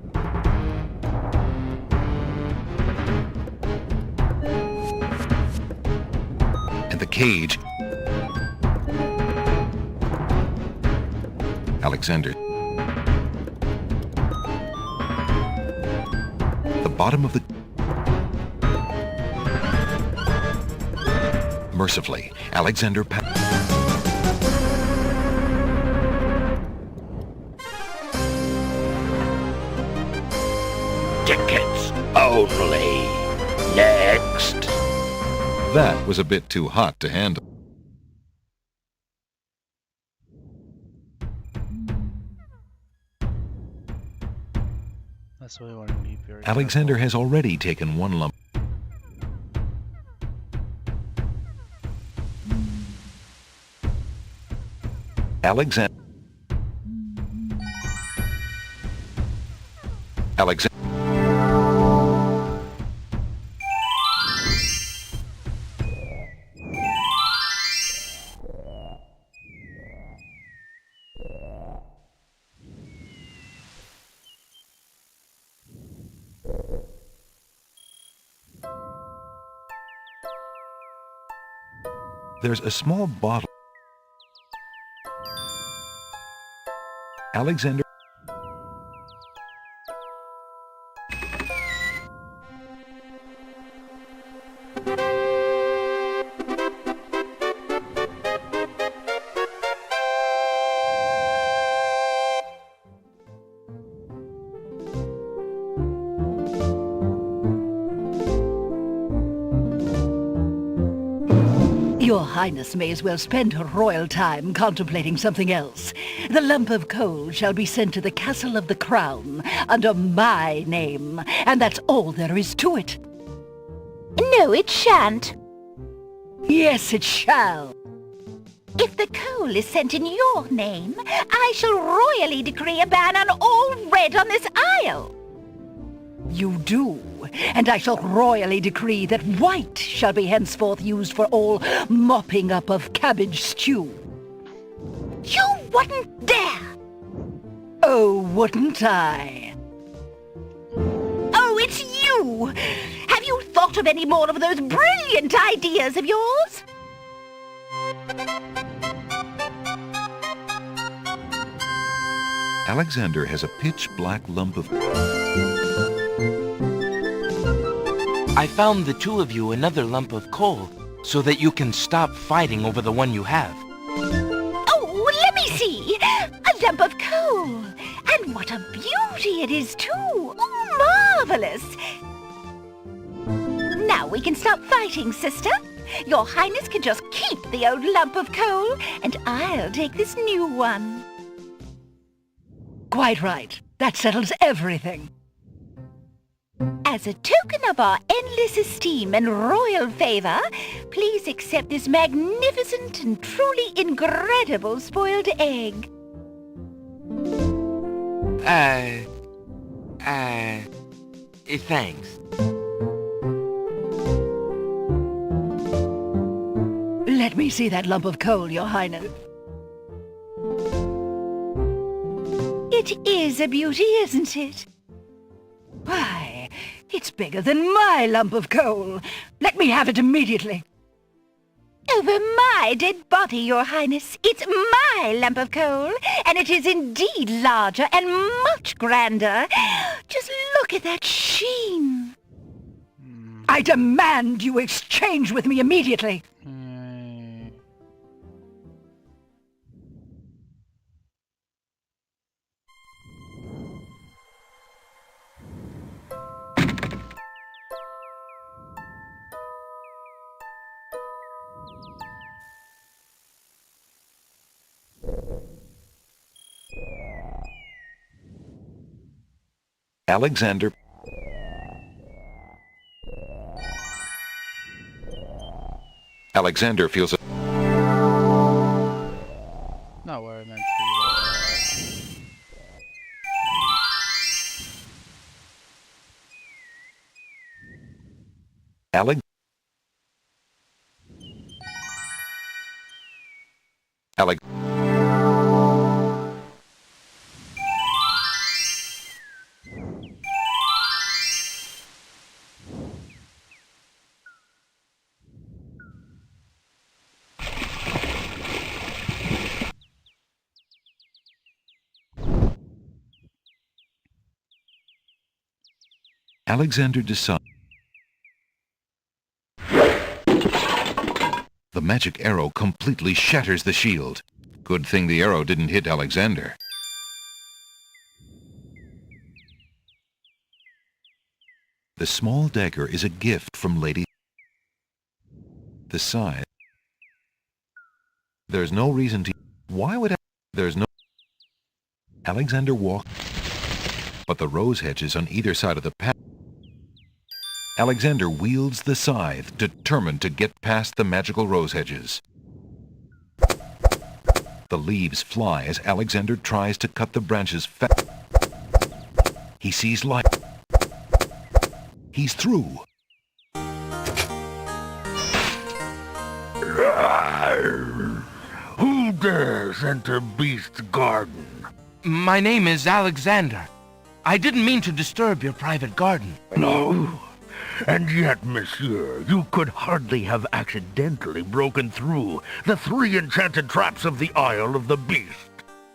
Speaker 1: And the cage. Alexander. The bottom of the... Mercifully, Alexander...
Speaker 8: Tickets only. Next.
Speaker 1: That was a bit too hot to handle.
Speaker 5: That's why I want to be very
Speaker 1: Alexander has already taken one lump. Alexander. There's a small bottle. Alexander.
Speaker 18: Your Highness may as well spend her royal time contemplating something else. The lump of coal shall be sent to the Castle of the Crown under my name, and that's all there is to it.
Speaker 15: No, it shan't.
Speaker 18: Yes, it shall.
Speaker 15: If the coal is sent in your name, I shall royally decree a ban on all red on this isle.
Speaker 18: You do, and I shall royally decree that white shall be henceforth used for all mopping up of cabbage stew.
Speaker 15: You wouldn't dare!
Speaker 18: Oh, wouldn't I?
Speaker 15: Oh, it's you! Have you thought of any more of those brilliant ideas of yours?
Speaker 1: Alexander has a pitch-black lump of...
Speaker 3: I found the two of you another lump of coal so that you can stop fighting over the one you have.
Speaker 15: Oh, let me see! A lump of coal! And what a beauty it is, too! Oh, marvelous! Now we can stop fighting, sister. Your Highness can just keep the old lump of coal, and I'll take this new one.
Speaker 18: Quite right. That settles everything.
Speaker 15: As a token of our endless esteem and royal favor, please accept this magnificent and truly incredible spoiled egg.
Speaker 3: Thanks.
Speaker 18: Let me see that lump of coal, Your Highness.
Speaker 15: It is a beauty, isn't it?
Speaker 18: Why, it's bigger than my lump of coal. Let me have it immediately.
Speaker 15: Over my dead body, Your Highness. It's my lump of coal, and it is indeed larger and much grander. Just look at that sheen.
Speaker 18: I demand you exchange with me immediately.
Speaker 1: Alexander feels a...
Speaker 5: Not where I meant to be.
Speaker 1: Alex... Alex... Alexander decides. The magic arrow completely shatters the shield. Good thing the arrow didn't hit Alexander. The small dagger is a gift from Lady... The scythe. There's no reason to... Why would... There's no... Alexander walked... But the rose hedges on either side of the path... Alexander wields the scythe, determined to get past the magical rose hedges. The leaves fly as Alexander tries to cut the branches fast. He sees light. He's through.
Speaker 17: Who dares enter Beast's garden?
Speaker 3: My name is Alexander. I didn't mean to disturb your private garden.
Speaker 17: No. And yet, monsieur, you could hardly have accidentally broken through the 3 enchanted traps of the Isle of the Beast.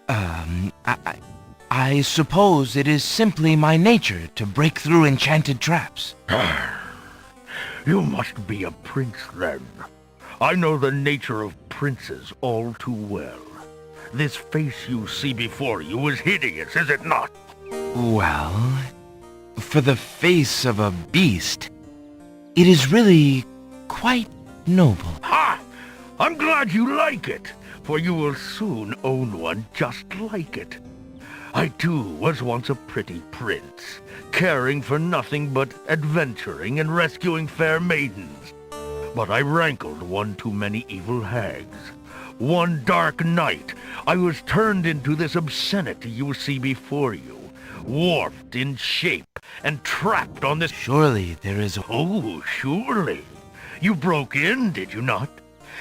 Speaker 3: I suppose it is simply my nature to break through enchanted traps.
Speaker 17: You must be a prince, then. I know the nature of princes all too well. This face you see before you is hideous, is it not?
Speaker 3: Well, for the face of a beast, it is really quite noble.
Speaker 17: Ha! I'm glad you like it, for you will soon own one just like it. I too was once a pretty prince, caring for nothing but adventuring and rescuing fair maidens. But I rankled one too many evil hags. One dark night, I was turned into this obscenity you see before you. Warped in shape and trapped on this...
Speaker 3: Surely there is a...
Speaker 17: Oh, surely. You broke in, did you not?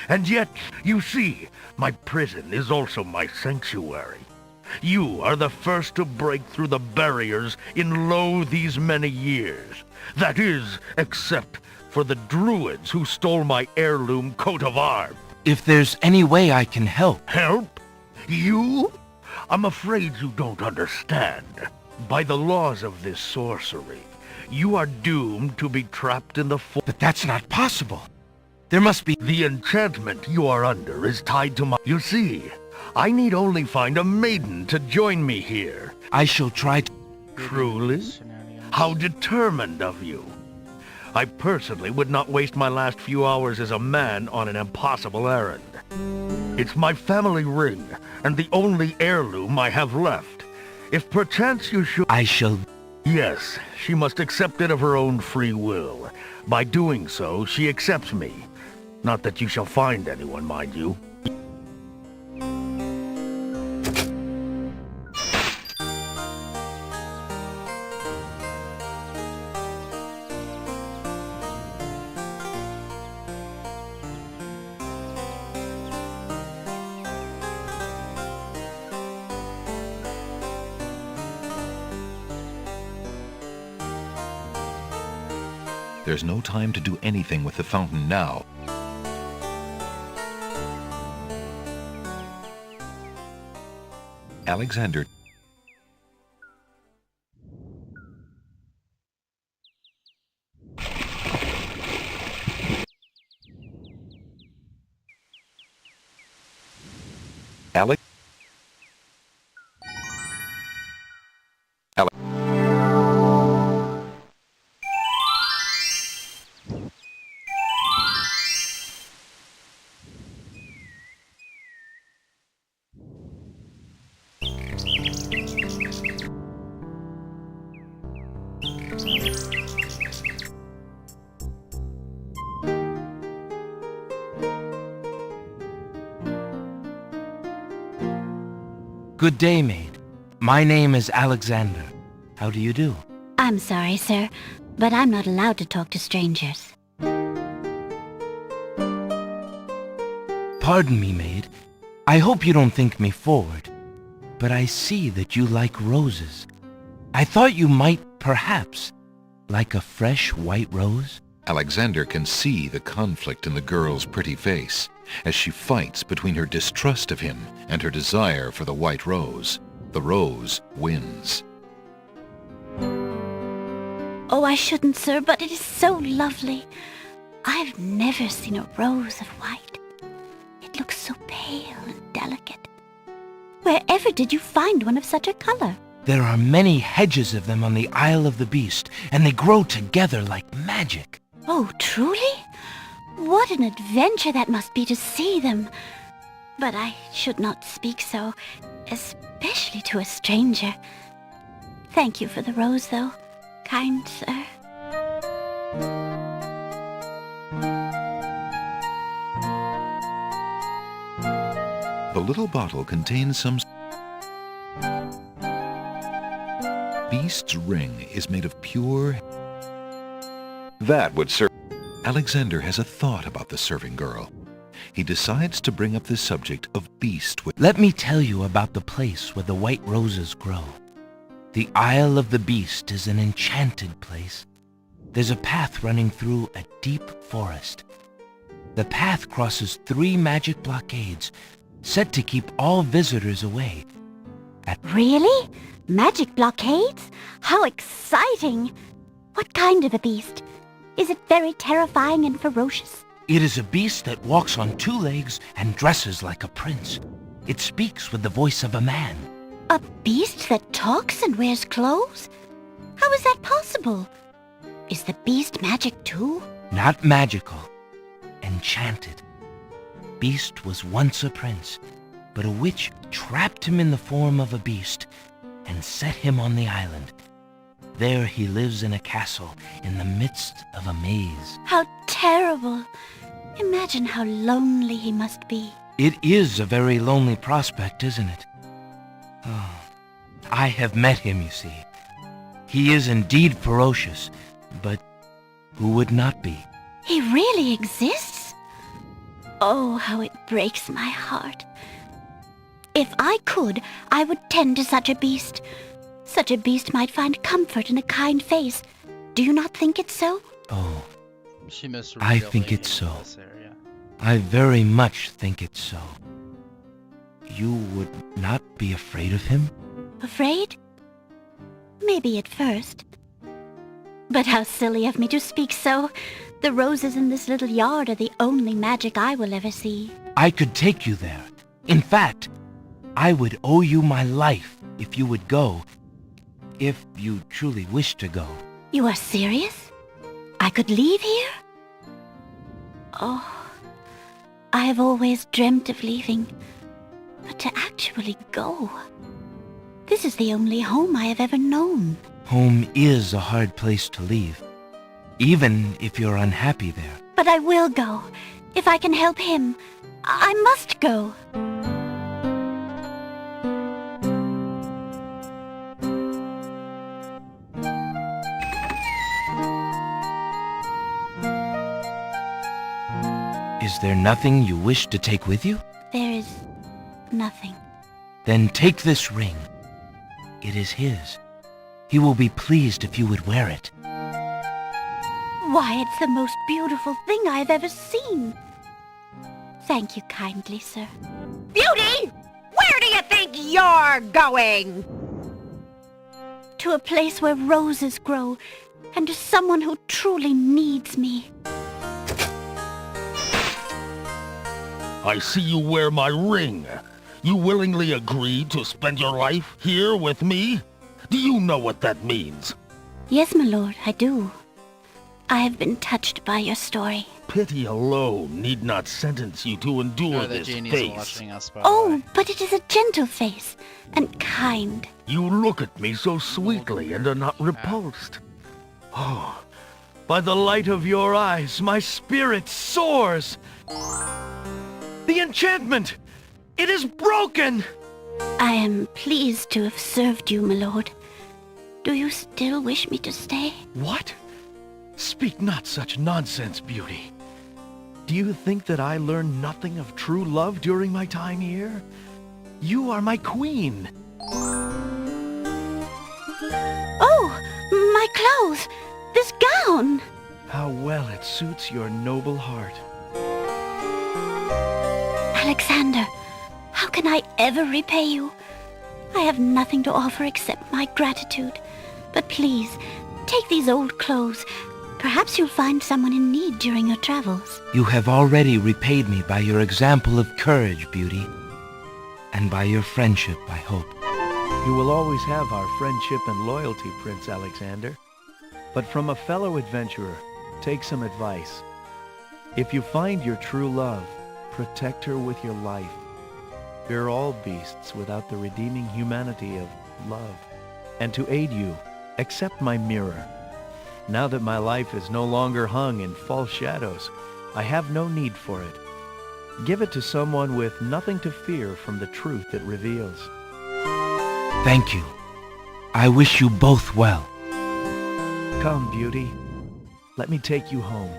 Speaker 17: And yet, you see, my prison is also my sanctuary. You are the first to break through the barriers in lo these many years. That is, except for the druids who stole my heirloom coat of arms.
Speaker 3: If there's any way I can help...
Speaker 17: Help? You? I'm afraid you don't understand. By the laws of this sorcery, you are doomed to be trapped in the
Speaker 3: But that's not possible. There must be...
Speaker 17: The enchantment you are under is tied to my... You see, I need only find a maiden to join me here.
Speaker 3: I shall try to...
Speaker 17: Truly? How determined of you. I personally would not waste my last few hours as a man on an impossible errand. It's my family ring, and the only heirloom I have left. If perchance you should...
Speaker 3: I shall...
Speaker 17: Yes, she must accept it of her own free will. By doing so, she accepts me. Not that you shall find anyone, mind you.
Speaker 1: There's no time to do anything with the fountain now. Alexander Alex
Speaker 3: Good day, maid. My name is Alexander. How do you do?
Speaker 15: I'm sorry, sir, but I'm not allowed to talk to strangers.
Speaker 3: Pardon me, maid. I hope you don't think me forward, but I see that you like roses. I thought you might, perhaps, like a fresh white rose.
Speaker 1: Alexander can see the conflict in the girl's pretty face as she fights between her distrust of him and her desire for the white rose. The rose wins.
Speaker 15: Oh, I shouldn't, sir, but it is so lovely. I've never seen a rose of white. It looks so pale and delicate. Wherever did you find one of such a color?
Speaker 3: There are many hedges of them on the Isle of the Beast, and they grow together like magic.
Speaker 15: Oh, truly? What an adventure that must be to see them. But I should not speak so, especially to a stranger. Thank you for the rose, though, kind sir.
Speaker 1: The little bottle contains some... Beast's ring is made of pure... That would serve... Alexander has a thought about the serving girl. He decides to bring up the subject of Beast with...
Speaker 3: Let me tell you about the place where the white roses grow. The Isle of the Beast is an enchanted place. There's a path running through a deep forest. The path crosses 3 magic blockades, set to keep all visitors away.
Speaker 15: Really? Magic blockades? How exciting! What kind of a beast? Is it very terrifying and ferocious?
Speaker 3: It is a beast that walks on 2 legs and dresses like a prince. It speaks with the voice of a man.
Speaker 15: A beast that talks and wears clothes? How is that possible? Is the beast magic too?
Speaker 3: Not magical. Enchanted. Beast was once a prince, but a witch trapped him in the form of a beast and set him on the island. There he lives in a castle in the midst of a maze.
Speaker 15: How terrible! Imagine how lonely he must be.
Speaker 3: It is a very lonely prospect, isn't it? Oh, I have met him, you see. He is indeed ferocious, but who would not be?
Speaker 15: He really exists? Oh, how it breaks my heart. If I could, I would tend to such a beast. Such a beast might find comfort in a kind face. Do you not think it so?
Speaker 3: Oh,
Speaker 5: She misread
Speaker 3: I
Speaker 5: your
Speaker 3: think
Speaker 5: name
Speaker 3: it's
Speaker 5: in
Speaker 3: so.
Speaker 5: this area.
Speaker 3: I very much think it's so. You would not be afraid of him?
Speaker 15: Afraid? Maybe at first. But how silly of me to speak so. The roses in this little yard are the only magic I will ever see.
Speaker 3: I could take you there. In fact, I would owe you my life if you would go. If you truly wish to go.
Speaker 15: You are serious? I could leave here? Oh, I have always dreamt of leaving. But to actually go... This is the only home I have ever known.
Speaker 3: Home is a hard place to leave, even if you're unhappy there.
Speaker 15: But I will go. If I can help him, I must go.
Speaker 3: Is there nothing you wish to take with you?
Speaker 15: There is nothing.
Speaker 3: Then take this ring. It is his. He will be pleased if you would wear it.
Speaker 15: Why, it's the most beautiful thing I've ever seen. Thank you kindly, sir.
Speaker 16: Beauty! Where do you think you're going?
Speaker 15: To a place where roses grow, and to someone who truly needs me.
Speaker 17: I see you wear my ring. You willingly agreed to spend your life here with me? Do you know what that means?
Speaker 15: Yes, my lord, I do. I have been touched by your story.
Speaker 17: Pity alone need not sentence you to endure
Speaker 5: The
Speaker 17: this
Speaker 5: genie's
Speaker 17: face.
Speaker 5: watching us, by the
Speaker 15: Oh,
Speaker 5: way.
Speaker 15: but it is a gentle face, and kind.
Speaker 17: You look at me so sweetly and are not repulsed. Oh, by the light of your eyes, my spirit soars.
Speaker 9: The enchantment! It is broken!
Speaker 15: I am pleased to have served you, my lord. Do you still wish me to stay?
Speaker 9: What? Speak not such nonsense, Beauty. Do you think that I learned nothing of true love during my time here? You are my queen.
Speaker 15: Oh, my clothes! This gown!
Speaker 9: How well it suits your noble heart.
Speaker 15: Alexander, how can I ever repay you? I have nothing to offer except my gratitude. But please, take these old clothes. Perhaps you'll find someone in need during your travels.
Speaker 3: You have already repaid me by your example of courage, Beauty. And by your friendship, I hope.
Speaker 9: You will always have our friendship and loyalty, Prince Alexander. But from a fellow adventurer, take some advice. If you find your true love, protect her with your life. Fear all beasts without the redeeming humanity of love. And to aid you, accept my mirror. Now that my life is no longer hung in false shadows, I have no need for it. Give it to someone with nothing to fear from the truth it reveals.
Speaker 3: Thank you. I wish you both well.
Speaker 9: Come, Beauty. Let me take you home.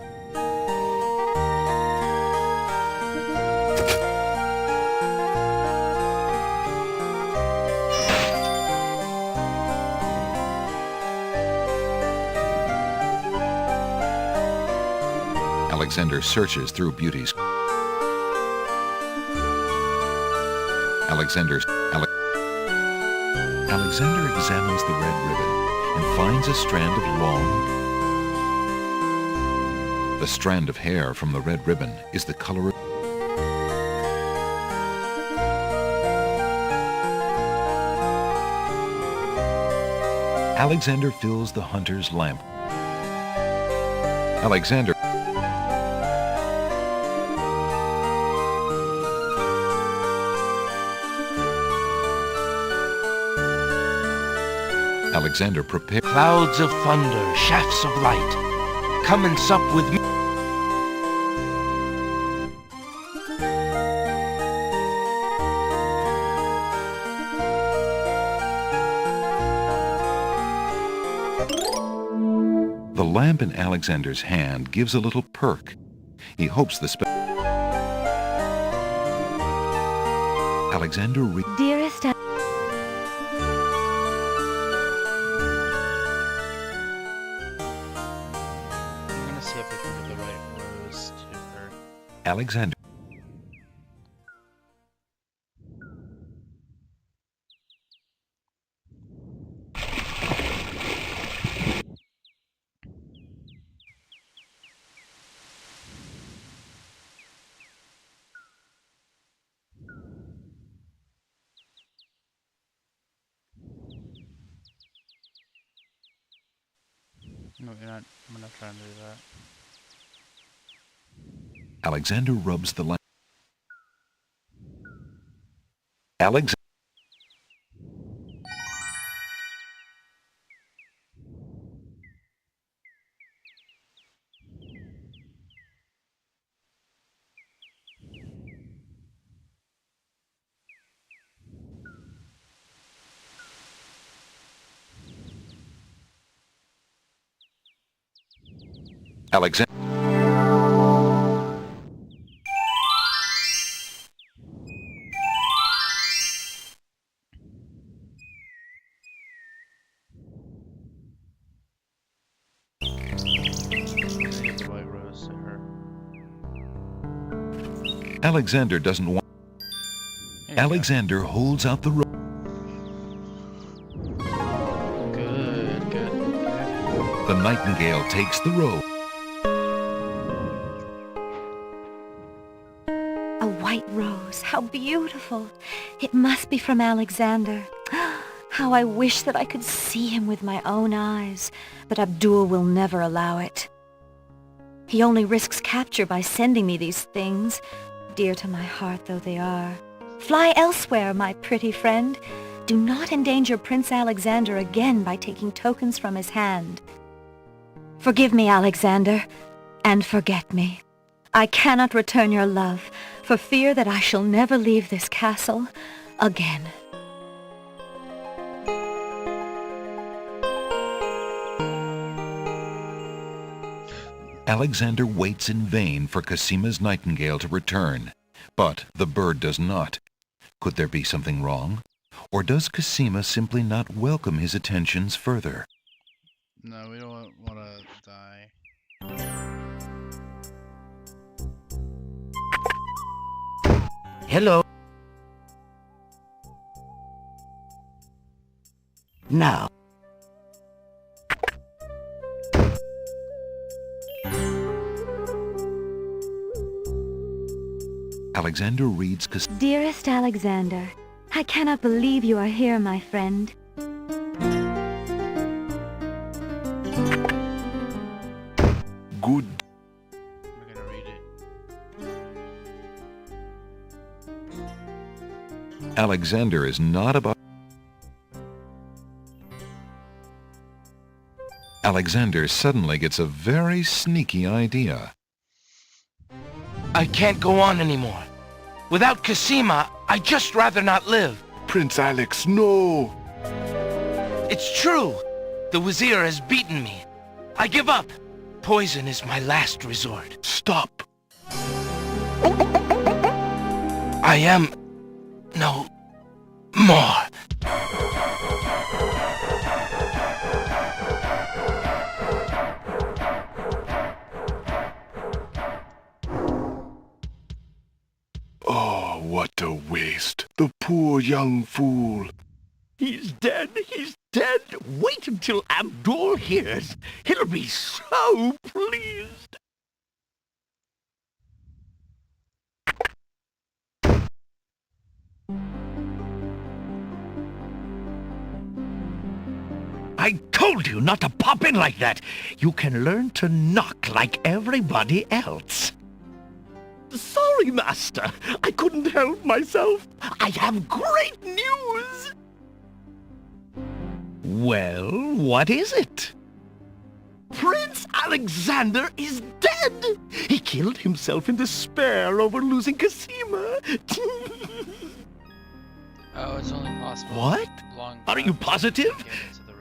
Speaker 1: Alexander searches through Beauty's... Alexander examines the red ribbon and finds a strand of The strand of hair from the red ribbon is the color of... Alexander fills the hunter's lamp. Alexander prepares...
Speaker 3: Clouds of thunder, shafts of light, come and sup with me.
Speaker 1: The lamp in Alexander's hand gives a little perk. He hopes the Alexander
Speaker 2: Dearest
Speaker 5: See if I can get the right rose to her.
Speaker 1: Alexander.
Speaker 5: No, you're not. I'm not trying to do that.
Speaker 1: Alexander rubs the lamp. Alexander. Alexander. Alexander doesn't want... Alexander holds out the rope.
Speaker 5: Good, good, good.
Speaker 1: The nightingale takes the robe.
Speaker 2: A white rose. How beautiful. It must be from Alexander. How I wish that I could see him with my own eyes, but Abdul will never allow it. He only risks capture by sending me these things, dear to my heart though they are. Fly elsewhere, my pretty friend. Do not endanger Prince Alexander again by taking tokens from his hand. Forgive me, Alexander, and forget me. I cannot return your love, for fear that I shall never leave this castle again.
Speaker 1: Alexander waits in vain for Casima's nightingale to return, but the bird does not. Could there be something wrong? Or does Casima simply not welcome his attentions further?
Speaker 5: No, we don't want to die.
Speaker 10: Hello. Now.
Speaker 1: Alexander reads
Speaker 2: Dearest Alexander, I cannot believe you are here, my friend.
Speaker 11: Good.
Speaker 5: We're gonna read it.
Speaker 1: Alexander is not about... Alexander suddenly gets a very sneaky idea.
Speaker 3: I can't go on anymore. Without Casima, I'd just rather not live.
Speaker 11: Prince Alex, no!
Speaker 3: It's true. The Wazir has beaten me. I give up. Poison is my last resort.
Speaker 11: Stop!
Speaker 3: I am... no... more.
Speaker 11: Oh, what a waste. The poor young fool.
Speaker 17: He's dead. He's dead. Wait until Abdul hears. He'll be so pleased. I told you not to pop in like that. You can learn to knock like everybody else. Sorry, Master. I couldn't help myself. I have great news. Well, what is it? Prince Alexander is dead. He killed himself in despair over losing Casima.
Speaker 5: Oh, it's only possible.
Speaker 17: What?
Speaker 5: Long
Speaker 17: Are you positive?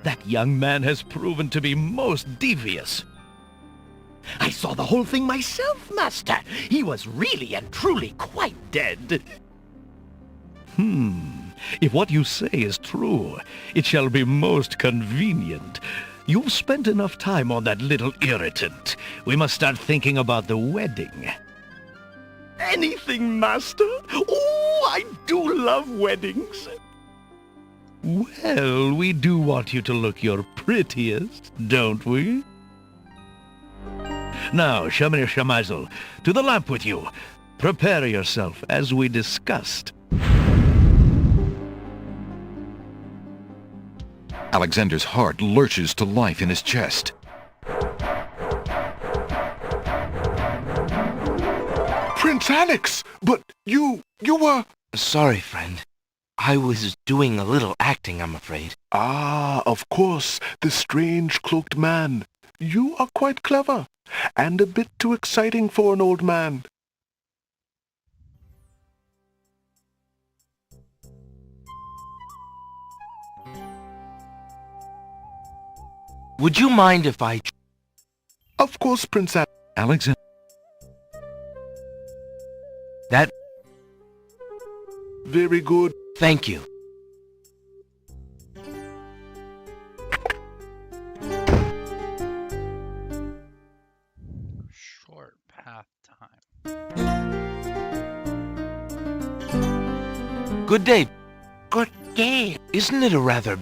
Speaker 17: That young man has proven to be most devious. I saw the whole thing myself, Master. He was really and truly quite dead. If what you say is true, it shall be most convenient. You've spent enough time on that little irritant. We must start thinking about the wedding. Anything, Master. Oh, I do love weddings. Well, we do want you to look your prettiest, don't we? Now, Shamir Shamazel, to the lamp with you. Prepare yourself, as we discussed.
Speaker 1: Alexander's heart lurches to life in his chest.
Speaker 11: Prince Alex! But you were...
Speaker 3: Sorry, friend. I was doing a little acting, I'm afraid.
Speaker 11: Ah, of course, the strange cloaked man. You are quite clever, and a bit too exciting for an old man.
Speaker 3: Would you mind if I...
Speaker 11: Of course, Prince
Speaker 1: Alexander.
Speaker 3: That...
Speaker 11: Very good.
Speaker 3: Thank you.
Speaker 5: Short path time.
Speaker 3: Good day.
Speaker 10: Good day.
Speaker 3: Isn't it a rather...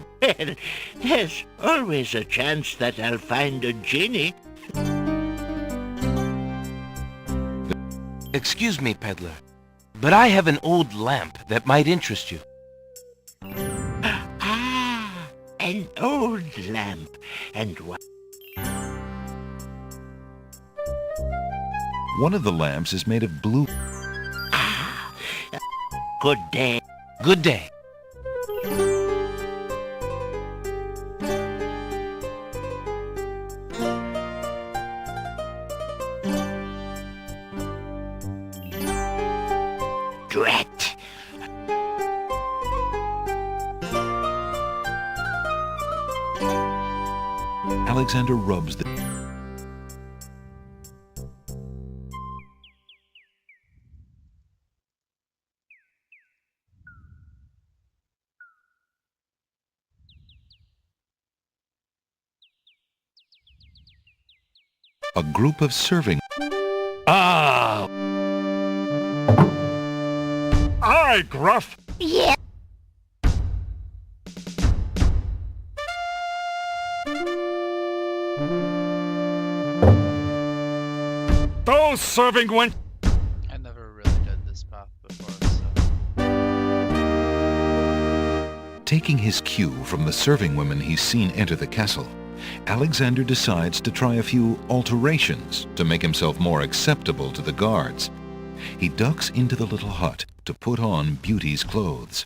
Speaker 10: There's always a chance that I'll find a genie.
Speaker 3: Excuse me, peddler, but I have an old lamp that might interest you.
Speaker 10: Ah, an old lamp. And what?
Speaker 1: One of the lamps is made of blue.
Speaker 10: Good day.
Speaker 3: Good day.
Speaker 10: Drat.
Speaker 1: Alexander rubs the... A group of serving...
Speaker 7: Ah! Aye, Gruff!
Speaker 16: Yeah.
Speaker 7: Those serving went...
Speaker 5: I never really did this path before, so...
Speaker 1: Taking his cue from the serving women he's seen enter the castle, Alexander decides to try a few alterations to make himself more acceptable to the guards. He ducks into the little hut to put on Beauty's clothes.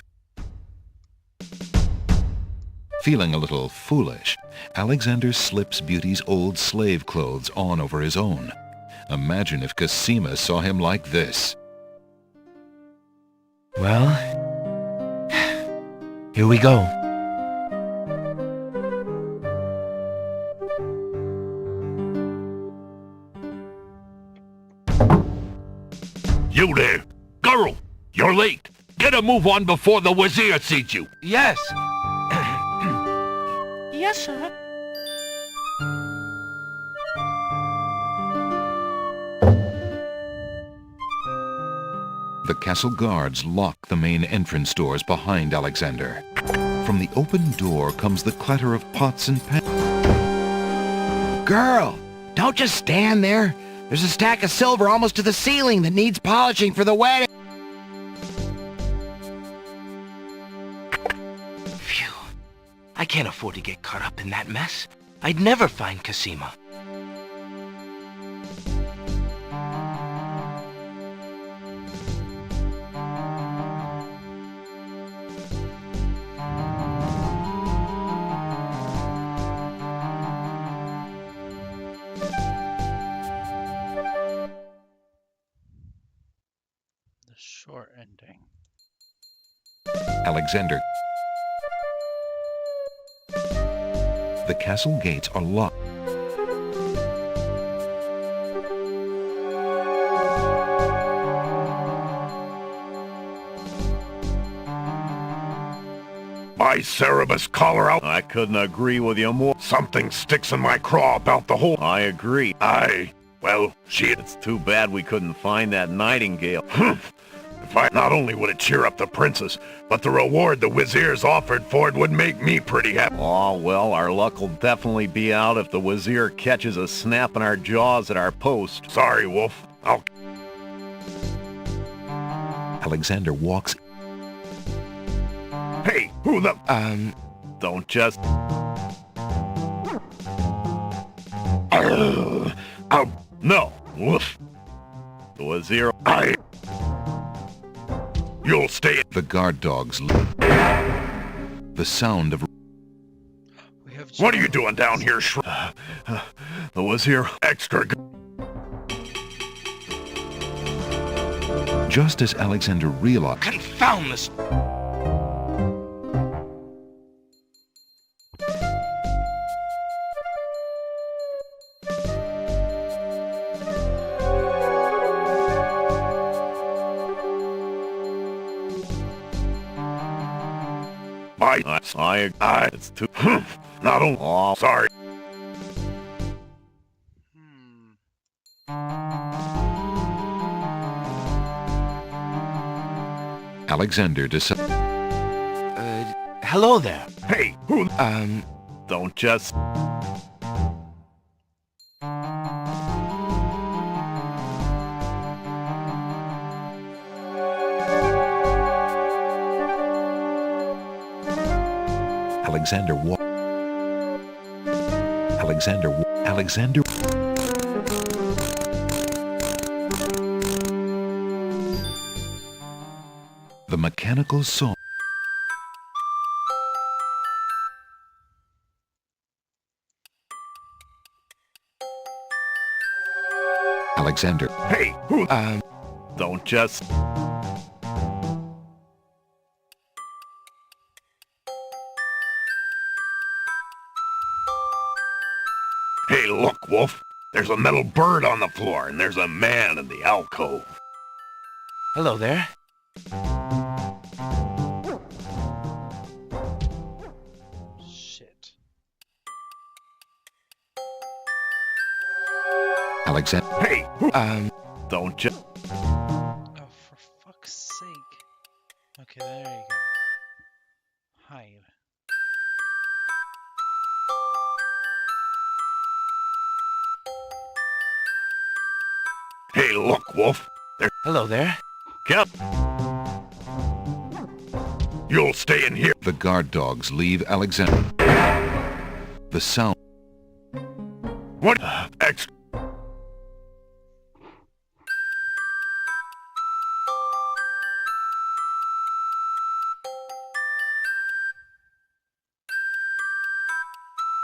Speaker 1: Feeling a little foolish, Alexander slips Beauty's old slave clothes on over his own. Imagine if Cosima saw him like this.
Speaker 3: Well, here we go.
Speaker 6: You there! Girl! You're late! Get a move on before the Wazir sees you!
Speaker 3: Yes!
Speaker 16: Yes, sir.
Speaker 1: The castle guards lock the main entrance doors behind Alexander. From the open door comes the clatter of pots and pans.
Speaker 19: Girl, don't just stand there. There's a stack of silver almost to the ceiling that needs polishing for the wedding.
Speaker 3: Phew. I can't afford to get caught up in that mess. I'd never find Cosima.
Speaker 5: The short ending.
Speaker 1: Alexander. The castle gates are locked.
Speaker 11: By Cerebus, collar out.
Speaker 12: I couldn't agree with you more.
Speaker 11: Something sticks in my craw about the whole...
Speaker 12: I agree.
Speaker 11: Well, shit.
Speaker 12: It's too bad we couldn't find that nightingale.
Speaker 11: If I... Not only would it cheer up the princess, but the reward the Wazir's offered for it would make me pretty happy.
Speaker 12: Oh, well, our luck will definitely be out if the Wazir catches us snapping our jaws at our post.
Speaker 11: Sorry, Wolf. I'll...
Speaker 1: Alexander walks...
Speaker 11: Hey, who the...
Speaker 12: Don't just...
Speaker 11: No, Wolf.
Speaker 12: The Wazir...
Speaker 11: You'll stay...
Speaker 1: The guard dogs... The sound of...
Speaker 11: What are you doing down here,
Speaker 12: The Wazir...
Speaker 11: Extra...
Speaker 1: Just as Alexander realized...
Speaker 3: Confound this...
Speaker 12: It's too...
Speaker 11: Not only...
Speaker 12: Oh,
Speaker 11: sorry.
Speaker 1: Alexander decides...
Speaker 3: hello there.
Speaker 12: Hey, who? Don't just...
Speaker 1: Alexander The mechanical saw. Alexander.
Speaker 12: Hey, who? Don't just... Hey, look, Wolf. There's a metal bird on the floor, and there's a man in the alcove.
Speaker 3: Hello there.
Speaker 5: Shit.
Speaker 1: Alexander.
Speaker 12: Hey, who? Don't just...
Speaker 5: Oh, for fuck's sake. Okay, there you go. Hide.
Speaker 12: Hey, look, Wolf.
Speaker 3: Hello there.
Speaker 12: Cap. You'll stay in here.
Speaker 1: The guard dogs leave Alexander. The sound.
Speaker 12: What? Extra.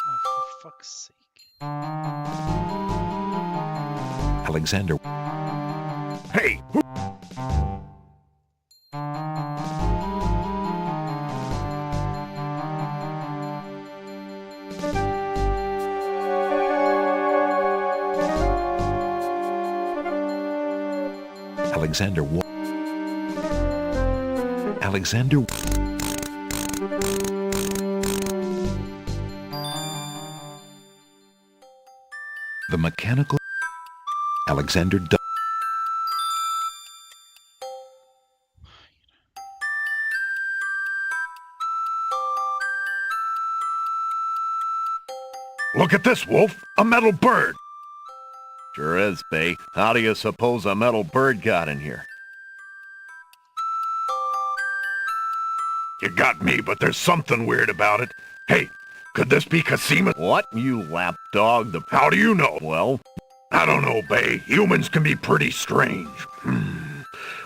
Speaker 5: Oh, for fuck's sake.
Speaker 1: Alexander.
Speaker 12: Hey, who?
Speaker 1: Alexander. Alexander. The mechanical. Alexander.
Speaker 12: Look at this, Wolf. A metal bird. Sure is, Bay. How do you suppose a metal bird got in here? You got me, but there's something weird about it. Hey, could this be Cosima? What? You lapdog. How do you know? Well, I don't know, Bay. Humans can be pretty strange.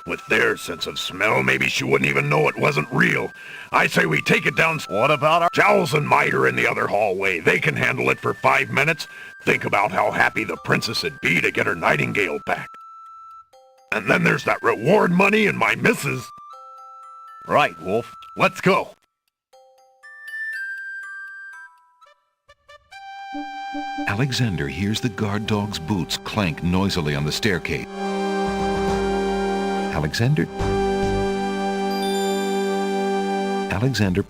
Speaker 12: With their sense of smell, maybe she wouldn't even know it wasn't real. I say we take it down. What about our... Jowls and Might are in the other hallway. They can handle it for 5 minutes. Think about how happy the princess would be to get her nightingale back. And then there's that reward money and my missus. Right, Wolf. Let's go.
Speaker 1: Alexander hears the guard dog's boots clank noisily on the staircase. Alexander. Alexander.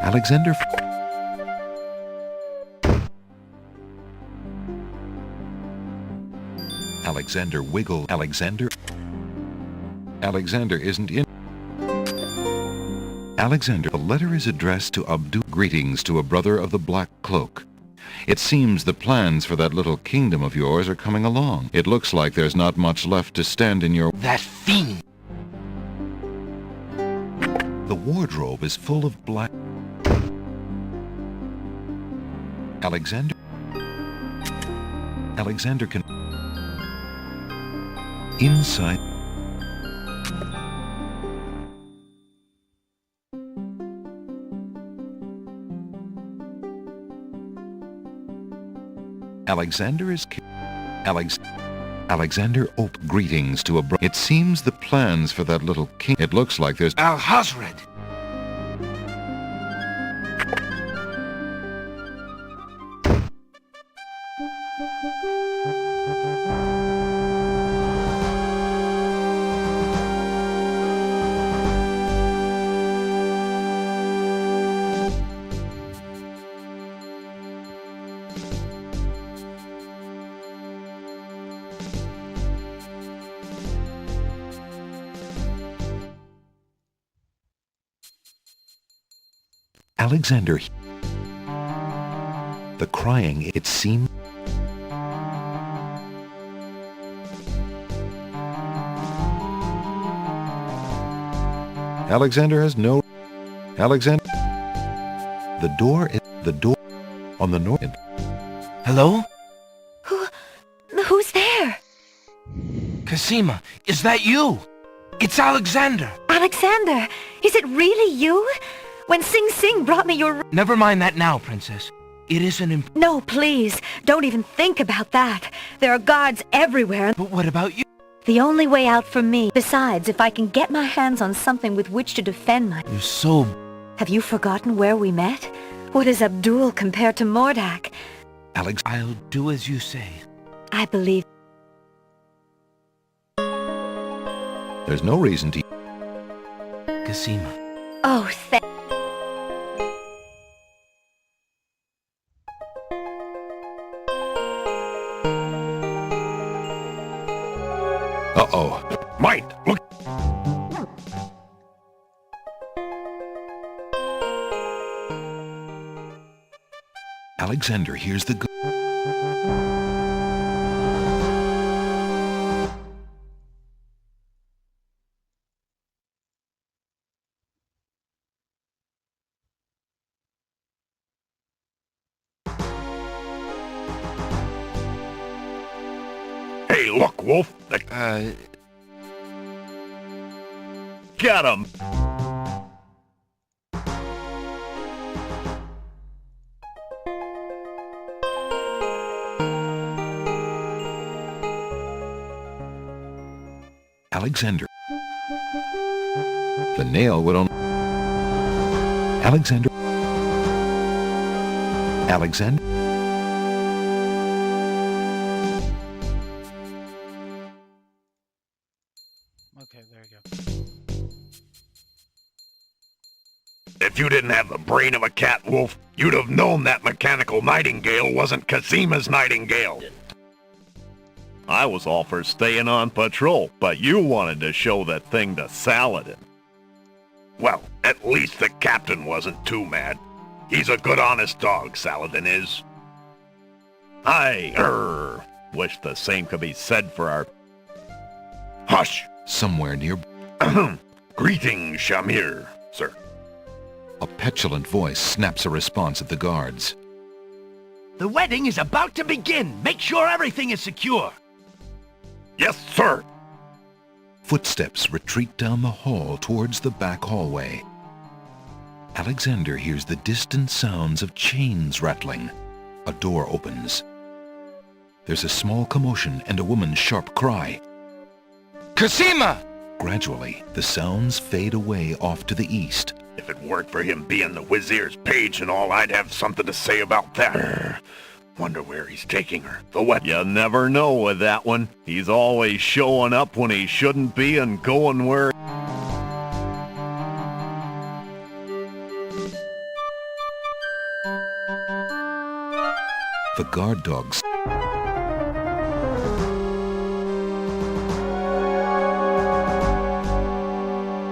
Speaker 1: Alexander. Alexander wiggle. Alexander. Alexander isn't in. Alexander, the letter is addressed to Abdu. Greetings to a brother of the Black Cloak. It seems the plans for that little kingdom of yours are coming along. It looks like there's not much left to stand in your...
Speaker 3: That fiend!
Speaker 1: The wardrobe is full of black... Alexander. Alexander can... Inside... Alexander is... Alexander oped greetings to a It seems the plans for that little king... It looks like there's...
Speaker 3: Alhazred!
Speaker 1: Alexander... The crying, it seemed... Alexander has no... Alexander... The door is... The door... On the north...
Speaker 3: Hello?
Speaker 2: Who's there?
Speaker 3: Cosima, is that you? It's Alexander!
Speaker 2: Alexander, is it really you? When Sing Sing brought me your...
Speaker 3: Never mind that now, Princess. It isn't
Speaker 2: No, please. Don't even think about that. There are guards everywhere.
Speaker 3: But what about you?
Speaker 2: The only way out for me. Besides, if I can get my hands on something with which to defend my...
Speaker 3: You're so...
Speaker 2: Have you forgotten where we met? What is Abdul compared to Mordak?
Speaker 3: I'll do as you say.
Speaker 2: I believe...
Speaker 1: There's no reason to...
Speaker 3: Cosima.
Speaker 2: Oh, thank...
Speaker 6: Uh-oh. Might, look.
Speaker 1: Alexander hears the...
Speaker 6: Hey, look, Wolf.
Speaker 12: Get him!
Speaker 1: Alexander. The nail would only... Alexander. Alexander.
Speaker 5: Okay, there you go.
Speaker 6: If you didn't have the brain of a cat, Wolf, you'd have known that mechanical nightingale wasn't Cosima's nightingale.
Speaker 12: I was all for staying on patrol, but you wanted to show that thing to Saladin.
Speaker 6: Well, at least the captain wasn't too mad. He's a good honest dog, Saladin is.
Speaker 12: I, wish the same could be said for our...
Speaker 6: Hush!
Speaker 1: Somewhere near...
Speaker 6: Greetings, Shamir, sir.
Speaker 1: A petulant voice snaps a response at the guards.
Speaker 17: The wedding is about to begin. Make sure everything is secure.
Speaker 6: Yes, sir.
Speaker 1: Footsteps retreat down the hall towards the back hallway. Alexander hears the distant sounds of chains rattling. A door opens. There's a small commotion and a woman's sharp cry.
Speaker 3: Cosima!
Speaker 1: Gradually, the sounds fade away off to the east.
Speaker 6: If it weren't for him being the Wazir's page and all, I'd have something to say about that. Wonder where he's taking her. The what?
Speaker 12: You never know with that one. He's always showing up when he shouldn't be and going where...
Speaker 1: The guard dogs.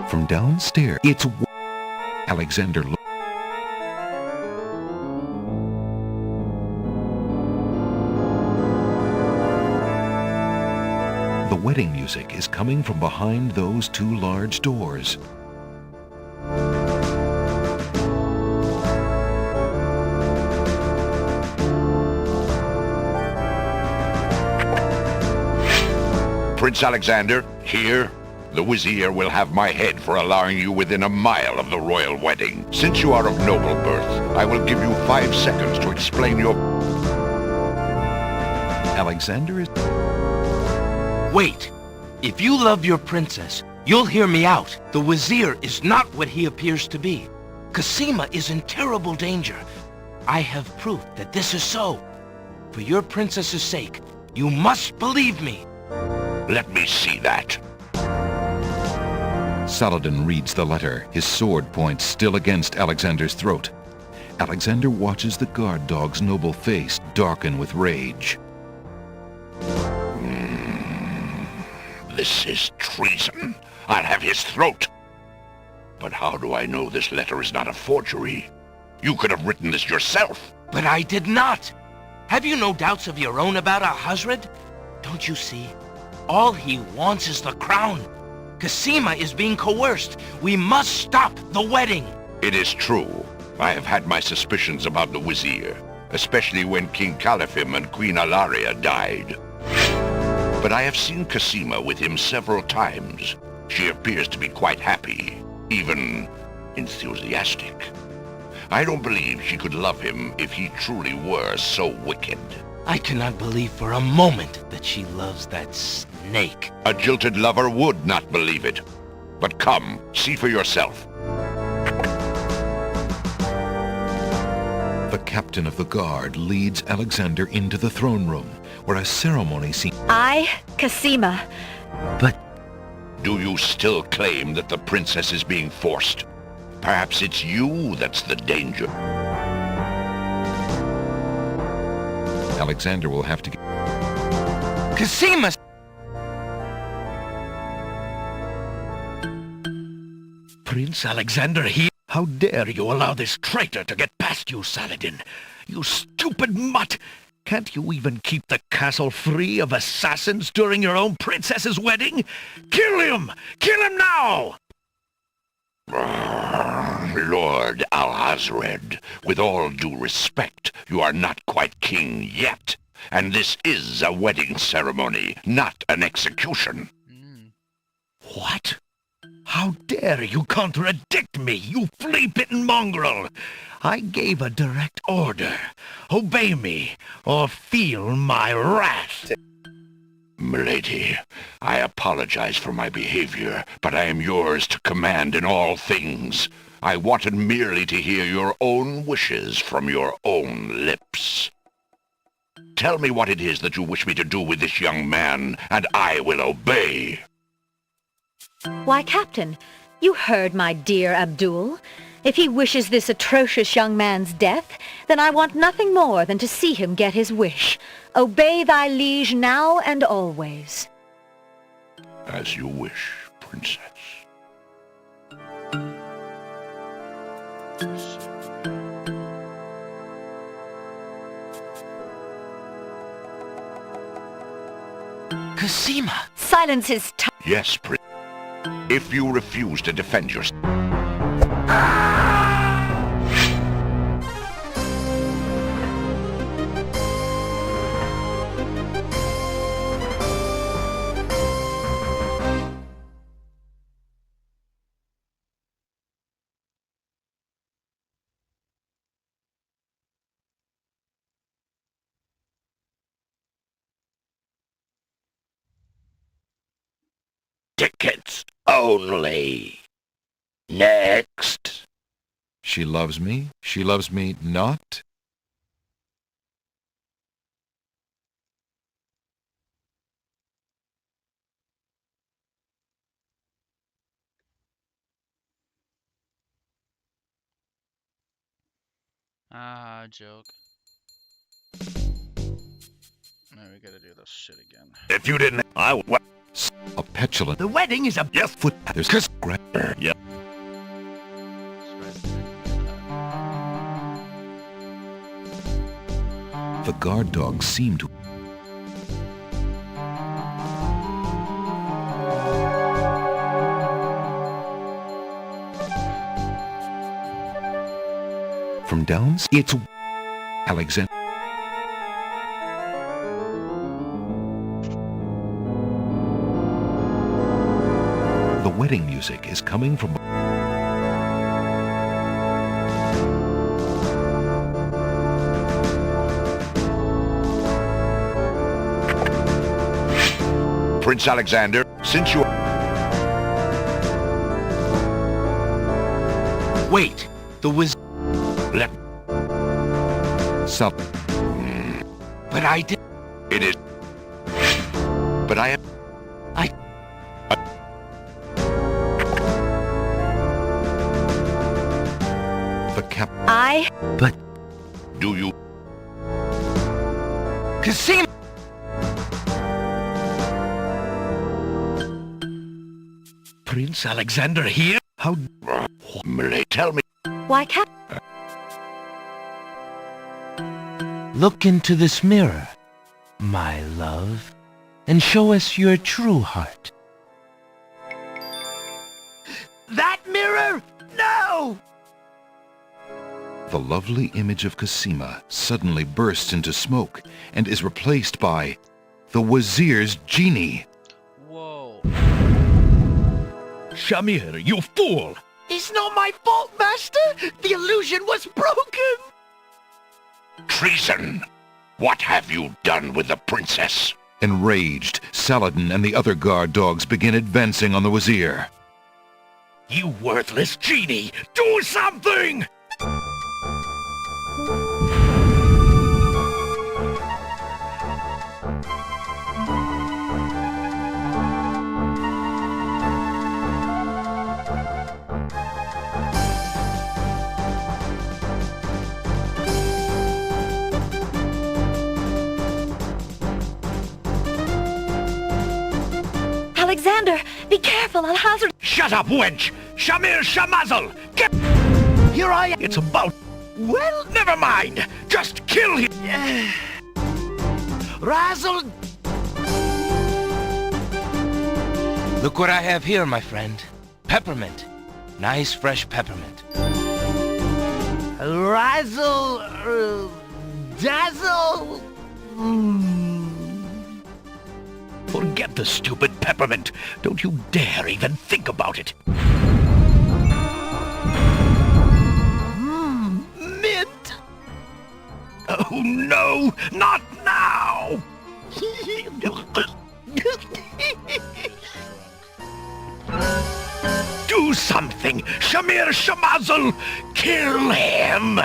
Speaker 1: From downstairs, it's Alexander. The wedding music is coming from behind those two large doors.
Speaker 8: Prince Alexander, here, the Wazir will have my head for allowing you within a mile of the royal wedding. Since you are of noble birth, I will give you 5 seconds to explain your...
Speaker 1: Alexander is...
Speaker 3: Wait. If you love your princess, you'll hear me out. The Wazir is not what he appears to be. Cosima is in terrible danger. I have proof that this is so. For your princess's sake, you must believe me.
Speaker 8: Let me see that.
Speaker 1: Saladin reads the letter, his sword point still against Alexander's throat. Alexander watches the guard dog's noble face darken with rage.
Speaker 8: This is treason. I'll have his throat. But how do I know this letter is not a forgery? You could have written this yourself.
Speaker 3: But I did not. Have you no doubts of your own about Alhazred? Don't you see? All he wants is the crown. Cosima is being coerced. We must stop the wedding.
Speaker 8: It is true. I have had my suspicions about the Wazir, especially when King Scummvm and Queen Alaria died. But I have seen Cosima with him several times. She appears to be quite happy, even enthusiastic. I don't believe she could love him if he truly were so wicked.
Speaker 3: I cannot believe for a moment that she loves that snake.
Speaker 8: A jilted lover would not believe it. But come, see for yourself.
Speaker 1: The captain of the guard leads Alexander into the throne room, where a ceremony seems...
Speaker 2: I, Cosima.
Speaker 8: But... do you still claim that the princess is being forced? Perhaps it's you that's the danger.
Speaker 1: Alexander will have to get...
Speaker 3: Cosima!
Speaker 9: Prince Alexander here? How dare you allow this traitor to get past you, Saladin? You stupid mutt! Can't you even keep the castle free of assassins during your own princess's wedding? Kill him! Kill him now!
Speaker 8: Lord Alhazred, with all due respect, you are not quite king yet. And this is a wedding ceremony, not an execution.
Speaker 9: What? How dare you contradict me, you flea-bitten mongrel! I gave a direct order. Obey me, or feel my wrath.
Speaker 8: Milady, I apologize for my behavior, but I am yours to command in all things. I wanted merely to hear your own wishes from your own lips. Tell me what it is that you wish me to do with this young man, and I will obey.
Speaker 2: Why, Captain, you heard my dear Abdul. If he wishes this atrocious young man's death, then I want nothing more than to see him get his wish. Obey thy liege now and always.
Speaker 8: As you wish, princess.
Speaker 3: Cosima!
Speaker 2: Silence his tongue.
Speaker 8: Yes, princess. If you refuse to defend yourself... Tickets only. Next.
Speaker 1: She loves me not?
Speaker 5: Ah, joke. Now we gotta do this shit again.
Speaker 8: If you didn't, I would...
Speaker 1: A petulant...
Speaker 9: The wedding is a...
Speaker 8: Yes,
Speaker 1: foot... There's...
Speaker 8: Yeah.
Speaker 1: The guard dogs seem to... From downs, it's... Alexander... The wedding music is coming from...
Speaker 8: Prince Alexander, since you...
Speaker 3: Wait, the wizard...
Speaker 8: Let...
Speaker 1: So,
Speaker 3: But I did...
Speaker 8: It is... But I am...
Speaker 1: the cap...
Speaker 3: But...
Speaker 8: Do you...
Speaker 3: Casino!
Speaker 9: Prince Alexander here? How...
Speaker 8: Milady, tell me...
Speaker 2: Why can't...
Speaker 3: Look into this mirror, my love, and show us your true heart.
Speaker 19: That mirror? No!
Speaker 1: The lovely image of Cosima suddenly bursts into smoke and is replaced by the Wazir's genie.
Speaker 5: Whoa.
Speaker 9: Shamir, you fool!
Speaker 19: It's not my fault, Master! The illusion was broken!
Speaker 8: Treason! What have you done with the princess?
Speaker 1: Enraged, Saladin and the other guard dogs begin advancing on the Wazir.
Speaker 9: You worthless genie! Do something!
Speaker 2: Alexander, be careful, Al-Hazard...
Speaker 9: Shut up, wench! Shamir Shamazel! Get...
Speaker 19: Here I am!
Speaker 9: It's about... Well, never mind! Just kill him!
Speaker 19: Razzle!
Speaker 3: Look what I have here, my friend. Peppermint. Nice fresh peppermint.
Speaker 19: Razzle... dazzle...
Speaker 9: Forget the stupid peppermint. Don't you dare even think about it.
Speaker 19: Mint!
Speaker 9: Oh no, not now! Do something! Shamir Shamazel! Kill him!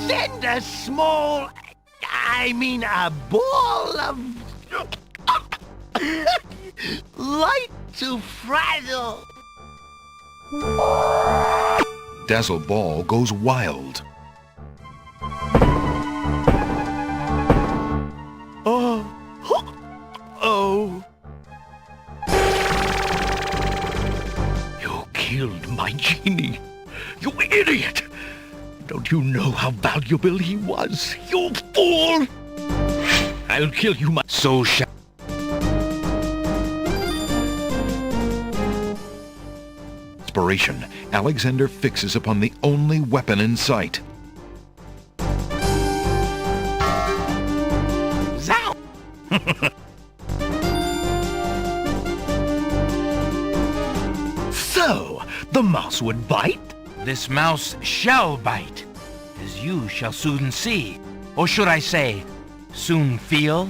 Speaker 19: Send a small... I mean a ball of... light to frazzle.
Speaker 1: Dazzle Ball goes wild.
Speaker 9: Oh. Oh. You killed my genie. You idiot! Don't you know how valuable he was? You fool! I'll kill you, my...
Speaker 3: So shall...
Speaker 1: Inspiration, Alexander fixes upon the only weapon in sight.
Speaker 3: Zow!
Speaker 9: So, the mouse would bite?
Speaker 3: This mouse shall bite, as you shall soon see. Or should I say, soon feel?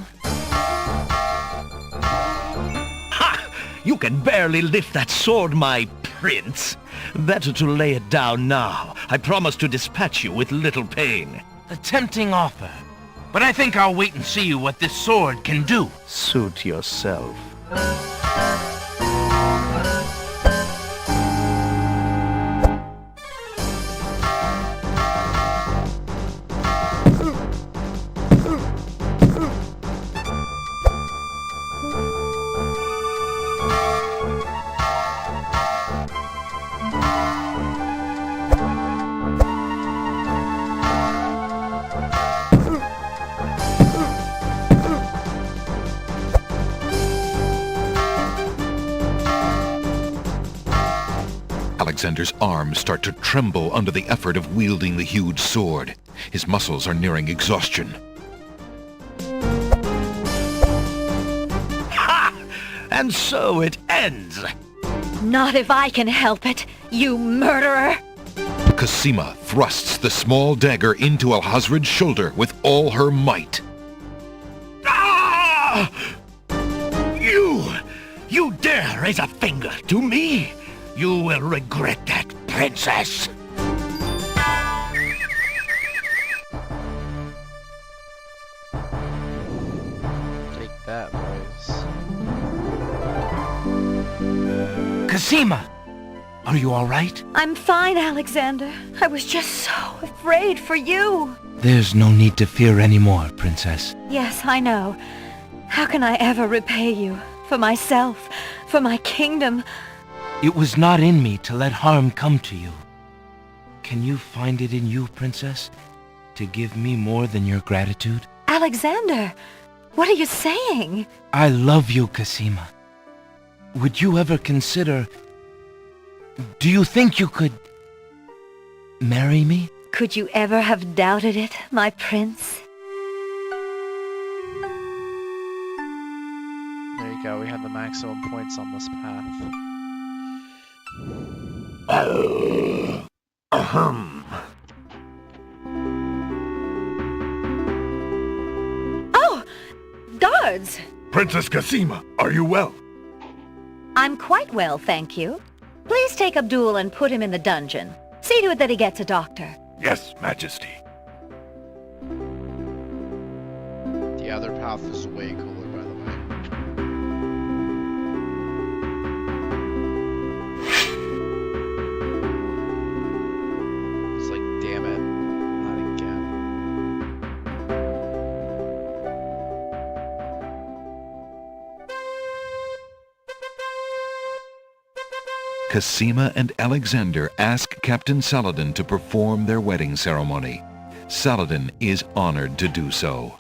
Speaker 9: Ha! You can barely lift that sword, my prince. Better to lay it down now. I promise to dispatch you with little pain.
Speaker 3: A tempting offer. But I think I'll wait and see what this sword can do.
Speaker 9: Suit yourself.
Speaker 1: Alexander's arms start to tremble under the effort of wielding the huge sword. His muscles are nearing exhaustion.
Speaker 9: Ha! And so it ends.
Speaker 2: Not if I can help it, you murderer!
Speaker 1: Cosima thrusts the small dagger into Alhazred's shoulder with all her might.
Speaker 9: Ah!
Speaker 17: You dare raise a finger to me? You will regret that, princess.
Speaker 5: Take that, boys.
Speaker 3: Cosima! Are you all right?
Speaker 2: I'm fine, Alexander. I was just so afraid for you.
Speaker 3: There's no need to fear anymore, Princess.
Speaker 2: Yes, I know. How can I ever repay you? For myself, for my kingdom.
Speaker 3: It was not in me to let harm come to you. Can you find it in you, Princess, to give me more than your gratitude?
Speaker 2: Alexander, what are you saying?
Speaker 3: I love you, Cosima. Would you ever consider... Do you think you could... marry me?
Speaker 2: Could you ever have doubted it, my prince?
Speaker 5: There you go, we have the maximum points on this path.
Speaker 2: Oh! Guards!
Speaker 11: Princess Cosima, are you well?
Speaker 2: I'm quite well, thank you. Please take Abdul and put him in the dungeon. See to it that he gets a doctor.
Speaker 11: Yes, Majesty.
Speaker 5: The other path is way cooler, by the way. It's like, damn it, not again.
Speaker 1: Cosima and Alexander ask Captain Saladin to perform their wedding ceremony. Saladin is honored to do so.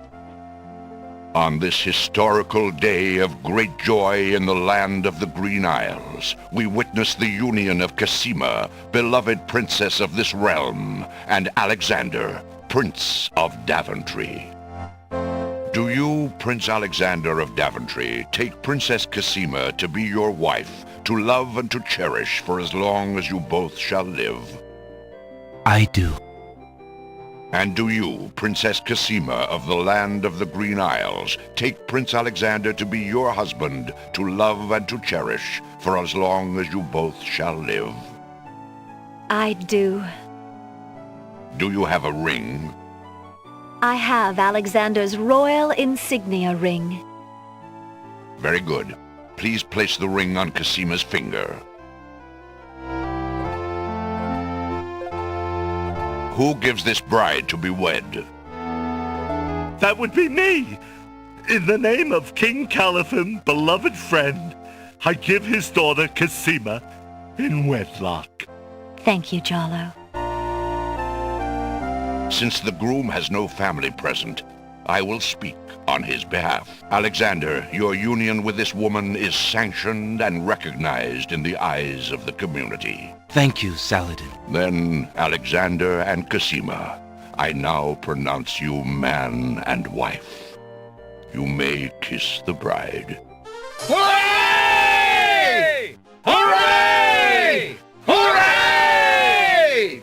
Speaker 8: On this historical day of great joy in the land of the Green Isles, we witness the union of Cosima, beloved princess of this realm, and Alexander, Prince of Daventry. Do you, Prince Alexander of Daventry, take Princess Cosima to be your wife, to love and to cherish for as long as you both shall live?
Speaker 3: I do.
Speaker 8: And do you, Princess Cosima of the land of the Green Isles, take Prince Alexander to be your husband, to love and to cherish for as long as you both shall live?
Speaker 2: I do.
Speaker 8: Do you have a ring?
Speaker 2: I have Alexander's royal insignia ring.
Speaker 8: Very good. Please place the ring on Cosima's finger. Who gives this bride to be wed?
Speaker 12: That would be me! In the name of King Scummvm, beloved friend, I give his daughter Cosima in wedlock.
Speaker 2: Thank you, Jalo.
Speaker 8: Since the groom has no family present, I will speak on his behalf. Alexander, your union with this woman is sanctioned and recognized in the eyes of the community.
Speaker 3: Thank you, Saladin.
Speaker 8: Then, Alexander and Cosima, I now pronounce you man and wife. You may kiss the bride.
Speaker 14: Hooray! Hooray! Hooray!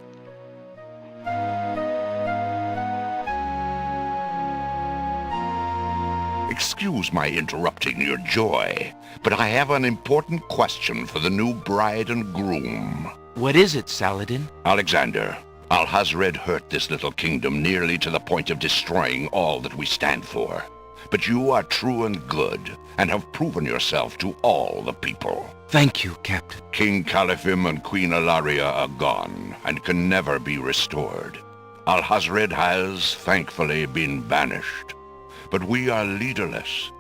Speaker 8: Excuse my interrupting your joy, but I have an important question for the new bride and groom.
Speaker 3: What is it, Saladin?
Speaker 8: Alexander, Alhazred hurt this little kingdom nearly to the point of destroying all that we stand for. But you are true and good, and have proven yourself to all the people.
Speaker 3: Thank you, Captain.
Speaker 8: King Scummvm and Queen Ilaria are gone, and can never be restored. Alhazred has, thankfully, been banished. But we are leaderless.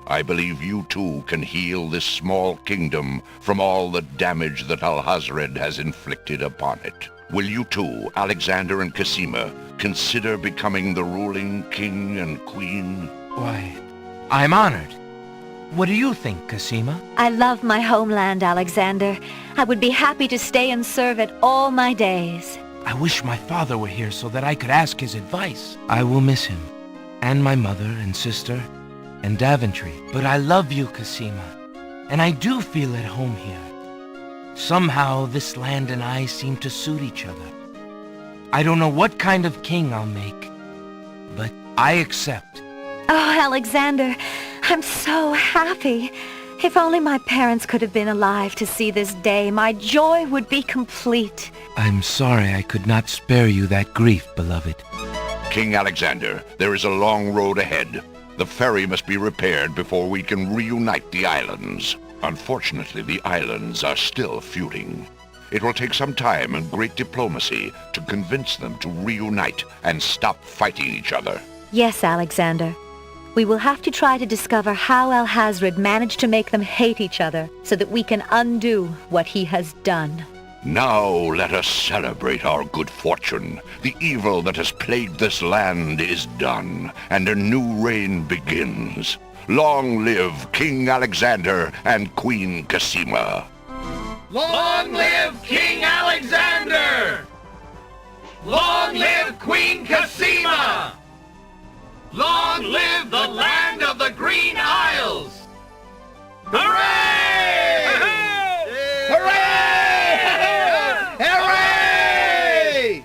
Speaker 8: I believe you too can heal this small kingdom from all the damage that Alhazred has inflicted upon it. Will you too, Alexander and Cosima, consider becoming the ruling king and queen?
Speaker 3: Why, I'm honored. What do you think, Cosima?
Speaker 2: I love my homeland, Alexander. I would be happy to stay and serve it all my days.
Speaker 3: I wish my father were here so that I could ask his advice. I will miss him, and my mother and sister, and Daventry. But I love you, Cosima, and I do feel at home here. Somehow this land and I seem to suit each other. I don't know what kind of king I'll make, but I accept.
Speaker 2: Oh, Alexander, I'm so happy. If only my parents could have been alive to see this day, my joy would be complete.
Speaker 3: I'm sorry I could not spare you that grief, beloved.
Speaker 8: King Alexander, there is a long road ahead. The ferry must be repaired before we can reunite the islands. Unfortunately, the islands are still feuding. It will take some time and great diplomacy to convince them to reunite and stop fighting each other.
Speaker 2: Yes, Alexander. We will have to try to discover how Alhazred managed to make them hate each other so that we can undo what he has done.
Speaker 8: Now let us celebrate our good fortune. The evil that has plagued this land is done, and a new reign begins. Long live King Alexander and Queen Cassima.
Speaker 14: Long live King Alexander! Long live Queen Cassima! Long live the land of the Green Isles! Hooray!
Speaker 19: Hooray! Hooray!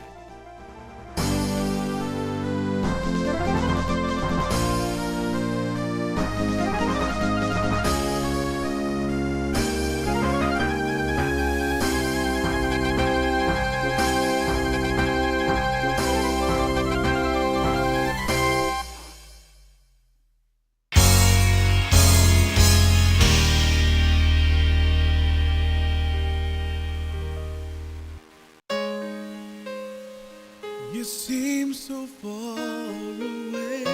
Speaker 20: You seem so far away.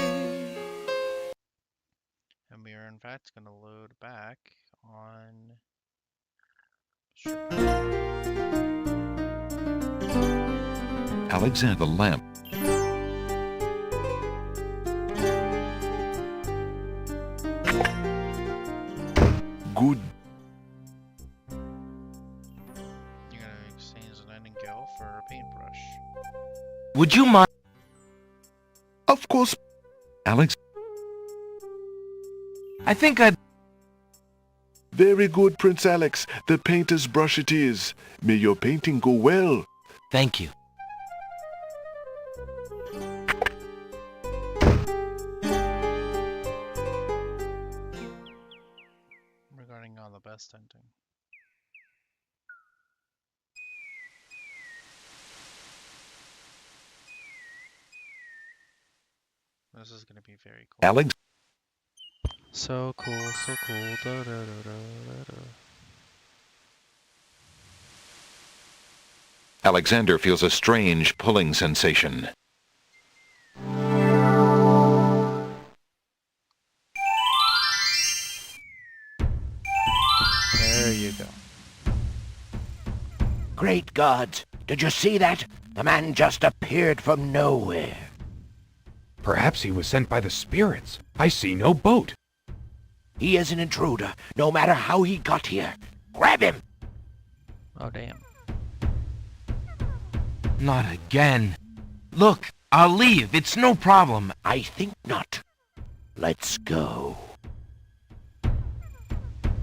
Speaker 5: And we are in fact going to load back on...
Speaker 1: Alexander the lamp.
Speaker 11: Good.
Speaker 5: You're going to exchange the nightingale for a paintbrush.
Speaker 3: Would you mind?
Speaker 11: Of course.
Speaker 1: Alex.
Speaker 3: I think I'd...
Speaker 11: Very good, Prince Alex. The painter's brush it is. May your painting go well.
Speaker 3: Thank you.
Speaker 5: Regarding on the best ending. This is going to be very cool.
Speaker 1: Alex.
Speaker 5: So cool, so cool. Da, da, da, da, da.
Speaker 1: Alexander feels a strange pulling sensation.
Speaker 5: There you go.
Speaker 10: Great gods! Did you see that? The man just appeared from nowhere.
Speaker 21: Perhaps he was sent by the spirits. I see no boat.
Speaker 10: He is an intruder, no matter how he got here. Grab him!
Speaker 5: Oh, damn.
Speaker 3: Not again. Look, I'll leave. It's no problem.
Speaker 10: I think not. Let's go.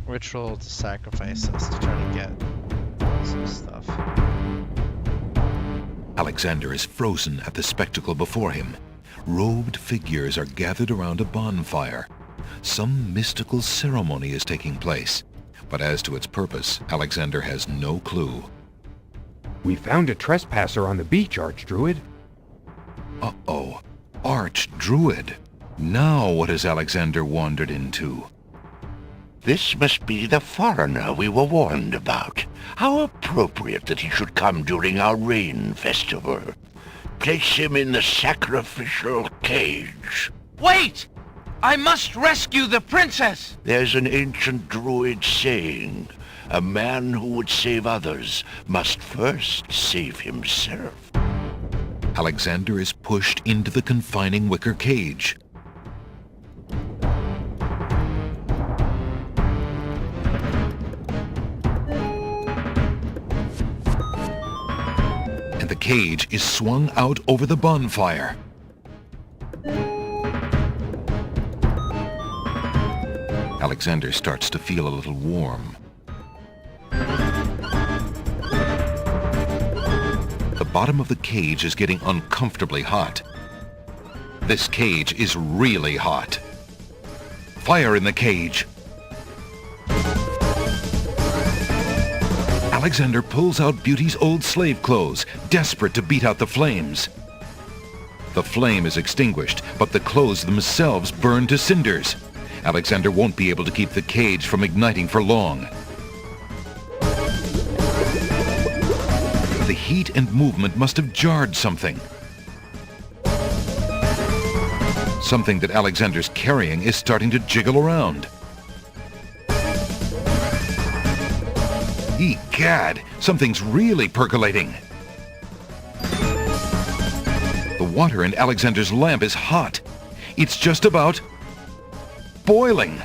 Speaker 5: Ritual to sacrifice us to try to get some stuff.
Speaker 1: Alexander is frozen at the spectacle before him. Robed figures are gathered around a bonfire. Some mystical ceremony is taking place, but as to its purpose, Alexander has no clue.
Speaker 21: We found a trespasser on the beach, Archdruid.
Speaker 1: Uh-oh. Archdruid. Now what has Alexander wandered into?
Speaker 8: This must be the foreigner we were warned about. How appropriate that he should come during our rain festival. Place him in the sacrificial cage.
Speaker 3: Wait! I must rescue the princess!
Speaker 8: There's an ancient druid saying, a man who would save others must first save himself.
Speaker 1: Alexander is pushed into the confining wicker cage. And the cage is swung out over the bonfire. Alexander starts to feel a little warm. The bottom of the cage is getting uncomfortably hot. This cage is really hot. Fire in the cage. Alexander pulls out Beauty's old slave clothes, desperate to beat out the flames. The flame is extinguished, but the clothes themselves burn to cinders. Alexander won't be able to keep the cage from igniting for long. The heat and movement must have jarred something. Something that Alexander's carrying is starting to jiggle around. Egad, something's really percolating. The water in Alexander's lamp is hot. It's just about boiling.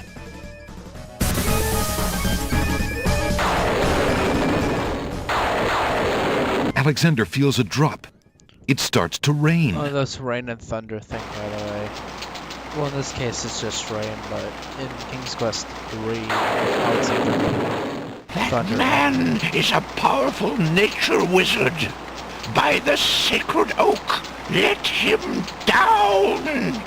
Speaker 1: Alexander feels a drop. It starts to rain.
Speaker 5: Oh, that's rain and thunder thing, by the way. Well, in this case, it's just rain, but in King's Quest 3, Alexander...
Speaker 8: That man is a powerful nature wizard. By the sacred oak, let him down!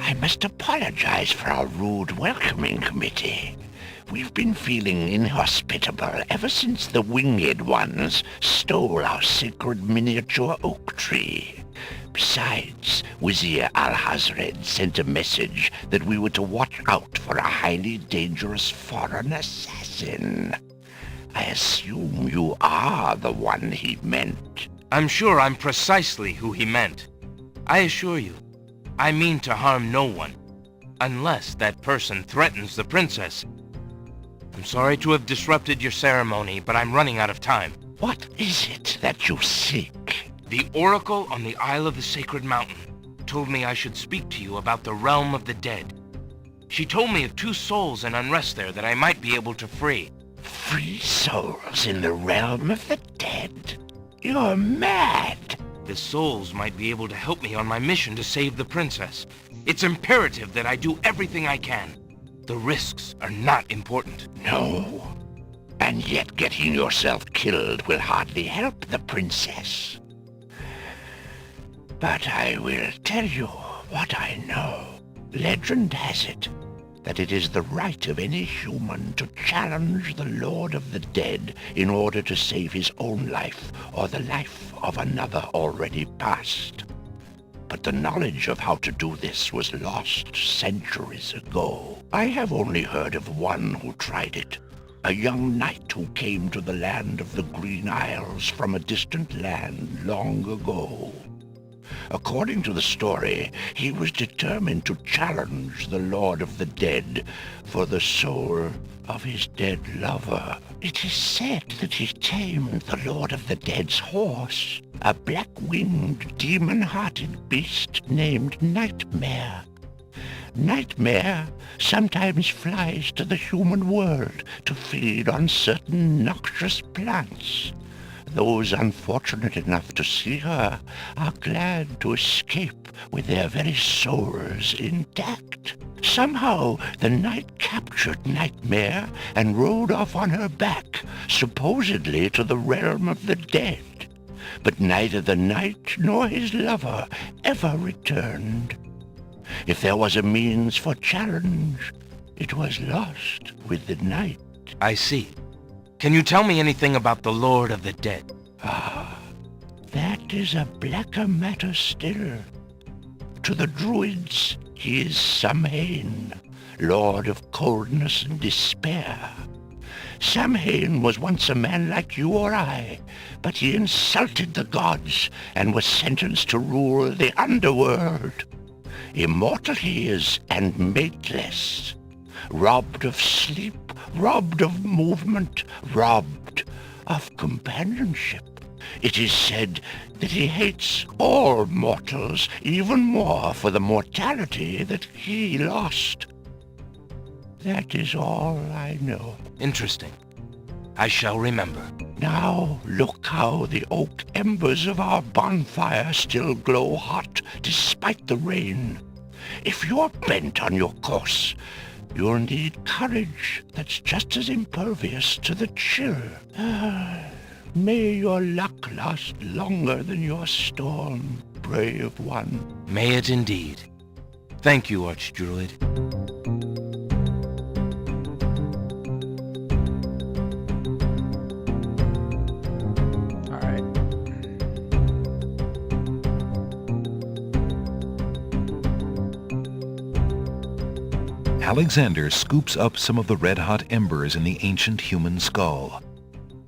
Speaker 8: I must apologize for our rude welcoming committee. We've been feeling inhospitable ever since the winged ones stole our sacred miniature oak tree. Besides, Vizier Alhazred sent a message that we were to watch out for a highly dangerous foreign assassin. I assume you are the one he meant.
Speaker 3: I'm sure I'm precisely who he meant. I assure you, I mean to harm no one, unless that person threatens the princess. I'm sorry to have disrupted your ceremony, but I'm running out of time.
Speaker 8: What is it that you seek?
Speaker 3: The Oracle on the Isle of the Sacred Mountain told me I should speak to you about the realm of the dead. She told me of 2 souls in unrest there that I might be able to free.
Speaker 8: Free souls in the realm of the dead? You're mad!
Speaker 3: The souls might be able to help me on my mission to save the princess. It's imperative that I do everything I can. The risks are not important.
Speaker 8: No. And yet getting yourself killed will hardly help the princess. But I will tell you what I know. Legend has it that it is the right of any human to challenge the Lord of the Dead in order to save his own life or the life of another already past. But the knowledge of how to do this was lost centuries ago. I have only heard of one who tried it, a young knight who came to the land of the Green Isles from a distant land long ago. According to the story, he was determined to challenge the Lord of the Dead for the soul of his dead lover. It is said that he tamed the Lord of the Dead's horse, a black-winged, demon-hearted beast named Nightmare. Nightmare sometimes flies to the human world to feed on certain noxious plants. Those unfortunate enough to see her are glad to escape with their very souls intact. Somehow the knight captured Nightmare and rode off on her back, supposedly to the realm of the dead. But neither the knight nor his lover ever returned. If there was a means for challenge, it was lost with the night.
Speaker 3: I see. Can you tell me anything about the Lord of the Dead?
Speaker 8: Ah, that is a blacker matter still. To the Druids, he is Samhain, Lord of Coldness and Despair. Samhain was once a man like you or I, but he insulted the gods and was sentenced to rule the underworld. Immortal he is and mateless, robbed of sleep, robbed of movement, robbed of companionship. It is said that he hates all mortals even more for the mortality that he lost. That is all I know.
Speaker 3: Interesting. I shall remember.
Speaker 8: Now look how the oak embers of our bonfire still glow hot despite the rain. If you're bent on your course, you'll need courage that's just as impervious to the chill. May your luck last longer than your storm, brave one.
Speaker 3: May it indeed. Thank you, Archdruid.
Speaker 5: Alright.
Speaker 1: Alexander scoops up some of the red-hot embers in the ancient human skull.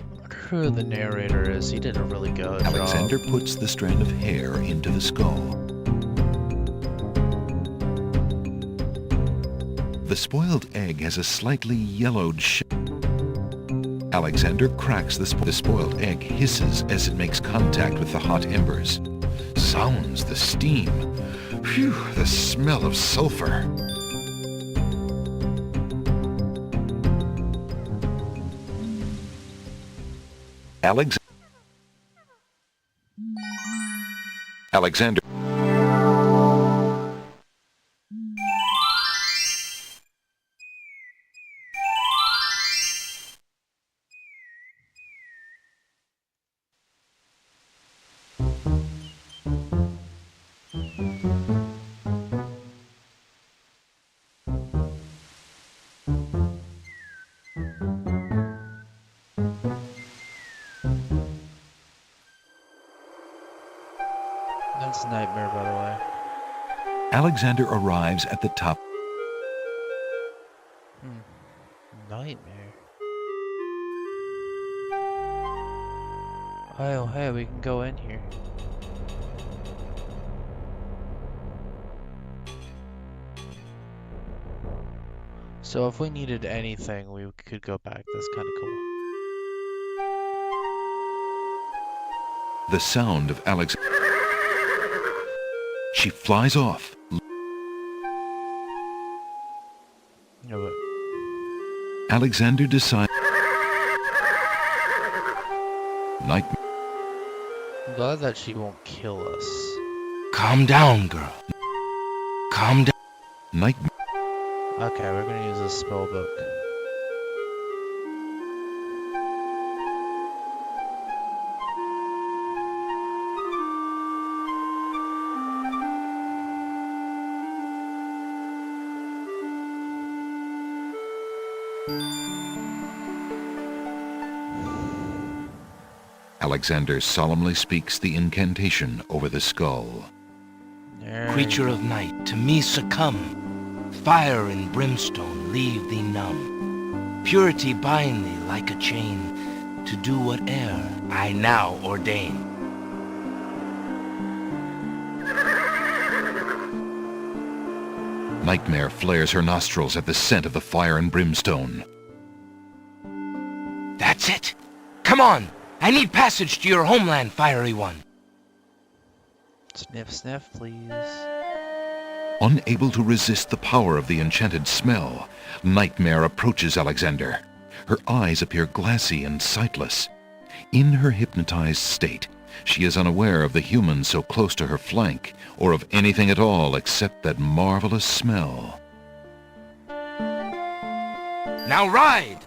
Speaker 5: I wonder who the narrator is. He did a really good
Speaker 1: Alexander
Speaker 5: job.
Speaker 1: puts the strand of hair into the skull. The spoiled egg has a slightly yellowed Alexander cracks the spoiled egg hisses as it makes contact with the hot embers. Sounds the steam. Phew, the smell of sulfur. Alexander.
Speaker 5: That's Nightmare, by the way.
Speaker 1: Alexander arrives at the top.
Speaker 5: Nightmare. Oh, hey, we can go in here. So if we needed anything, we could go back. That's kind of cool.
Speaker 1: The sound of Alex. She flies off.
Speaker 5: Yeah, but
Speaker 1: Alexander decides. Nightmare.
Speaker 5: I'm glad that she won't kill us.
Speaker 3: Calm down, girl. Calm down.
Speaker 1: Nightmare.
Speaker 5: Okay, we're gonna use this spell book.
Speaker 1: Alexander solemnly speaks the incantation over the skull.
Speaker 3: Creature of night, to me succumb. Fire and brimstone leave thee numb. Purity bind thee like a chain, to do whate'er I now ordain.
Speaker 1: Nightmare flares her nostrils at the scent of the fire and brimstone.
Speaker 3: That's it! Come on! I need passage to your homeland, fiery one.
Speaker 5: Sniff, sniff, please.
Speaker 1: Unable to resist the power of the enchanted smell, Nightmare approaches Alexander. Her eyes appear glassy and sightless. In her hypnotized state, she is unaware of the human so close to her flank, or of anything at all except that marvelous smell.
Speaker 3: Now ride!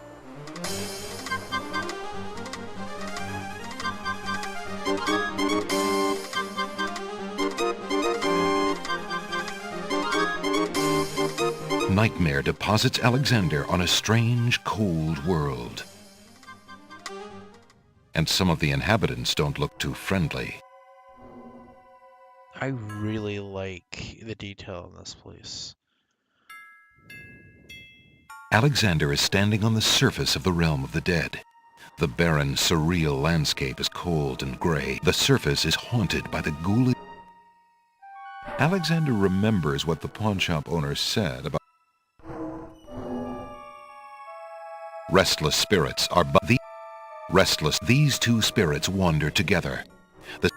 Speaker 1: Nightmare deposits Alexander on a strange, cold world. And some of the inhabitants don't look too friendly.
Speaker 5: I really like the detail in this place.
Speaker 1: Alexander is standing on the surface of the realm of the dead. The barren, surreal landscape is cold and gray. The surface is haunted by the ghoulish... Alexander remembers what the pawnshop owner said about restless spirits are but the restless. These two spirits wander together. The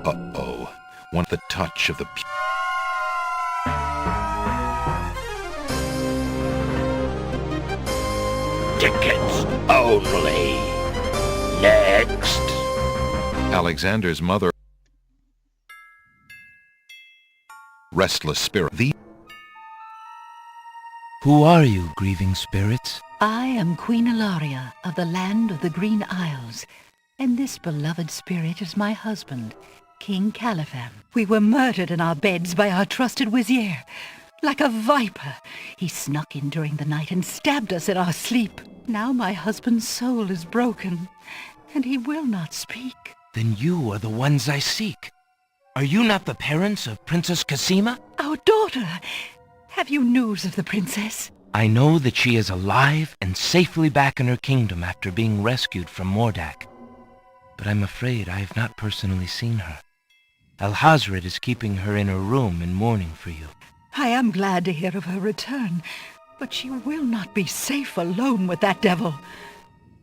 Speaker 1: uh-oh, want the touch of the
Speaker 8: Tickets only. Next.
Speaker 1: Alexander's mother. Restless spirit.
Speaker 3: Who are you, grieving spirits?
Speaker 18: I am Queen Ilaria of the land of the Green Isles, and this beloved spirit is my husband. King Scummvm. We were murdered in our beds by our trusted vizier. Like a viper, he snuck in during the night and stabbed us in our sleep. Now my husband's soul is broken, and he will not speak.
Speaker 3: Then you are the ones I seek. Are you not the parents of Princess Cassima?
Speaker 18: Our daughter! Have you news of the princess?
Speaker 3: I know that she is alive and safely back in her kingdom after being rescued from Mordak. But I'm afraid I have not personally seen her. Alhazred is keeping her in her room in mourning for you.
Speaker 18: I am glad to hear of her return, but she will not be safe alone with that devil.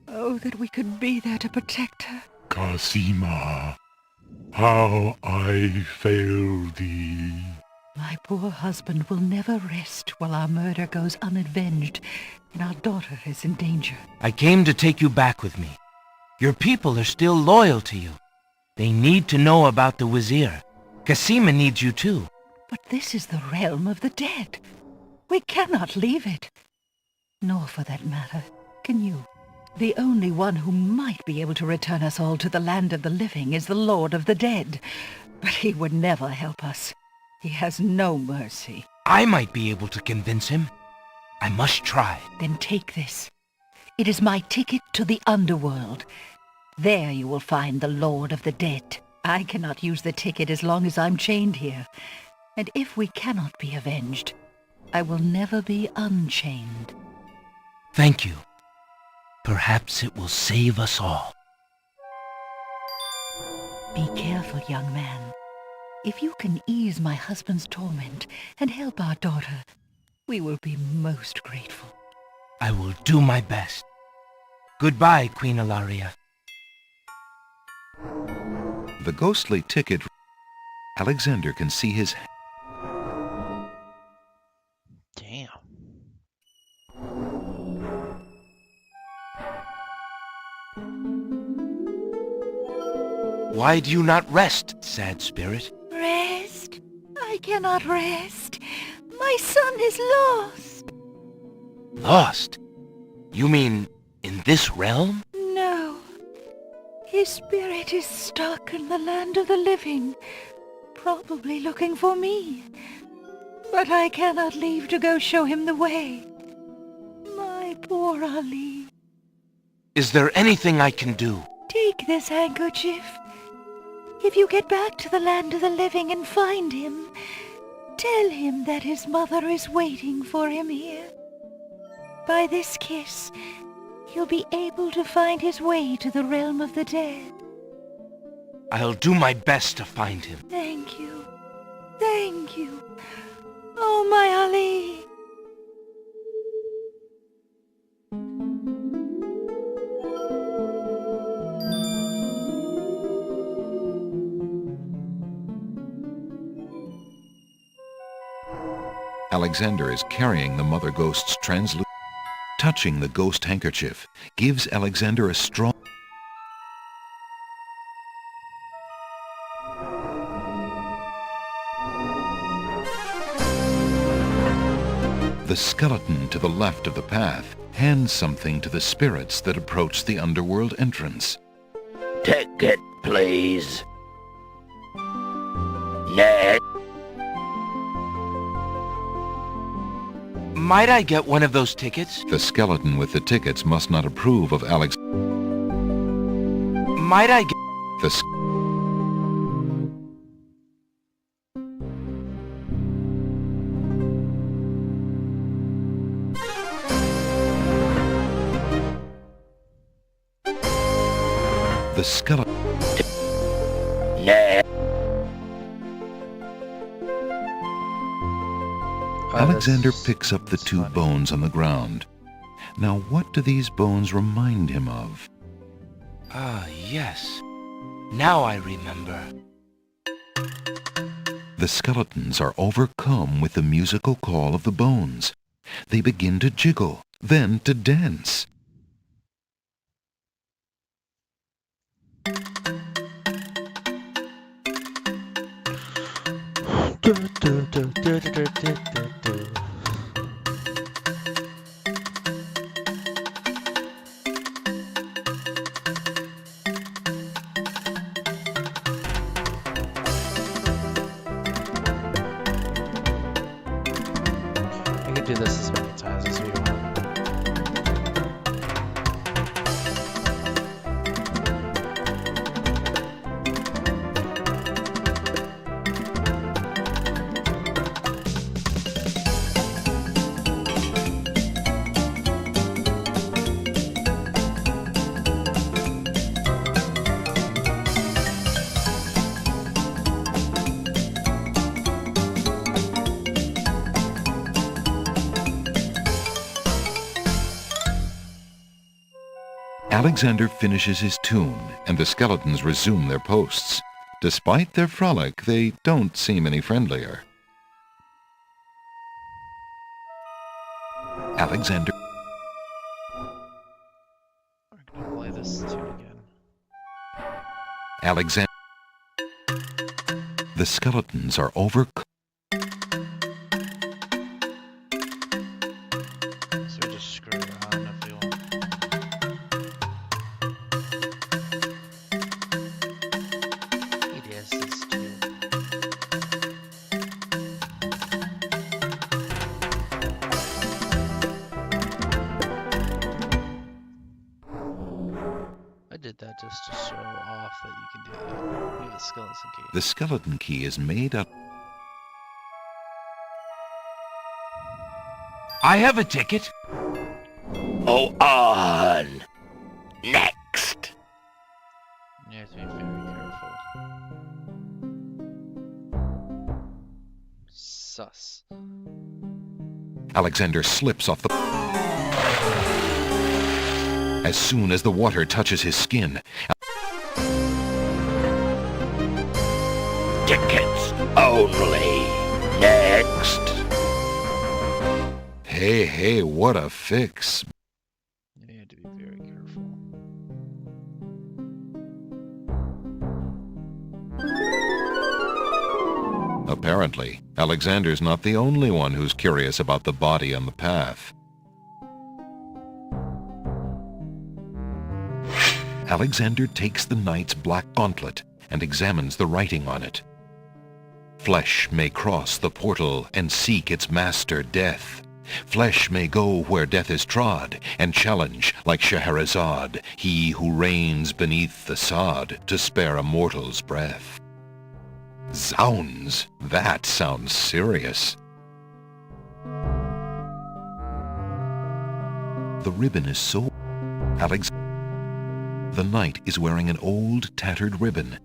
Speaker 18: Oh, that we could be there to protect her.
Speaker 11: Cassima, how I fail thee.
Speaker 18: My poor husband will never rest while our murder goes unavenged and our daughter is in danger.
Speaker 3: I came to take you back with me. Your people are still loyal to you. They need to know about the Vizier. Cassima needs you too.
Speaker 18: But this is the realm of the dead. We cannot leave it. Nor, for that matter, can you. The only one who might be able to return us all to the land of the living is the Lord of the Dead. But he would never help us. He has no mercy.
Speaker 3: I might be able to convince him. I must try.
Speaker 18: Then take this. It is my ticket to the underworld. There you will find the Lord of the Dead. I cannot use the ticket as long as I'm chained here. And if we cannot be avenged, I will never be unchained.
Speaker 3: Thank you. Perhaps it will save us all.
Speaker 18: Be careful, young man. If you can ease my husband's torment and help our daughter, we will be most grateful.
Speaker 3: I will do my best. Goodbye, Queen Ilaria.
Speaker 1: The ghostly ticket. Alexander can see his.
Speaker 5: Damn.
Speaker 3: Why do you not rest, sad spirit?
Speaker 18: Rest? I cannot rest. My son is lost.
Speaker 3: Lost? You mean in this realm?
Speaker 18: No. His spirit is stuck in the land of the living, probably looking for me. But I cannot leave to go show him the way. My poor Ali.
Speaker 3: Is there anything I can do?
Speaker 18: Take this handkerchief. If you get back to the land of the living and find him, tell him that his mother is waiting for him here. By this kiss, he'll be able to find his way to the realm of the dead.
Speaker 3: I'll do my best to find him.
Speaker 18: Thank you. Thank you. Oh, my Ali.
Speaker 1: Alexander is carrying the Mother Ghost's translucent. Touching the ghost handkerchief gives Alexander a strong. The skeleton to the left of the path hands something to the spirits that approach the underworld entrance.
Speaker 10: Ticket, please. Next.
Speaker 3: Might I get one of those tickets?
Speaker 1: The skeleton with the tickets must not approve of Alex.
Speaker 3: Might I get...
Speaker 1: The skeleton. Alexander picks up the two bones on the ground. Now what do these bones remind him of?
Speaker 3: Ah, yes. Now I remember.
Speaker 1: The skeletons are overcome with the musical call of the bones. They begin to jiggle, then to dance.
Speaker 5: this as many times as we want.
Speaker 1: Alexander finishes his tune, and the skeletons resume their posts. Despite their frolic, they don't seem any friendlier. Alexander...
Speaker 5: We're gonna play this tune again.
Speaker 1: Alexander... The skeletons are overcome.
Speaker 5: So we just screw around if we want. It is this too. I did that just to show off that you can do that. We have a skeleton key.
Speaker 1: The skeleton key is made up...
Speaker 3: I have a ticket.
Speaker 19: Oh, on. Next.
Speaker 5: You have to be very careful. Sus.
Speaker 1: Alexander slips off the... As soon as the water touches his skin,
Speaker 19: Tickets only. Next.
Speaker 1: hey, what a fix.
Speaker 5: You have to be very careful.
Speaker 1: Apparently, Alexander's not the only one who's curious about the body on the path. Alexander takes the knight's black gauntlet and examines the writing on it. Flesh may cross the portal and seek its master death. Flesh may go where death is trod, and challenge, like Scheherazade, he who reigns beneath the sod to spare a mortal's breath. Zounds, that sounds serious. The ribbon is so... The knight is wearing an old, tattered ribbon.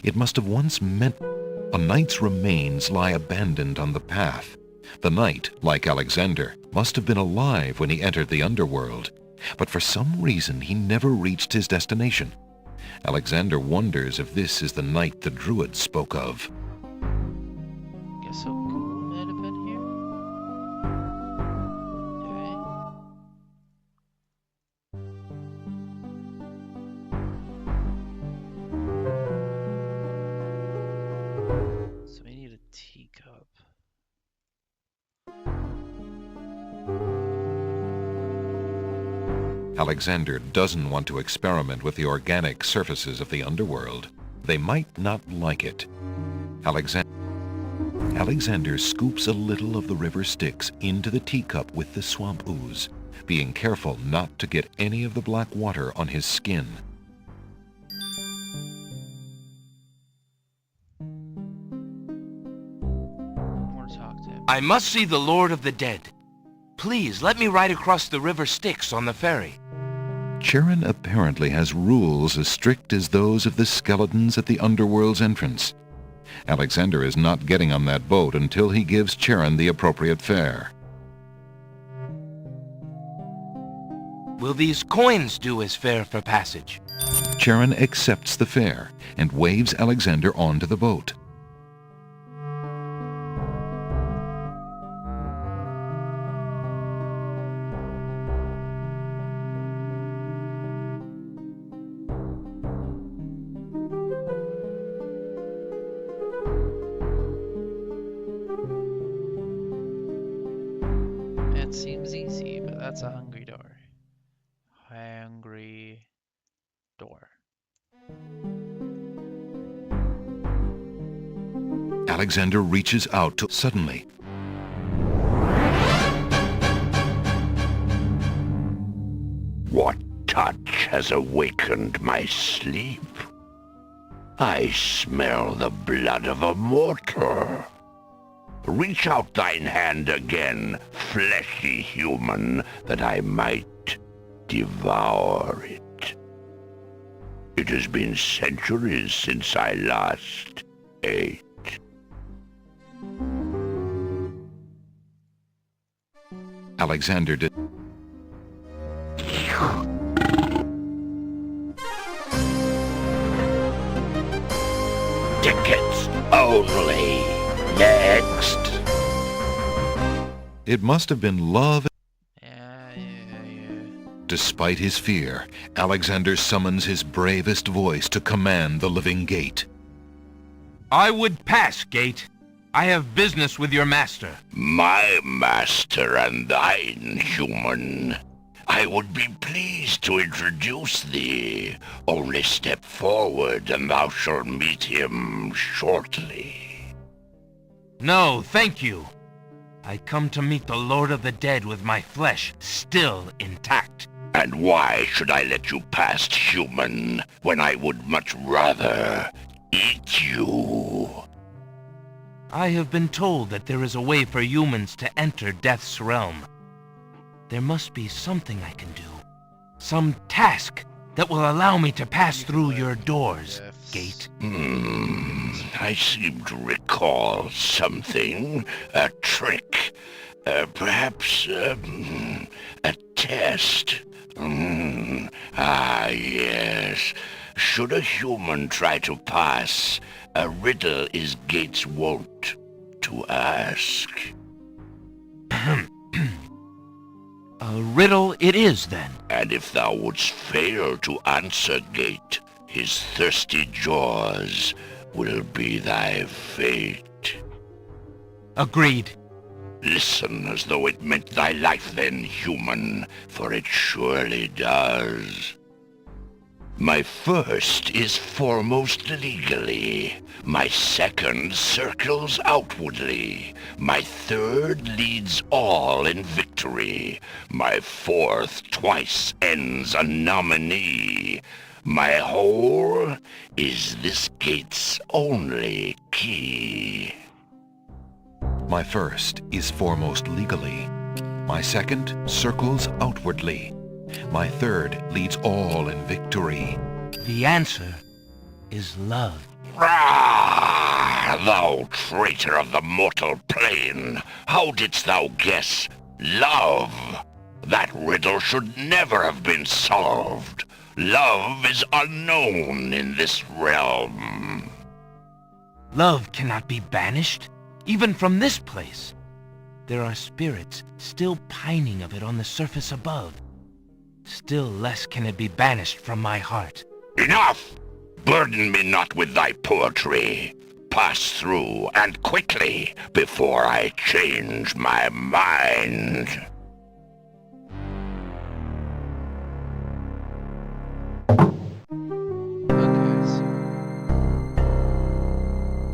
Speaker 1: It must have once meant... A knight's remains lie abandoned on the path. The knight, like Alexander, must have been alive when he entered the underworld, but for some reason he never reached his destination. Alexander wonders if this is the knight the druid spoke of.
Speaker 5: Guess so cool might have been here. Okay. So we need a teacup.
Speaker 1: Alexander doesn't want to experiment with the organic surfaces of the underworld. They might not like it. Alexander scoops a little of the river Styx into the teacup with the swamp ooze, being careful not to get any of the black water on his skin.
Speaker 3: I must see the Lord of the Dead. Please, let me ride across the river Styx on the ferry.
Speaker 1: Charon apparently has rules as strict as those of the skeletons at the underworld's entrance. Alexander is not getting on that boat until he gives Charon the appropriate fare.
Speaker 3: Will these coins do as fare for passage?
Speaker 1: Charon accepts the fare and waves Alexander onto the boat.
Speaker 5: It seems easy, but that's a hungry door. Hungry door.
Speaker 1: Alexander reaches out to... Suddenly,
Speaker 8: What touch has awakened my sleep? I smell the blood of a mortal. Reach out thine hand again, fleshy human, that I might devour it. It has been centuries since I last ate.
Speaker 1: Alexander did.
Speaker 8: Tickets only. Next.
Speaker 1: It must have been love. Despite his fear, Alexander summons his bravest voice to command the living gate.
Speaker 3: I would pass, gate. I have business with your master.
Speaker 8: My master and thine, human. I would be pleased to introduce thee. Only step forward and thou shalt meet him shortly.
Speaker 3: No, thank you. I come to meet the Lord of the Dead with my flesh still intact.
Speaker 8: And why should I let you past, human, when I would much rather eat you?
Speaker 3: I have been told that there is a way for humans to enter Death's realm. There must be something I can do. Some task that will allow me to pass through your doors, gate.
Speaker 8: I seem to recall something. A trick. Perhaps a test. Ah, yes. Should a human try to pass, a riddle is Gate's wont to ask.
Speaker 3: A riddle it is, then.
Speaker 8: And if thou wouldst fail to answer Gate, his thirsty jaws will be thy fate.
Speaker 3: Agreed.
Speaker 8: Listen as though it meant thy life then, human, for it surely does. My first is foremost legally. My second circles outwardly. My third leads all in victory. My fourth twice ends a nominee. My whole is this gate's only key.
Speaker 1: My first is foremost legally. My second circles outwardly. My third leads all in victory.
Speaker 3: The answer is love.
Speaker 8: Ah, thou traitor of the mortal plane! How didst thou guess love? That riddle should never have been solved. Love is unknown in this realm.
Speaker 3: Love cannot be banished, even from this place. There are spirits still pining of it on the surface above. Still less can it be banished from my heart.
Speaker 8: Enough! Burden me not with thy poetry. Pass through, and quickly, before I change my mind.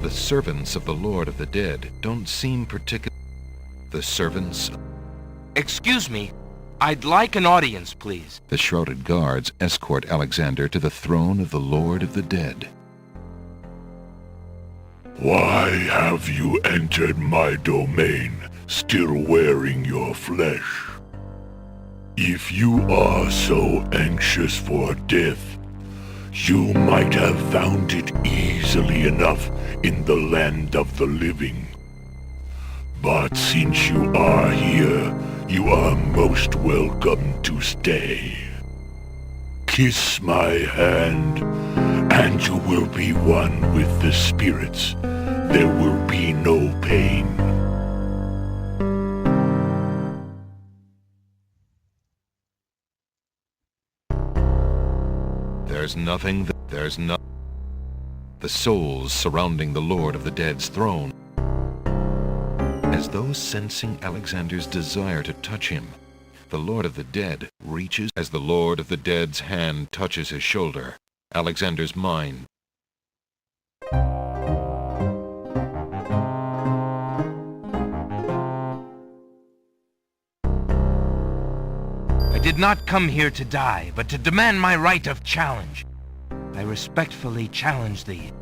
Speaker 1: The servants of the Lord of the Dead don't seem particular. The servants...
Speaker 3: Excuse me. I'd like an audience, please.
Speaker 1: The shrouded guards escort Alexander to the throne of the Lord of the Dead.
Speaker 11: Why have you entered my domain, still wearing your flesh? If you are so anxious for death, you might have found it easily enough in the land of the living. But since you are here, you are most welcome to stay. Kiss my hand, and you will be one with the spirits. There will be no pain.
Speaker 1: There's nothing there's no... The souls surrounding the Lord of the Dead's throne. As though sensing Alexander's desire to touch him, the Lord of the Dead reaches as the Lord of the Dead's hand touches his shoulder. Alexander's mind.
Speaker 3: did not come here to die, but to demand my right of challenge. I respectfully challenge thee,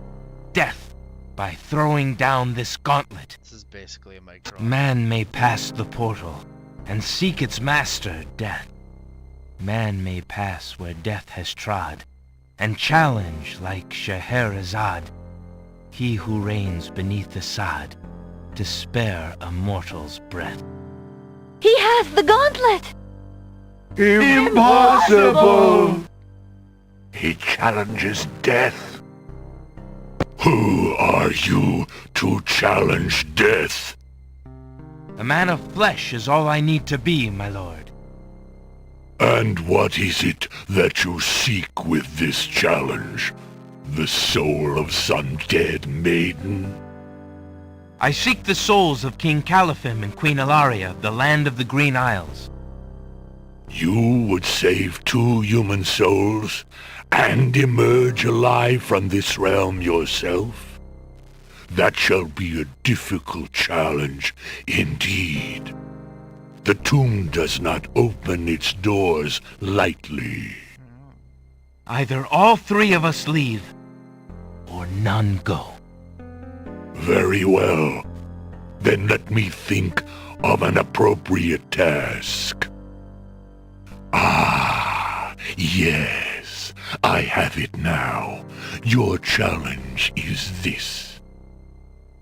Speaker 3: Death, by throwing down this gauntlet.
Speaker 5: This is basically a mic drop.
Speaker 3: Man may pass the portal and seek its master, Death. Man may pass where death has trod, and challenge like Scheherazade, he who reigns beneath the sod, to spare a mortal's breath.
Speaker 2: He has the gauntlet!
Speaker 8: Impossible! He challenges death. Who are you to challenge death?
Speaker 3: A man of flesh is all I need to be, my lord.
Speaker 8: And what is it that you seek with this challenge? The soul of some dead maiden?
Speaker 3: I seek the souls of King Scummvm and Queen Ilaria of the land of the Green Isles.
Speaker 8: You would save 2 human souls and emerge alive from this realm yourself? That shall be a difficult challenge indeed. The tomb does not open its doors lightly.
Speaker 3: Either all 3 of us leave, or none go.
Speaker 8: Very well. Then let me think of an appropriate task. Ah, yes. I have it now. Your challenge is this.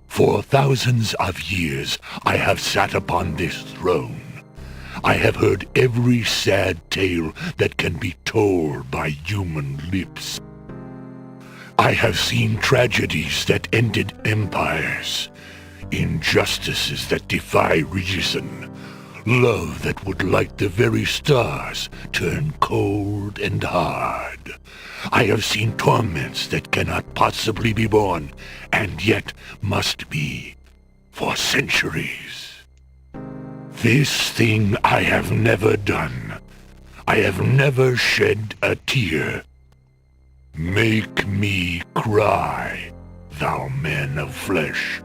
Speaker 8: For thousands of years I have sat upon this throne. I have heard every sad tale that can be told by human lips. I have seen tragedies that ended empires, injustices that defy reason, love that would light the very stars turn cold and hard. I have seen torments that cannot possibly be borne, and yet must be, for centuries. This thing I have never done. I have never shed a tear. Make me cry, thou man of flesh.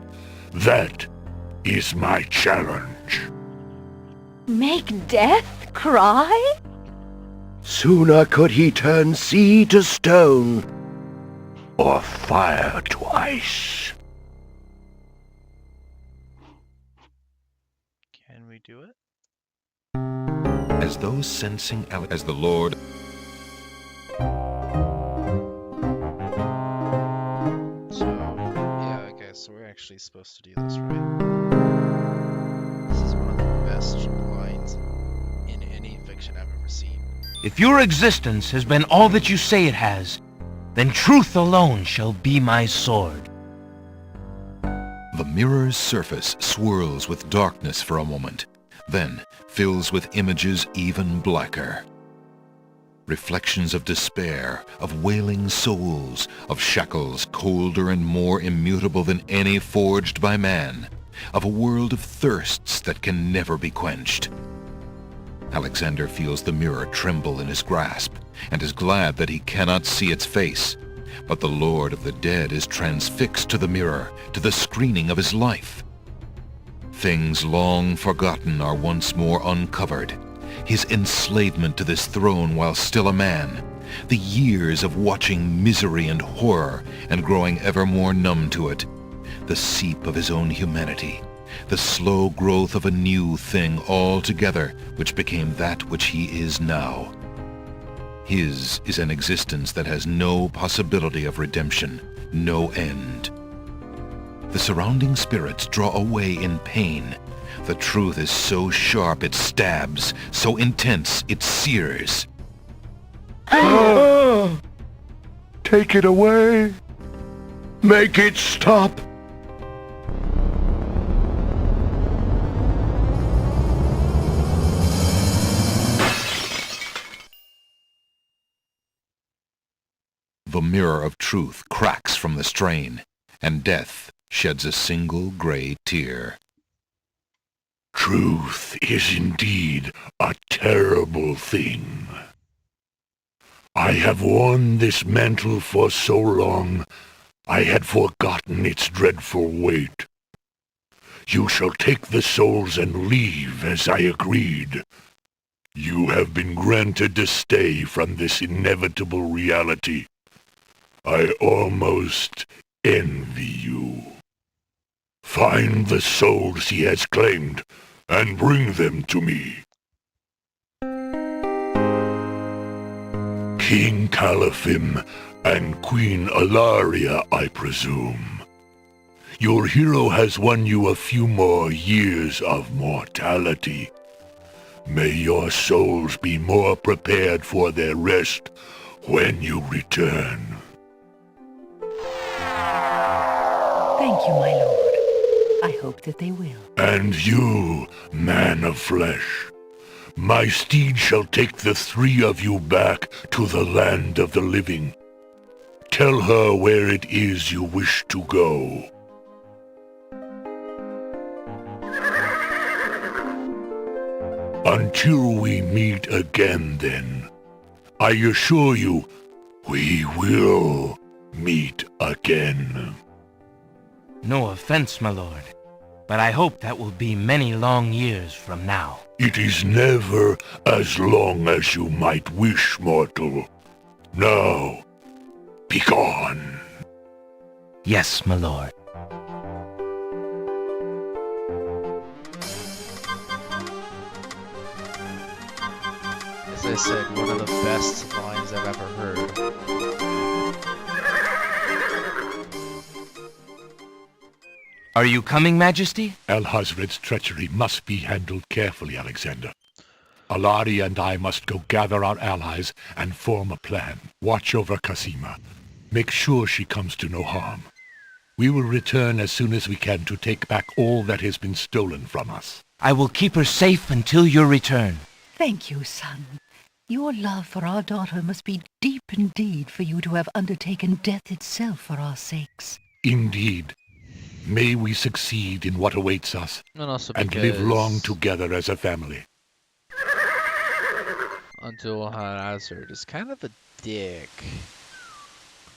Speaker 8: That is my challenge.
Speaker 2: Make death cry?
Speaker 17: Sooner could he turn sea to stone,
Speaker 8: or fire to ice.
Speaker 5: Can we do it?
Speaker 1: As those sensing as the Lord...
Speaker 5: So, yeah, okay, so we're actually supposed to do this, right? This is one of the best lines in any fiction I've ever seen.
Speaker 3: If your existence has been all that you say it has, then truth alone shall be my sword.
Speaker 1: The mirror's surface swirls with darkness for a moment, then fills with images even blacker. Reflections of despair, of wailing souls, of shackles colder and more immutable than any forged by man, of a world of thirsts that can never be quenched. Alexander feels the mirror tremble in his grasp, and is glad that he cannot see its face. But the Lord of the Dead is transfixed to the mirror, to the screening of his life. Things long forgotten are once more uncovered. His enslavement to this throne while still a man, the years of watching misery and horror and growing ever more numb to it, the seep of his own humanity, the slow growth of a new thing altogether which became that which he is now. His is an existence that has no possibility of redemption, no end. The surrounding spirits draw away in pain. The truth is so sharp it stabs, so intense it sears.
Speaker 8: Take it away. Make it stop.
Speaker 1: The mirror of truth cracks from the strain, and death sheds a single gray tear.
Speaker 8: Truth is indeed a terrible thing. I have worn this mantle for so long, I had forgotten its dreadful weight. You shall take the souls and leave as I agreed.
Speaker 6: You have been granted to stay from this inevitable reality. I almost envy you. Find the souls he has claimed, and bring them to me. King Scummvm and Queen Alaria, I presume. Your hero has won you a few more years of mortality. May your souls be more prepared for their rest when you return.
Speaker 18: Thank you, my lord. I hope that they will.
Speaker 6: And you, man of flesh, my steed shall take the three of you back to the land of the living. Tell her where it is you wish to go. Until we meet again, then, I assure you, we will meet again.
Speaker 3: No offense, my lord, but I hope that will be many long years from now.
Speaker 6: It is never as long as you might wish, mortal. Now, begone.
Speaker 3: Yes, my lord.
Speaker 5: As I said, one of the best lines I've ever heard.
Speaker 3: Are you coming, Majesty?
Speaker 6: Alhazred's treachery must be handled carefully, Alexander. Alari and I must go gather our allies and form a plan. Watch over Cassima. Make sure she comes to no harm. We will return as soon as we can to take back all that has been stolen from us.
Speaker 3: I will keep her safe until your return.
Speaker 18: Thank you, son. Your love for our daughter must be deep indeed for you to have undertaken death itself for our sakes.
Speaker 6: Indeed. May we succeed in what awaits us,
Speaker 5: And also
Speaker 6: and live long together as a family.
Speaker 5: Until Hazard is kind of a dick.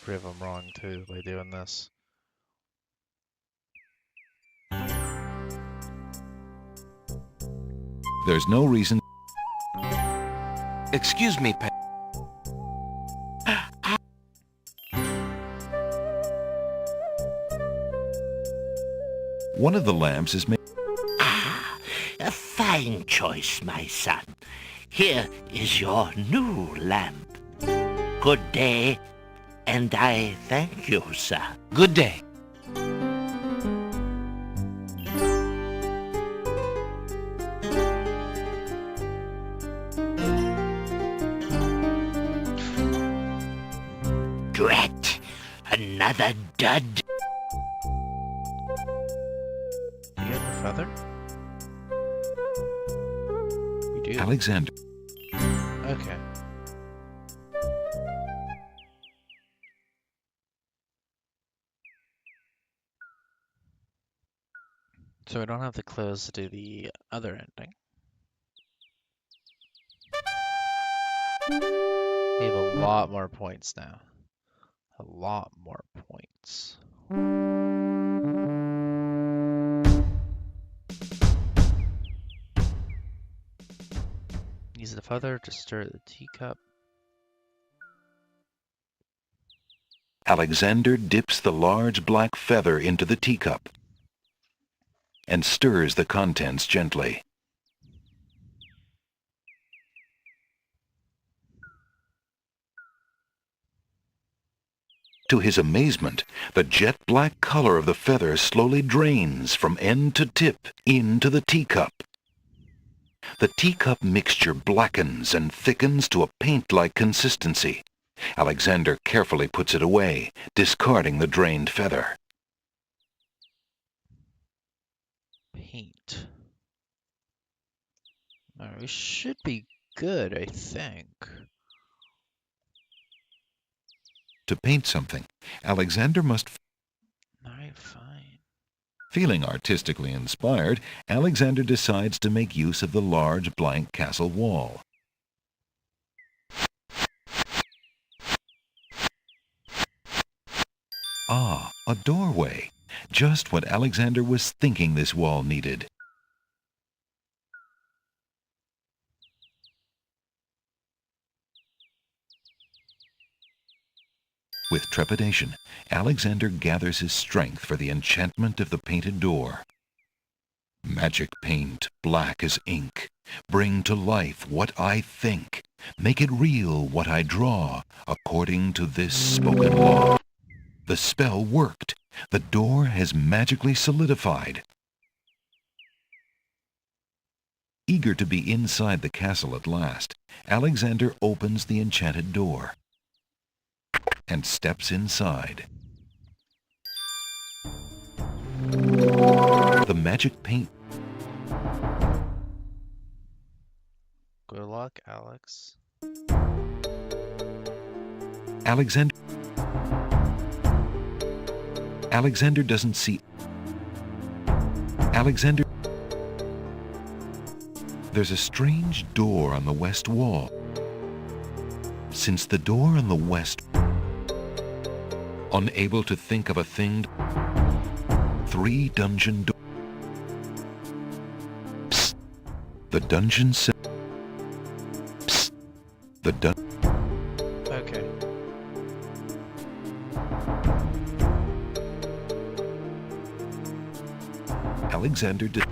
Speaker 5: Prove I'm wrong too by doing this.
Speaker 1: There's no reason.
Speaker 3: Excuse me,
Speaker 1: One of the lamps is made.
Speaker 10: A fine choice, my son. Here is your new lamp. Good day, and I thank you, sir.
Speaker 3: Good day.
Speaker 10: Drat! Another dud.
Speaker 5: Do you have a feather? We do.
Speaker 1: Alexander.
Speaker 5: Okay. So I don't have the clothes to do the other ending. We have a lot more points now. A lot more points. Use the feather to stir the teacup.
Speaker 1: Alexander dips the large black feather into the teacup and stirs the contents gently. To his amazement, the jet-black color of the feather slowly drains from end to tip into the teacup. The teacup mixture blackens and thickens to a paint-like consistency. Alexander carefully puts it away, discarding the drained feather.
Speaker 5: Paint. Alright, we should be good, I think.
Speaker 1: To paint something, Alexander must...
Speaker 5: Alright, fine.
Speaker 1: Feeling artistically inspired, Alexander decides to make use of the large blank castle wall. Ah, a doorway. Just what Alexander was thinking this wall needed. With trepidation, Alexander gathers his strength for the enchantment of the painted door. Magic paint, black as ink, bring to life what I think. Make it real what I draw, according to this spoken law. The spell worked. The door has magically solidified. Eager to be inside the castle at last, Alexander opens the enchanted door and steps inside. The magic paint.
Speaker 5: Good luck, Alex.
Speaker 1: Alexander doesn't see. Alexander. There's a strange door on the west wall. Since the door on the west, unable to think of a thing, 3 dungeon doors. Psst. The dungeon cell. Psst. The
Speaker 5: Okay.
Speaker 1: Alexander did.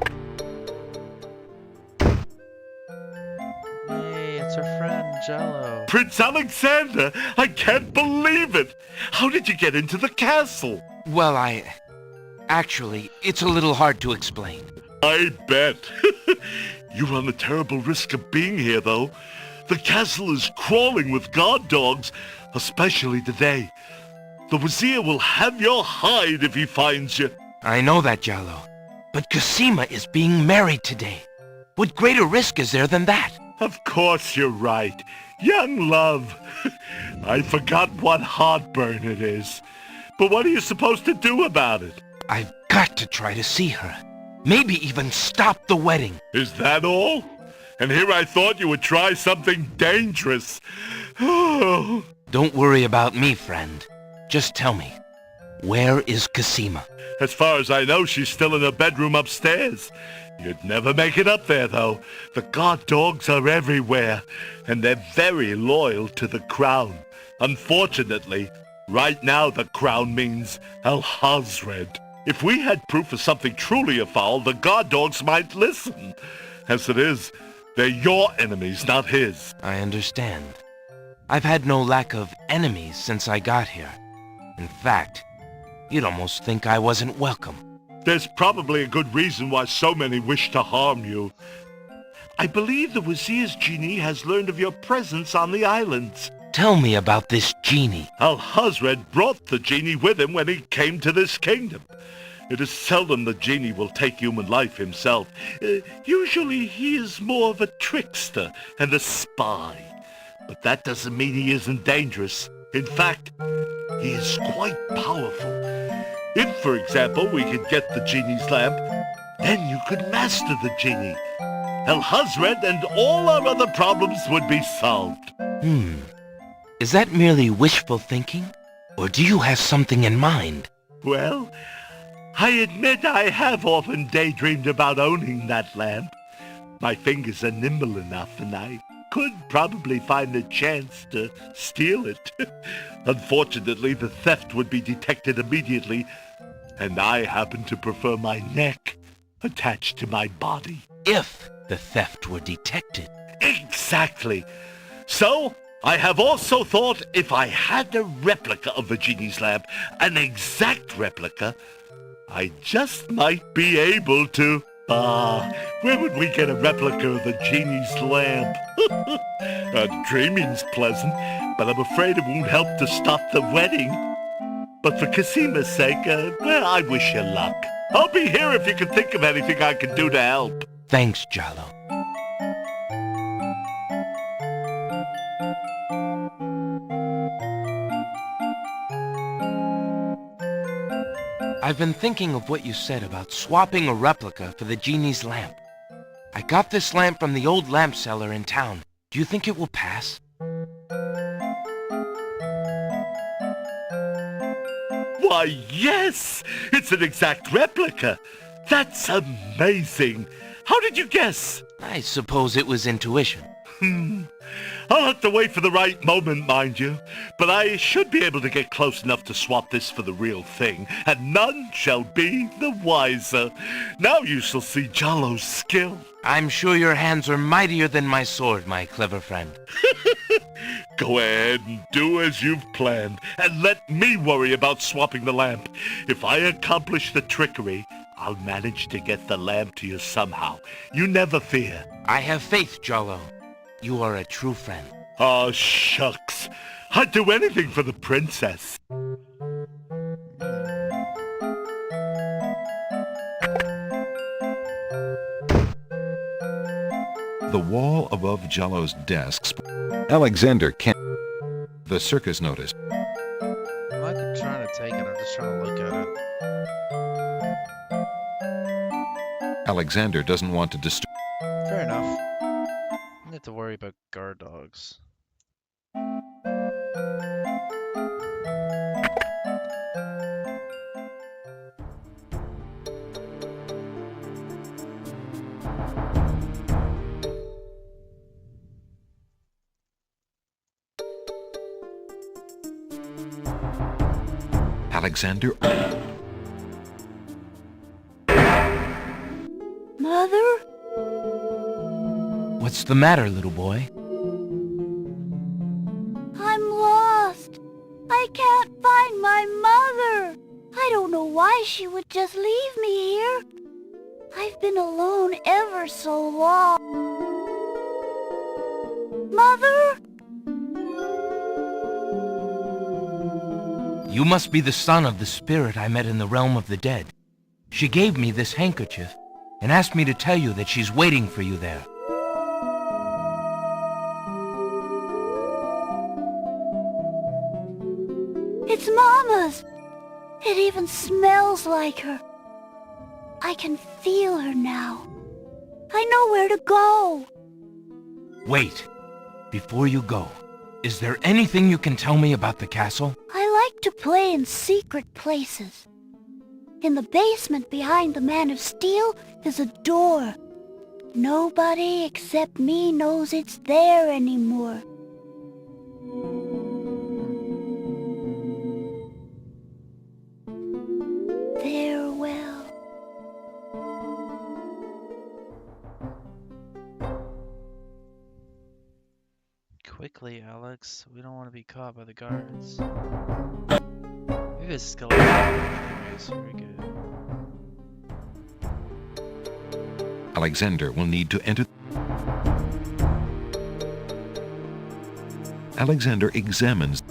Speaker 5: Hey, it's our friend Jello.
Speaker 12: Prince Alexander! I can't believe it! How did you get into the castle?
Speaker 3: Well, Actually, it's a little hard to explain.
Speaker 12: I bet. You run a terrible risk of being here, though. The castle is crawling with guard dogs, especially today. The Wazir will have your hide if he finds you.
Speaker 3: I know that, Jallo. But Cosima is being married today. What greater risk is there than that?
Speaker 12: Of course you're right. Young love. I forgot what heartburn it is. But what are you supposed to do about it?
Speaker 3: I've got to try to see her. Maybe even stop the wedding.
Speaker 12: Is that all? And here I thought you would try something dangerous.
Speaker 3: Don't worry about me, friend. Just tell me, where is Cosima?
Speaker 12: As far as I know, she's still in her bedroom upstairs. You'd never make it up there, though. The guard dogs are everywhere, and they're very loyal to the crown. Unfortunately, right now the crown means Al-Hazred. If we had proof of something truly afoul, the guard dogs might listen. As it is, they're your enemies, not his.
Speaker 3: I understand. I've had no lack of enemies since I got here. In fact, you'd almost think I wasn't welcome.
Speaker 12: There's probably a good reason why so many wish to harm you. I believe the Wazir's genie has learned of your presence on the islands.
Speaker 3: Tell me about this genie.
Speaker 12: Al-Hazred brought the genie with him when he came to this kingdom. It is seldom the genie will take human life himself. Usually he is more of a trickster and a spy. But that doesn't mean he isn't dangerous. In fact, he is quite powerful. If, for example, we could get the genie's lamp, then you could master the genie. Al-Hazred and all our other problems would be solved.
Speaker 3: Is that merely wishful thinking? Or do you have something in mind?
Speaker 12: Well, I admit I have often daydreamed about owning that lamp. My fingers are nimble enough, and I could probably find a chance to steal it. Unfortunately, the theft would be detected immediately, and I happen to prefer my neck attached to my body.
Speaker 3: If the theft were detected.
Speaker 12: Exactly. So, I have also thought if I had a replica of the genie's lamp, an exact replica, I just might be able to... where would we get a replica of the genie's lamp? Dreaming's pleasant, but I'm afraid it won't help to stop the wedding. But for Cosima's sake, well, I wish you luck. I'll be here if you can think of anything I can do to help.
Speaker 3: Thanks, Jallo. I've been thinking of what you said about swapping a replica for the genie's lamp. I got this lamp from the old lamp seller in town. Do you think it will pass?
Speaker 12: Why, yes! It's an exact replica. That's amazing. How did you guess?
Speaker 3: I suppose it was intuition.
Speaker 12: I'll have to wait for the right moment, mind you. But I should be able to get close enough to swap this for the real thing, and none shall be the wiser. Now you shall see Jollo's skill.
Speaker 3: I'm sure your hands are mightier than my sword, my clever friend.
Speaker 12: Go ahead and do as you've planned, and let me worry about swapping the lamp. If I accomplish the trickery, I'll manage to get the lamp to you somehow. You never fear.
Speaker 3: I have faith, Jollo. You are a true friend.
Speaker 12: Oh, shucks. I'd do anything for the princess.
Speaker 1: The wall above Jollo's desk. Alexander can't. The circus noticed.
Speaker 5: I'm not trying to take it, I'm just trying to look at it.
Speaker 1: Alexander doesn't want to disturb.
Speaker 5: Fair enough. I don't have to worry about guard dogs.
Speaker 1: Alexander.
Speaker 2: Mother?
Speaker 3: What's the matter, little boy?
Speaker 2: I'm lost. I can't find my mother. I don't know why she would just leave me here. I've been alone ever so long. Mother?
Speaker 3: You must be the son of the spirit I met in the realm of the dead. She gave me this handkerchief and asked me to tell you that she's waiting for you there.
Speaker 2: It's Mama's. It even smells like her. I can feel her now. I know where to go.
Speaker 3: Wait. Before you go, is there anything you can tell me about the castle?
Speaker 2: I like to play in secret places. In the basement behind the Man of Steel is a door. Nobody except me knows it's there anymore. Farewell.
Speaker 5: Quickly, Alex. We don't want to be caught by the guards. Maybe a skeleton anyway, so we're good.
Speaker 1: Alexander will need to enter. Alexander examines.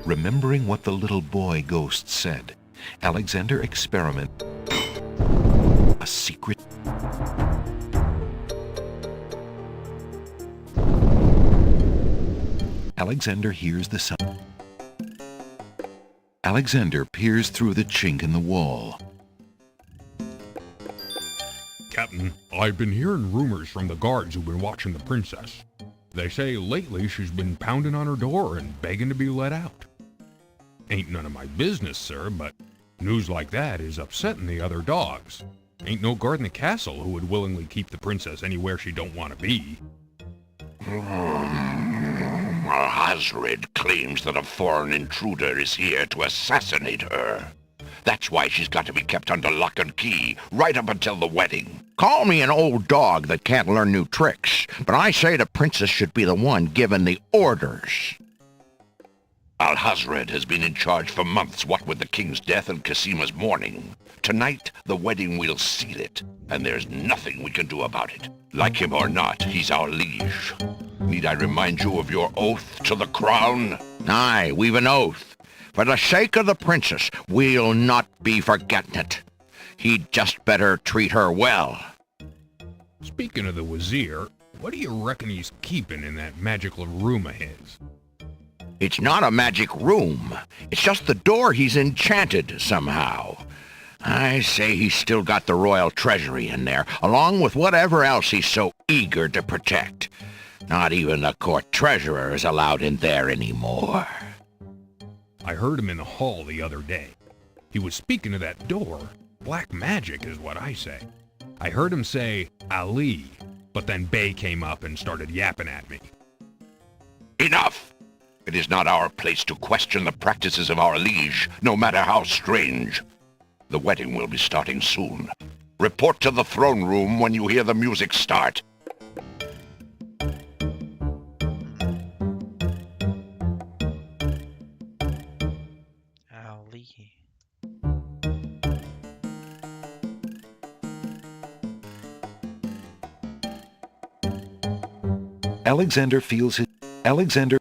Speaker 1: Remembering what the little boy ghost said, Alexander experiment. A secret. Alexander hears the sound. Alexander peers through the chink in the wall.
Speaker 6: Captain, I've been hearing rumors from the guards who've been watching the princess. They say lately she's been pounding on her door and begging to be let out. Ain't none of my business, sir, but news like that is upsetting the other dogs. Ain't no guard in the castle who would willingly keep the princess anywhere she don't want to be.
Speaker 8: Alhazred claims that a foreign intruder is here to assassinate her. That's why she's got to be kept under lock and key right up until the wedding.
Speaker 19: Call me an old dog that can't learn new tricks, but I say the princess should be the one given the orders.
Speaker 8: Alhazred has been in charge for months, what with the king's death and Casima's mourning. Tonight, the wedding will seal it, and there's nothing we can do about it. Like him or not, he's our liege. Need I remind you of your oath to the crown?
Speaker 19: Aye, we've an oath. For the sake of the princess, we'll not be forgetting it. He'd just better treat her well.
Speaker 6: Speaking of the Wazir, what do you reckon he's keeping in that magical room of his?
Speaker 19: It's not a magic room. It's just the door he's enchanted somehow. I say he's still got the royal treasury in there, along with whatever else he's so eager to protect. Not even the court treasurer is allowed in there anymore.
Speaker 6: I heard him in the hall the other day. He was speaking of that door. Black magic is what I say. I heard him say, Ali, but then Bey came up and started yapping at me.
Speaker 8: Enough! It is not our place to question the practices of our liege, no matter how strange. The wedding will be starting soon. Report to the throne room when you hear the music start.
Speaker 5: Ali.
Speaker 1: Alexander feels his... Alexander...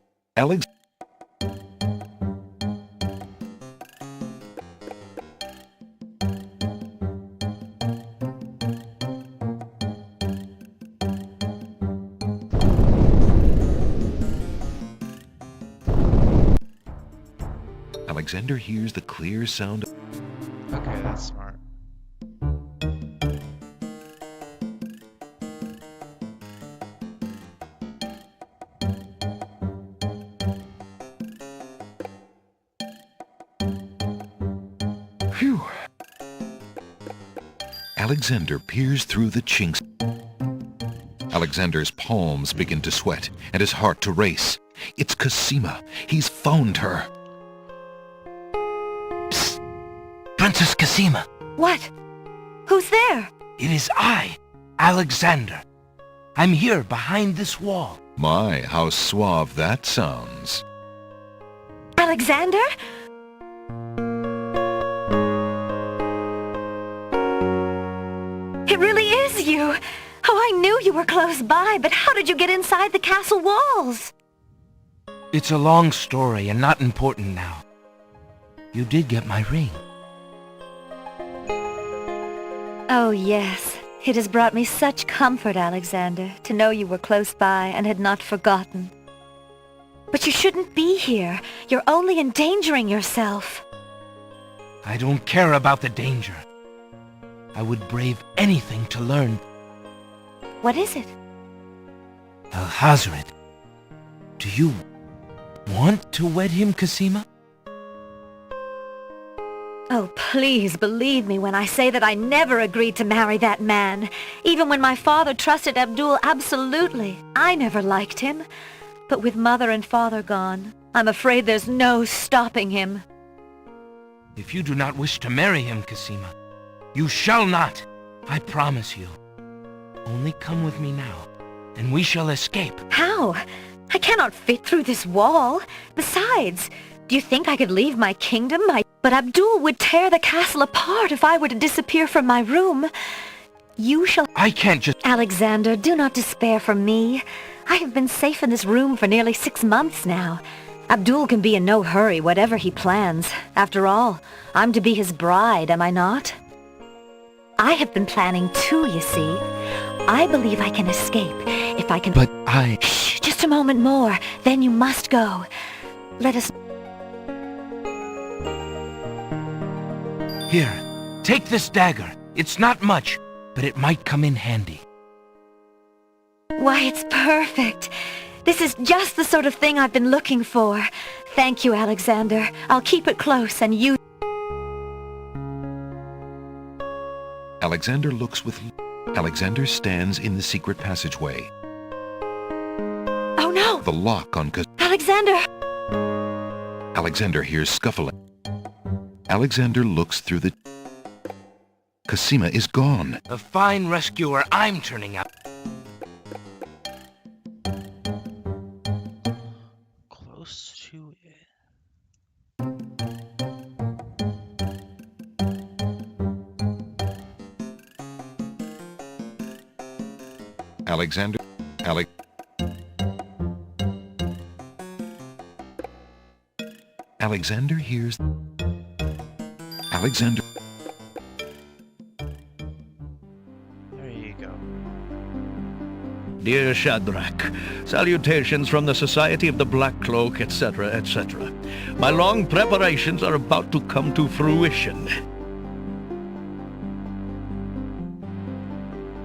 Speaker 1: Alexander hears the clear sound.
Speaker 5: Okay, that's smart.
Speaker 1: Phew. Alexander peers through the chinks. Alexander's palms begin to sweat and his heart to race. It's Cosima. He's found her.
Speaker 3: Psst. Princess Cosima.
Speaker 2: What? Who's there?
Speaker 3: It is I, Alexander. I'm here behind this wall.
Speaker 1: My, how suave that sounds.
Speaker 2: Alexander? It really is you. Oh, I knew you were close by, but how did you get inside the castle walls?
Speaker 3: It's a long story and not important now. You did get my ring.
Speaker 2: Oh, yes. It has brought me such comfort, Alexander, to know you were close by and had not forgotten. But you shouldn't be here. You're only endangering yourself.
Speaker 3: I don't care about the danger. I would brave anything to learn.
Speaker 2: What is it?
Speaker 3: Alhazred, do you want to wed him, Cosima?
Speaker 2: Oh, please believe me when I say that I never agreed to marry that man. Even when my father trusted Abdul absolutely. I never liked him. But with mother and father gone, I'm afraid there's no stopping him.
Speaker 3: If you do not wish to marry him, Cosima, you shall not. I promise you. Only come with me now, and we shall escape.
Speaker 2: How? I cannot fit through this wall. Besides, do you think I could leave my kingdom? But Abdul would tear the castle apart if I were to disappear from my room. You shall...
Speaker 3: I can't just...
Speaker 2: Alexander, do not despair for me. I have been safe in this room for nearly 6 months now. Abdul can be in no hurry, whatever he plans. After all, I'm to be his bride, am I not? I have been planning too, you see. I believe I can escape if I can...
Speaker 3: But I...
Speaker 2: Shh, just a moment more, then you must go. Let us...
Speaker 3: Here, take this dagger. It's not much, but it might come in handy.
Speaker 2: Why, it's perfect. This is just the sort of thing I've been looking for. Thank you, Alexander. I'll keep it close and you...
Speaker 1: Alexander looks with... Alexander stands in the secret passageway.
Speaker 2: Oh no!
Speaker 1: The lock on...
Speaker 2: Alexander!
Speaker 1: Alexander hears scuffling. Alexander looks through the... Cosima is gone.
Speaker 3: A fine rescuer I'm turning out.
Speaker 5: Close to it.
Speaker 1: Alexander... Alexander hears... Alexander...
Speaker 5: There you go.
Speaker 9: Dear Shadrach, salutations from the Society of the Black Cloak, etc., etc. My long preparations are about to come to fruition.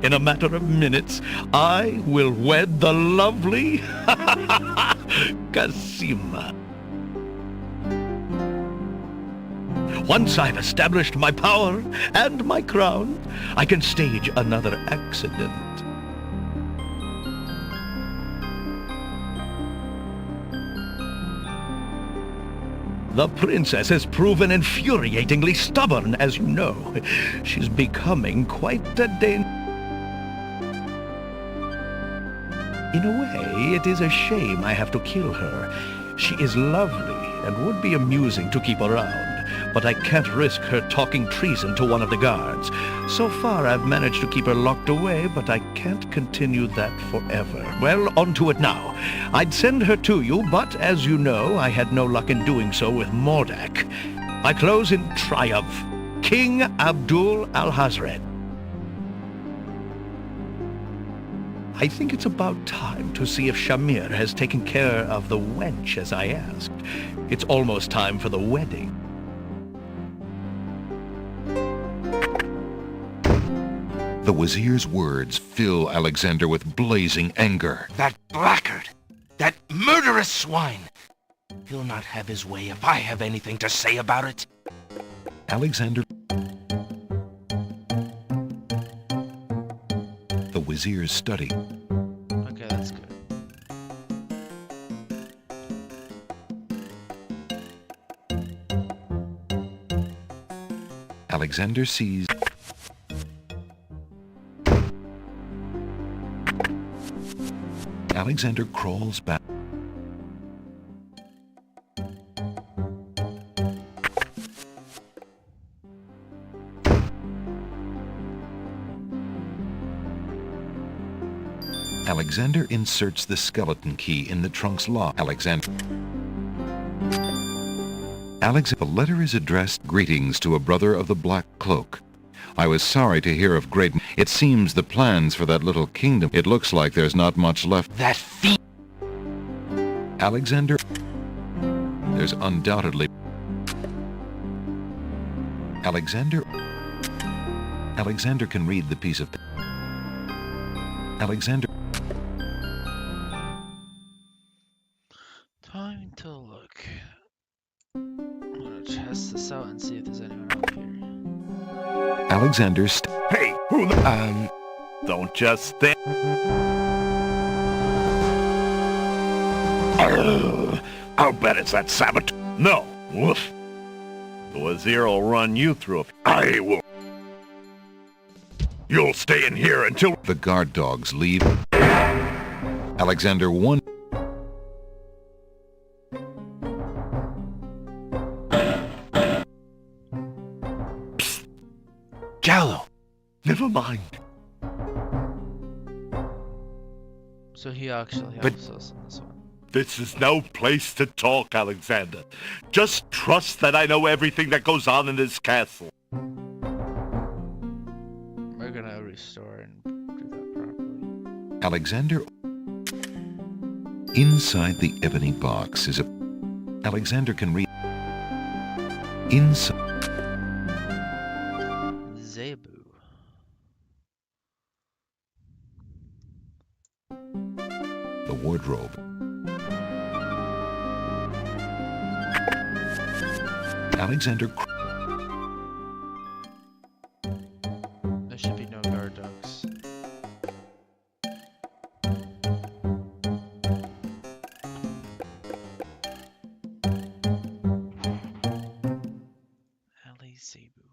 Speaker 9: In a matter of minutes, I will wed the lovely Cosima. Once I've established my power and my crown, I can stage another accident. The princess has proven infuriatingly stubborn, as you know. She's becoming quite a In a way, it is a shame I have to kill her. She is lovely and would be amusing to keep around, but I can't risk her talking treason to one of the guards. So far, I've managed to keep her locked away, but I can't continue that forever. Well, on to it now. I'd send her to you, but as you know, I had no luck in doing so with Mordak. I close in triumph. King Abdul al-Hazred. I think it's about time to see if Shamir has taken care of the wench as I asked. It's almost time for the wedding.
Speaker 1: The Wazir's words fill Alexander with blazing anger.
Speaker 3: That blackguard! That murderous swine! He'll not have his way if I have anything to say about it.
Speaker 1: Alexander... The Wazir's study.
Speaker 5: Okay, that's good.
Speaker 1: Alexander sees... Alexander crawls back. Alexander inserts the skeleton key in the trunk's lock. The letter is addressed, "Greetings to a brother of the Black Cloak. I was sorry to hear of great... It seems the plans for that little kingdom... It looks like there's not much left."
Speaker 3: That fiend...
Speaker 1: Alexander... There's undoubtedly... Alexander can read the piece of... Alexander...
Speaker 5: Time to look. I'm gonna test this out and see if there's anyone up here.
Speaker 1: Alexander...
Speaker 12: Hey, who the... Don't just stand... I'll bet it's that saboteur. No, woof. The Wazir will run you through a... I will... You'll stay in here until...
Speaker 1: The guard dogs leave. Alexander won...
Speaker 3: Jallo!
Speaker 12: Never mind.
Speaker 5: So he actually helps us in this one.
Speaker 12: This is no place to talk, Alexander. Just trust that I know everything that goes on in this castle.
Speaker 5: We're gonna restore and do that properly.
Speaker 1: Alexander... Inside the ebony box is a... Alexander can read... Inside...
Speaker 5: Zebu.
Speaker 1: The wardrobe. Alexander...
Speaker 5: There should be no guard dogs. Ali Zebu.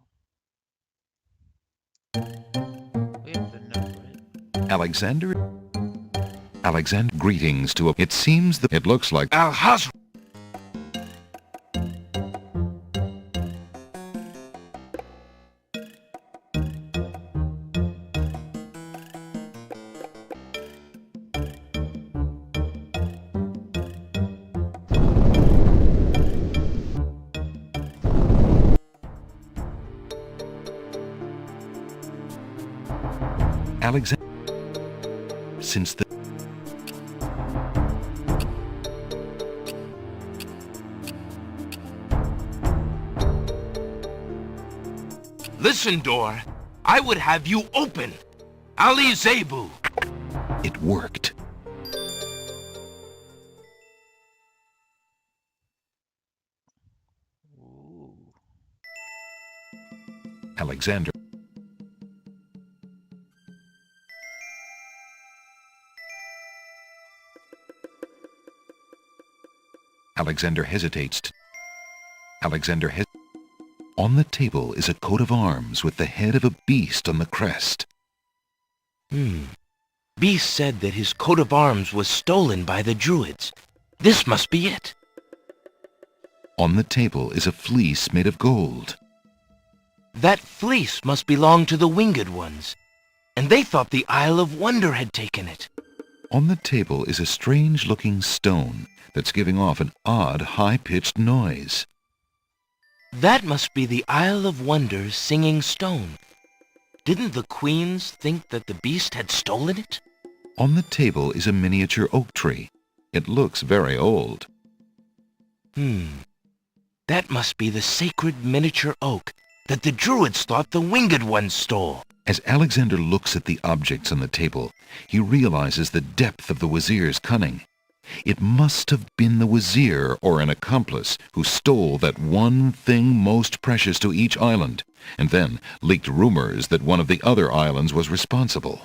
Speaker 5: We have the note, right?
Speaker 1: Alexander... Greetings to a... It seems that... It looks like...
Speaker 3: Al-Hazred!
Speaker 1: Alexander... Since the...
Speaker 3: Listen, door. I would have you open. Ali Zebu.
Speaker 1: It worked.
Speaker 5: Ooh.
Speaker 1: Alexander... Alexander hesitates. Alexander has... On the table is a coat of arms with the head of a beast on the crest.
Speaker 3: Beast said that his coat of arms was stolen by the Druids. This must be it.
Speaker 1: On the table is a fleece made of gold.
Speaker 3: That fleece must belong to the Winged Ones, and they thought the Isle of Wonder had taken it.
Speaker 1: On the table is a strange-looking stone that's giving off an odd, high-pitched noise.
Speaker 3: That must be the Isle of Wonder's singing stone. Didn't the queens think that the beast had stolen it?
Speaker 1: On the table is a miniature oak tree. It looks very old.
Speaker 3: That must be the sacred miniature oak that the Druids thought the Winged Ones stole.
Speaker 1: As Alexander looks at the objects on the table, he realizes the depth of the Wazir's cunning. It must have been the Wazir or an accomplice who stole that one thing most precious to each island, and then leaked rumors that one of the other islands was responsible.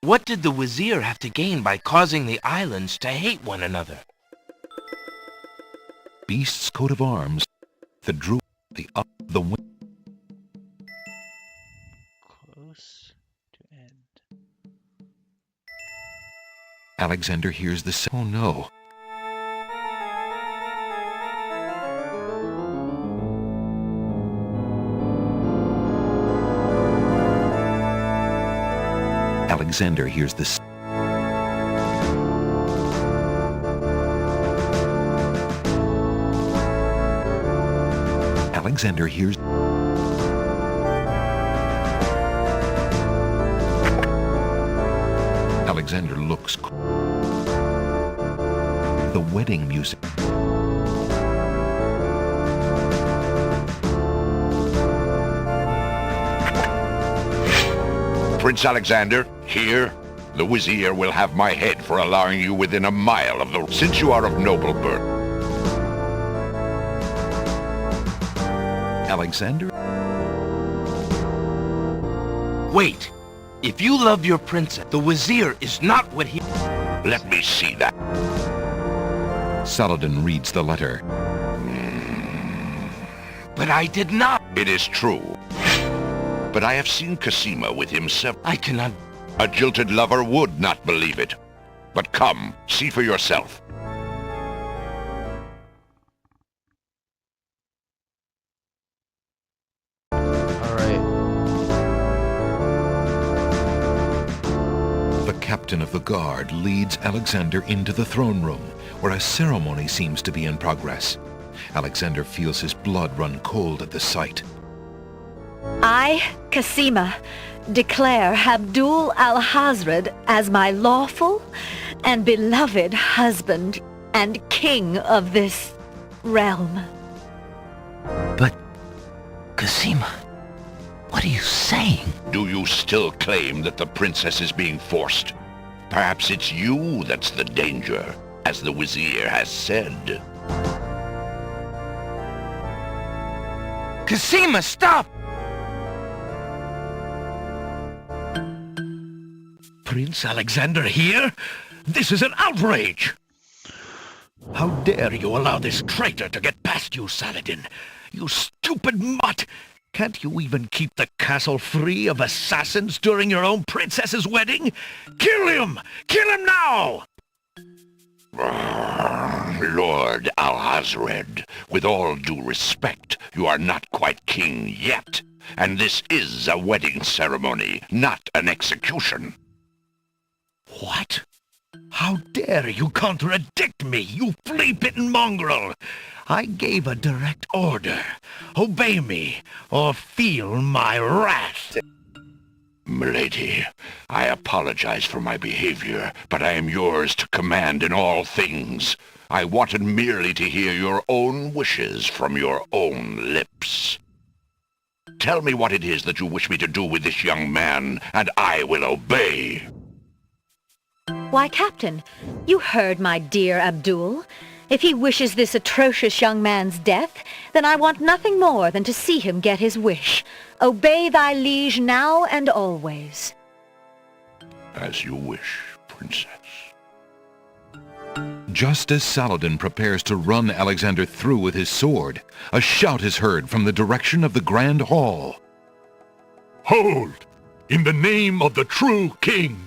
Speaker 3: What did the Wazir have to gain by causing the islands to hate one another?
Speaker 1: Beast's coat of arms, the Druid, the
Speaker 5: Close to end.
Speaker 1: Alexander hears the oh no. Alexander hears the Alexander hears Alexander looks the wedding music.
Speaker 8: Prince Alexander, here, the Wazir will have my head for allowing you within a mile of the... Since you are of noble birth.
Speaker 1: Alexander?
Speaker 3: Wait. If you love your princess, the Wazir is not what he...
Speaker 8: Let me see that.
Speaker 1: Saladin reads the letter.
Speaker 3: But I did not.
Speaker 8: It is true. But I have seen Cassima with himself.
Speaker 3: I cannot...
Speaker 8: A jilted lover would not believe it. But come, see for yourself.
Speaker 1: The captain of the guard leads Alexander into the throne room, where a ceremony seems to be in progress. Alexander feels his blood run cold at the sight.
Speaker 2: I, Cassima, declare Abdul al-Hazred as my lawful and beloved husband and king of this realm.
Speaker 3: But, Cassima, what are you saying?
Speaker 8: Do you still claim that the princess is being forced? Perhaps it's you that's the danger, as the Wazir has said.
Speaker 3: Cassima, stop!
Speaker 9: Prince Alexander here? This is an outrage! How dare you allow this traitor to get past you, Saladin? You stupid mutt! Can't you even keep the castle free of assassins during your own princess's wedding? Kill him! Kill him now!
Speaker 8: Lord Al-Hazred, with all due respect, you are not quite king yet. And this is a wedding ceremony, not an execution.
Speaker 9: What? How dare you contradict me, you flea-bitten mongrel! I gave a direct order. Obey me, or feel my wrath.
Speaker 8: Milady, I apologize for my behavior, but I am yours to command in all things. I wanted merely to hear your own wishes from your own lips. Tell me what it is that you wish me to do with this young man, and I will obey.
Speaker 2: Why, Captain, you heard my dear Abdul. If he wishes this atrocious young man's death, then I want nothing more than to see him get his wish. Obey thy liege now and always.
Speaker 8: As you wish, princess.
Speaker 1: Just as Saladin prepares to run Alexander through with his sword, a shout is heard from the direction of the Grand Hall.
Speaker 6: Hold! In the name of the true king!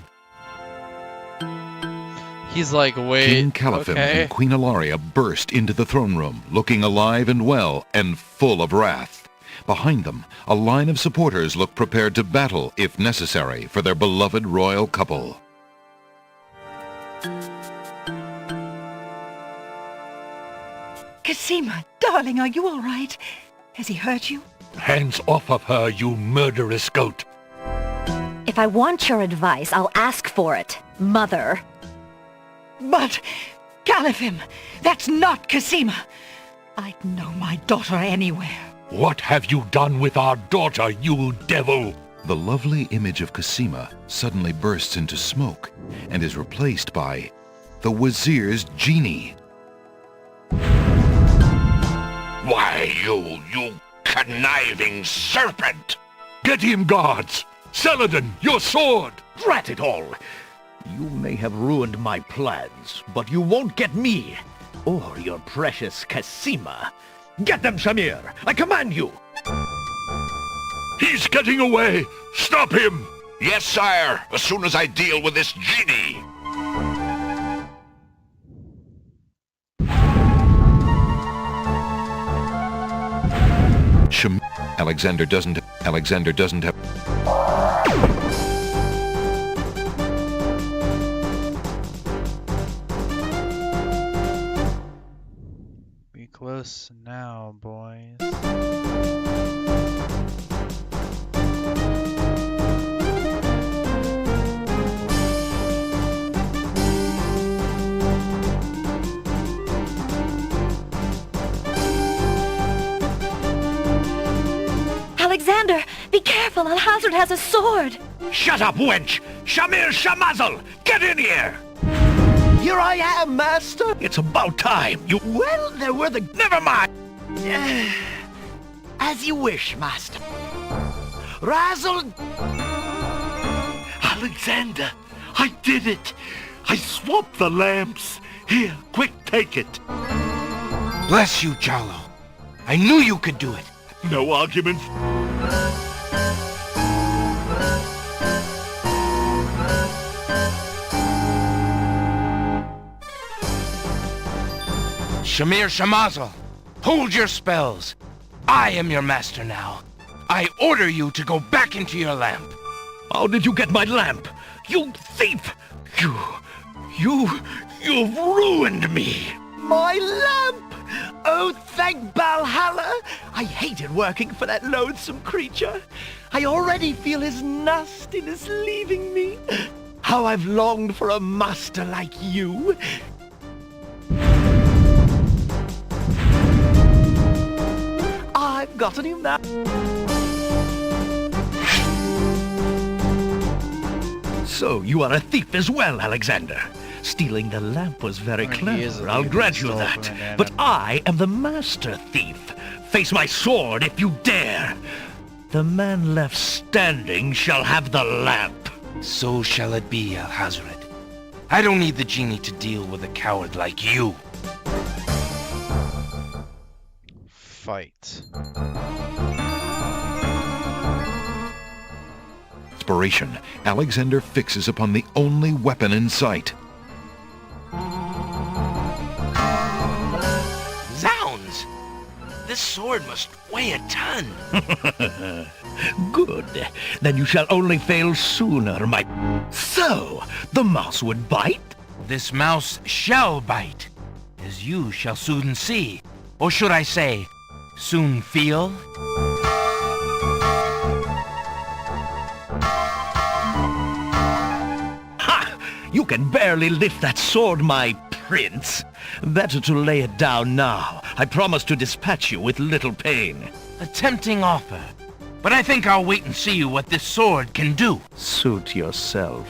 Speaker 5: He's like, wait,
Speaker 1: King Caliphim
Speaker 5: okay.
Speaker 1: and Queen Ilaria burst into the throne room, looking alive and well and full of wrath. Behind them, a line of supporters look prepared to battle, if necessary, for their beloved royal couple.
Speaker 18: Cosima, darling, are you all right? Has he hurt you?
Speaker 6: Hands off of her, you murderous goat!
Speaker 2: If I want your advice, I'll ask for it, Mother.
Speaker 18: But, Caliphim, that's not Cosima. I'd know my daughter anywhere.
Speaker 6: What have you done with our daughter, you devil?
Speaker 1: The lovely image of Cosima suddenly bursts into smoke and is replaced by the Wazir's genie.
Speaker 8: Why, you conniving serpent!
Speaker 6: Get him, guards! Saladin, your sword!
Speaker 9: Drat it all! You may have ruined my plans, but you won't get me, or your precious Cosima. Get them, Shamir! I command you!
Speaker 6: He's getting away! Stop him!
Speaker 8: Yes, sire, as soon as I deal with this genie!
Speaker 1: Alexander doesn't have...
Speaker 5: Be close now, boys.
Speaker 2: Alexander, be careful, Al-Hazred has a sword.
Speaker 9: Shut up, wench! Shamir Shamazel! Get in here!
Speaker 4: Here I am, Master!
Speaker 9: It's about time, you...
Speaker 4: Well, there were the...
Speaker 9: Never mind!
Speaker 4: As you wish, Master. Razzle...
Speaker 12: Alexander, I did it! I swapped the lamps! Here, quick, take it!
Speaker 3: Bless you, Jalo. I knew you could do it.
Speaker 12: No arguments.
Speaker 3: Shamir Shamazel, hold your spells. I am your master now. I order you to go back into your lamp.
Speaker 9: How did you get my lamp? You thief! You've ruined me!
Speaker 4: My lamp! Oh, thank Valhalla! I hated working for that loathsome creature. I already feel his nastiness leaving me. How I've longed for a master like you. I've got a new map.
Speaker 9: So, you are a thief as well, Alexander. Stealing the lamp was very clever, I'll grant you that. But I am the master thief. Face my sword if you dare. The man left standing shall have the lamp.
Speaker 3: So shall it be, Al-Hazred. I don't need the genie to deal with a coward like you.
Speaker 5: Fight.
Speaker 1: Inspiration, Alexander fixes upon the only weapon in sight.
Speaker 3: Zounds! This sword must weigh a ton.
Speaker 9: Good. Then you shall only fail sooner, my... So, the mouse would bite?
Speaker 3: This mouse shall bite, as you shall soon see. Or should I say, soon feel?
Speaker 9: Ha! You can barely lift that sword, my prince. Better to lay it down now. I promise to dispatch you with little pain.
Speaker 3: A tempting offer. But I think I'll wait and see what this sword can do.
Speaker 9: Suit yourself.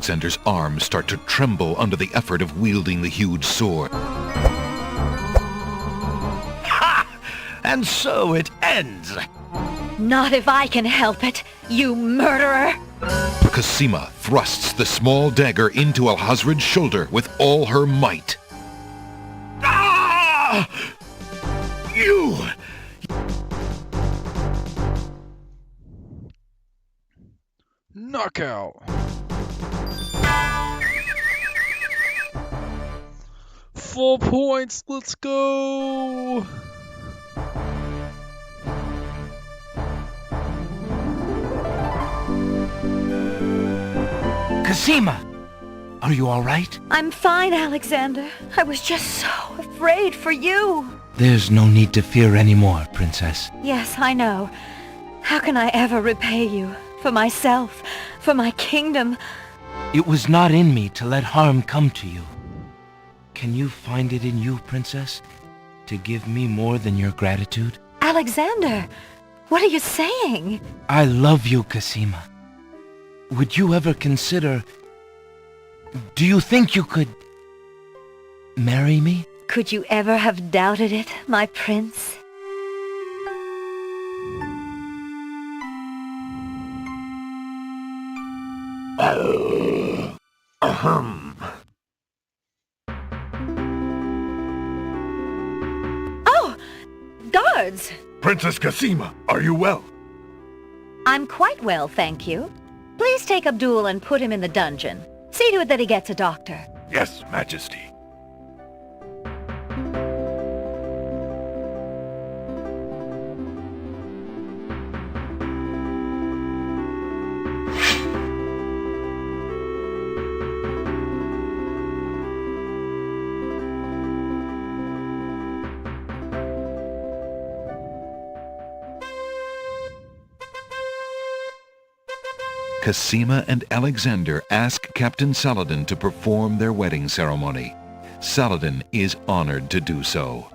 Speaker 1: Alexander's arms start to tremble under the effort of wielding the huge sword.
Speaker 9: Ha! And so it ends.
Speaker 2: Not if I can help it, you murderer!
Speaker 1: Cosima thrusts the small dagger into Alhazred's shoulder with all her might.
Speaker 9: Ah! You!
Speaker 5: Knockout. 4 points. Let's go.
Speaker 3: Cosima! Are you all right?
Speaker 2: I'm fine, Alexander. I was just so afraid for you.
Speaker 3: There's no need to fear anymore, Princess.
Speaker 2: Yes, I know. How can I ever repay you? For myself, for my kingdom.
Speaker 3: It was not in me to let harm come to you. Can you find it in you, Princess, to give me more than your gratitude?
Speaker 2: Alexander, what are you saying?
Speaker 3: I love you, Cosima. Would you ever consider... Do you think you could... marry me?
Speaker 2: Could you ever have doubted it, my prince? Oh! Guards!
Speaker 11: Princess Cosima, are you well?
Speaker 2: I'm quite well, thank you. Please take Abdul and put him in the dungeon. See to it that he gets a doctor.
Speaker 11: Yes, Majesty.
Speaker 1: Cosima and Alexander ask Captain Saladin to perform their wedding ceremony. Saladin is honored to do so.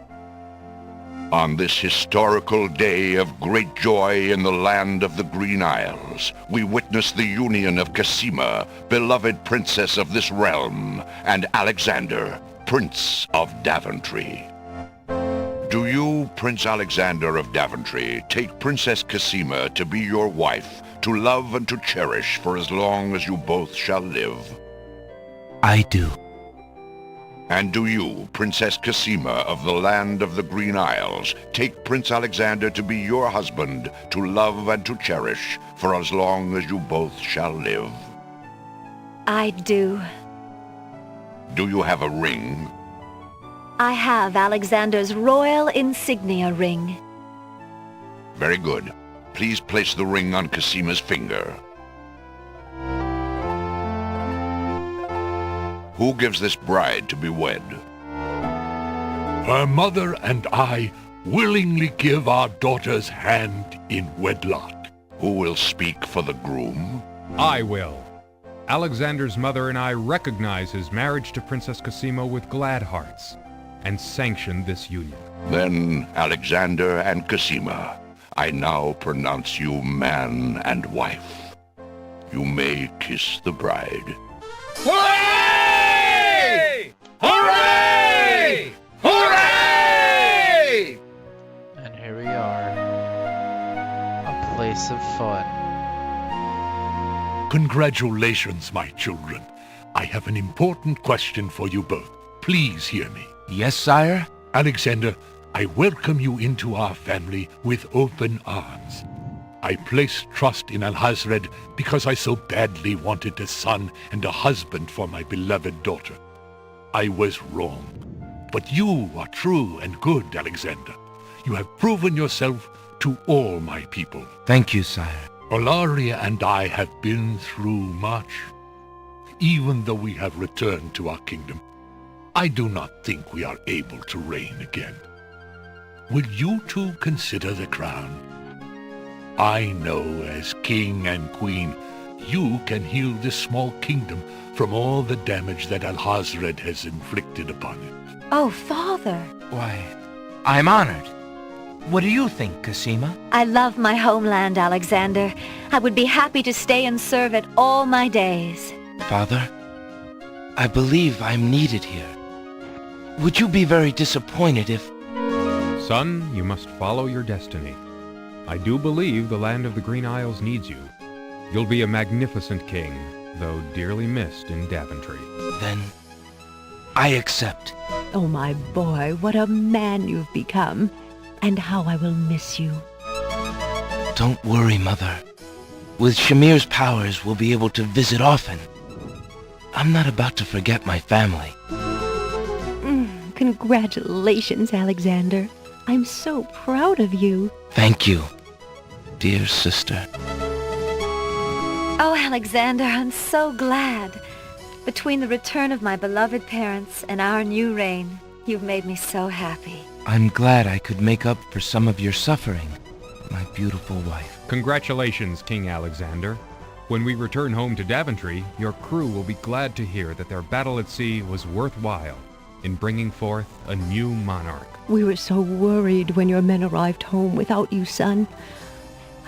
Speaker 8: On this historical day of great joy in the land of the Green Isles, we witness the union of Cosima, beloved princess of this realm, and Alexander, Prince of Daventry. Do you, Prince Alexander of Daventry, take Princess Cosima to be your wife, to love and to cherish for as long as you both shall live?
Speaker 3: I do.
Speaker 8: And do you, Princess Cosima of the land of the Green Isles, take Prince Alexander to be your husband, to love and to cherish for as long as you both shall live?
Speaker 2: I do.
Speaker 8: Do you have a ring?
Speaker 2: I have Alexander's royal insignia ring.
Speaker 8: Very good. Please place the ring on Cosima's finger. Who gives this bride to be wed?
Speaker 6: Her mother and I willingly give our daughter's hand in wedlock.
Speaker 8: Who will speak for the groom?
Speaker 21: I will. Alexander's mother and I recognize his marriage to Princess Cosima with glad hearts, and sanction this union.
Speaker 8: Then, Alexander and Cosima, I now pronounce you man and wife. You may kiss the bride.
Speaker 14: Hooray! Hooray! Hooray!
Speaker 5: And here we are. A place of fun.
Speaker 6: Congratulations, my children. I have an important question for you both. Please hear me.
Speaker 3: Yes, sire?
Speaker 6: Alexander, I welcome you into our family with open arms. I place trust in Alhazred because I so badly wanted a son and a husband for my beloved daughter. I was wrong. But you are true and good, Alexander. You have proven yourself to all my people.
Speaker 3: Thank you, sire.
Speaker 6: Olaria and I have been through much. Even though we have returned to our kingdom, I do not think we are able to reign again. Will you two consider the crown? I know as king and queen, you can heal this small kingdom from all the damage that Alhazred has inflicted upon it.
Speaker 2: Oh, father.
Speaker 3: Why, I'm honored. What do you think, Cosima?
Speaker 2: I love my homeland, Alexander. I would be happy to stay and serve it all my days.
Speaker 3: Father, I believe I'm needed here. Would you be very disappointed if...
Speaker 21: Son, you must follow your destiny. I do believe the land of the Green Isles needs you. You'll be a magnificent king, though dearly missed in Daventry.
Speaker 3: Then I accept.
Speaker 13: Oh, my boy, what a man you've become, and how I will miss you.
Speaker 3: Don't worry, Mother. With Shamir's powers, we'll be able to visit often. I'm not about to forget my family.
Speaker 13: Congratulations, Alexander. I'm so proud of you.
Speaker 3: Thank you, dear sister.
Speaker 2: Oh, Alexander, I'm so glad. Between the return of my beloved parents and our new reign, you've made me so happy.
Speaker 3: I'm glad I could make up for some of your suffering, my beautiful wife.
Speaker 21: Congratulations, King Alexander. When we return home to Daventry, your crew will be glad to hear that their battle at sea was worthwhile in bringing forth a new monarch.
Speaker 13: We were so worried when your men arrived home without you, son.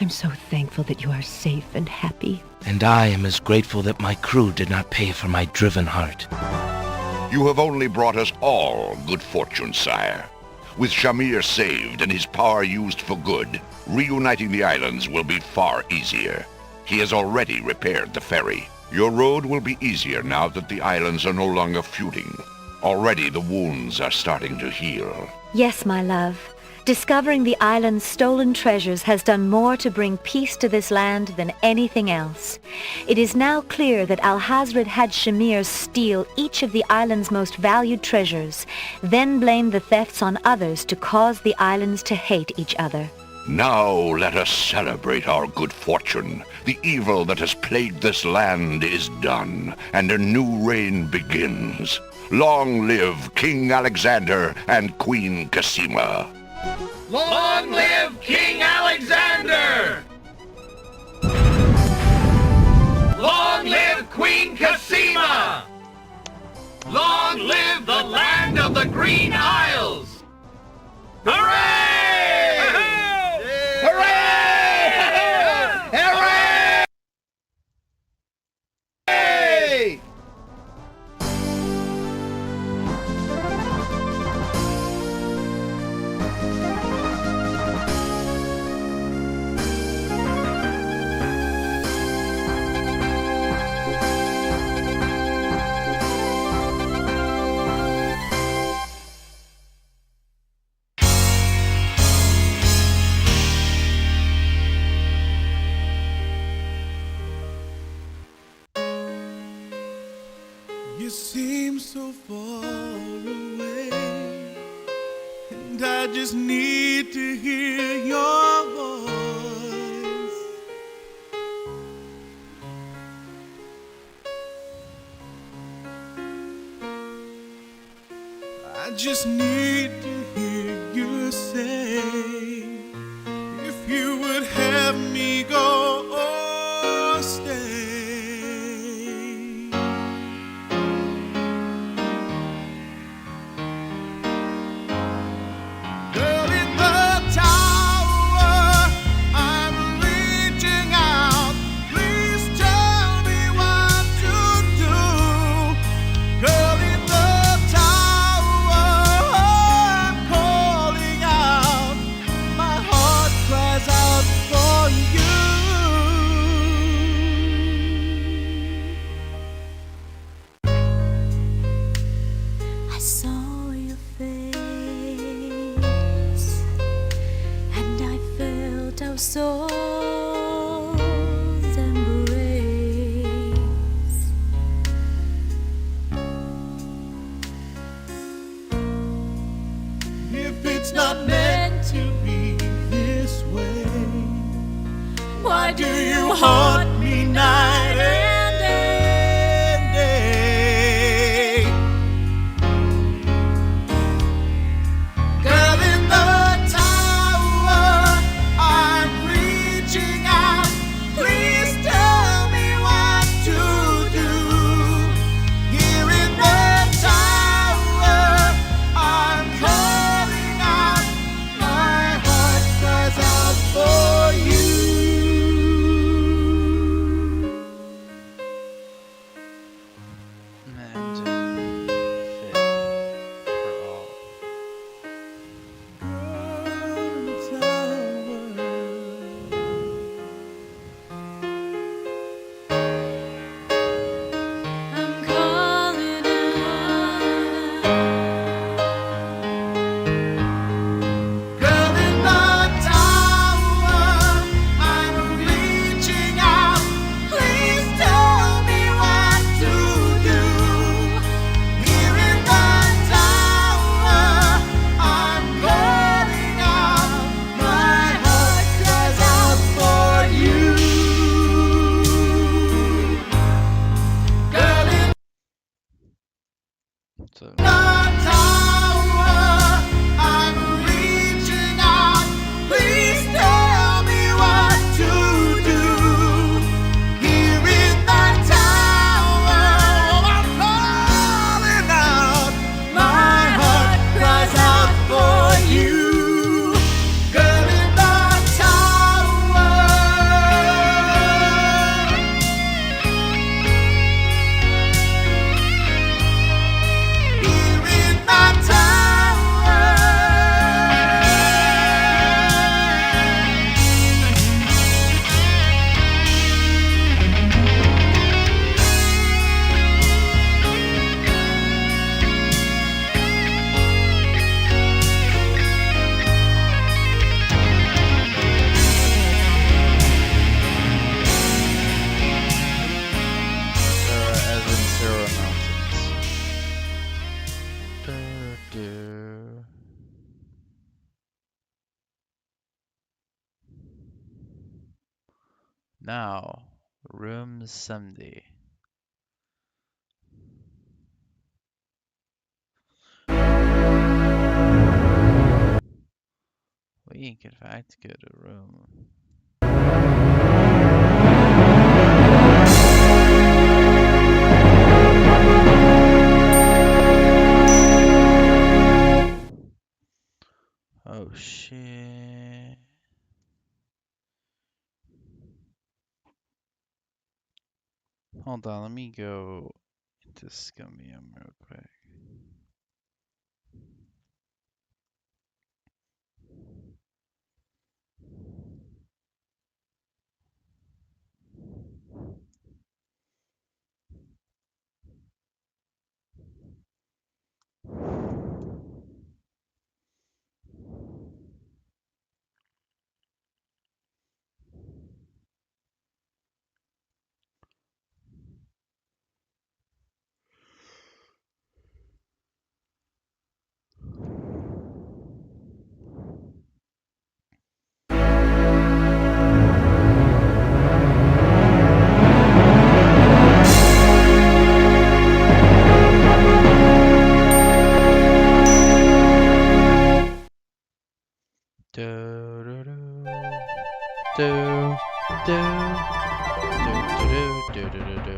Speaker 13: I'm so thankful that you are safe and happy.
Speaker 3: And I am as grateful that my crew did not pay for my driven heart.
Speaker 8: You have only brought us all good fortune, sire. With Shamir saved and his power used for good, reuniting the islands will be far easier. He has already repaired the ferry. Your road will be easier now that the islands are no longer feuding. Already the wounds are starting to heal.
Speaker 2: Yes, my love. Discovering the island's stolen treasures has done more to bring peace to this land than anything else. It is now clear that Alhazred had Shamir steal each of the island's most valued treasures, then blame the thefts on others to cause the islands to hate each other.
Speaker 8: Now let us celebrate our good fortune. The evil that has plagued this land is done, and a new reign begins. Long live King Alexander and Queen Cassima.
Speaker 14: Long live King Alexander! Long live Queen Cassima! Long live the land of the Green Isles! Hooray! Hooray! Hooray! Hooray!
Speaker 20: You seem so far away, and I just need to hear your voice. I just need to hear you say, if you would have me go or stay.
Speaker 22: I saw your face, and I felt our souls embrace.
Speaker 20: If it's not meant to be this way, why do you haunt me night and day? Girl in the tower, I'm reaching out. Please tell me what to do. Here in the tower, I'm calling out. My heart cries out for you.
Speaker 5: Now, room 70. We can in fact go to room. Oh shit. Hold on, let me go into Scummvm real quick. Do do do do do do do do do do.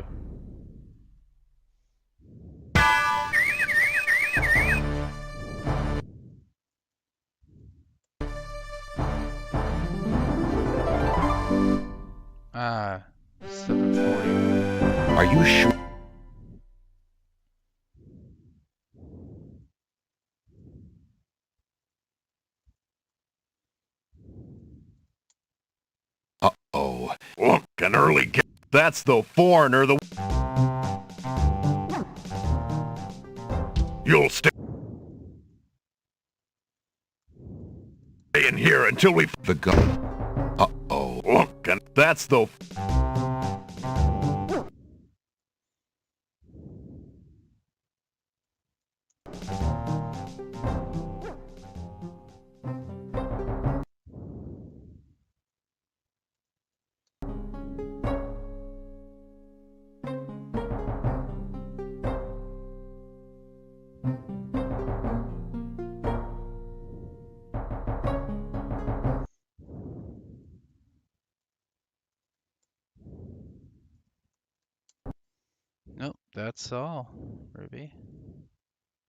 Speaker 5: Ah, 7:40.
Speaker 1: Are you sure? Uh-oh.
Speaker 12: Look, an early get. That's the foreigner. You'll stay in here until we.
Speaker 1: The gun. Uh-oh.
Speaker 12: Look, and that's the.
Speaker 5: Nope, that's all, Ruby.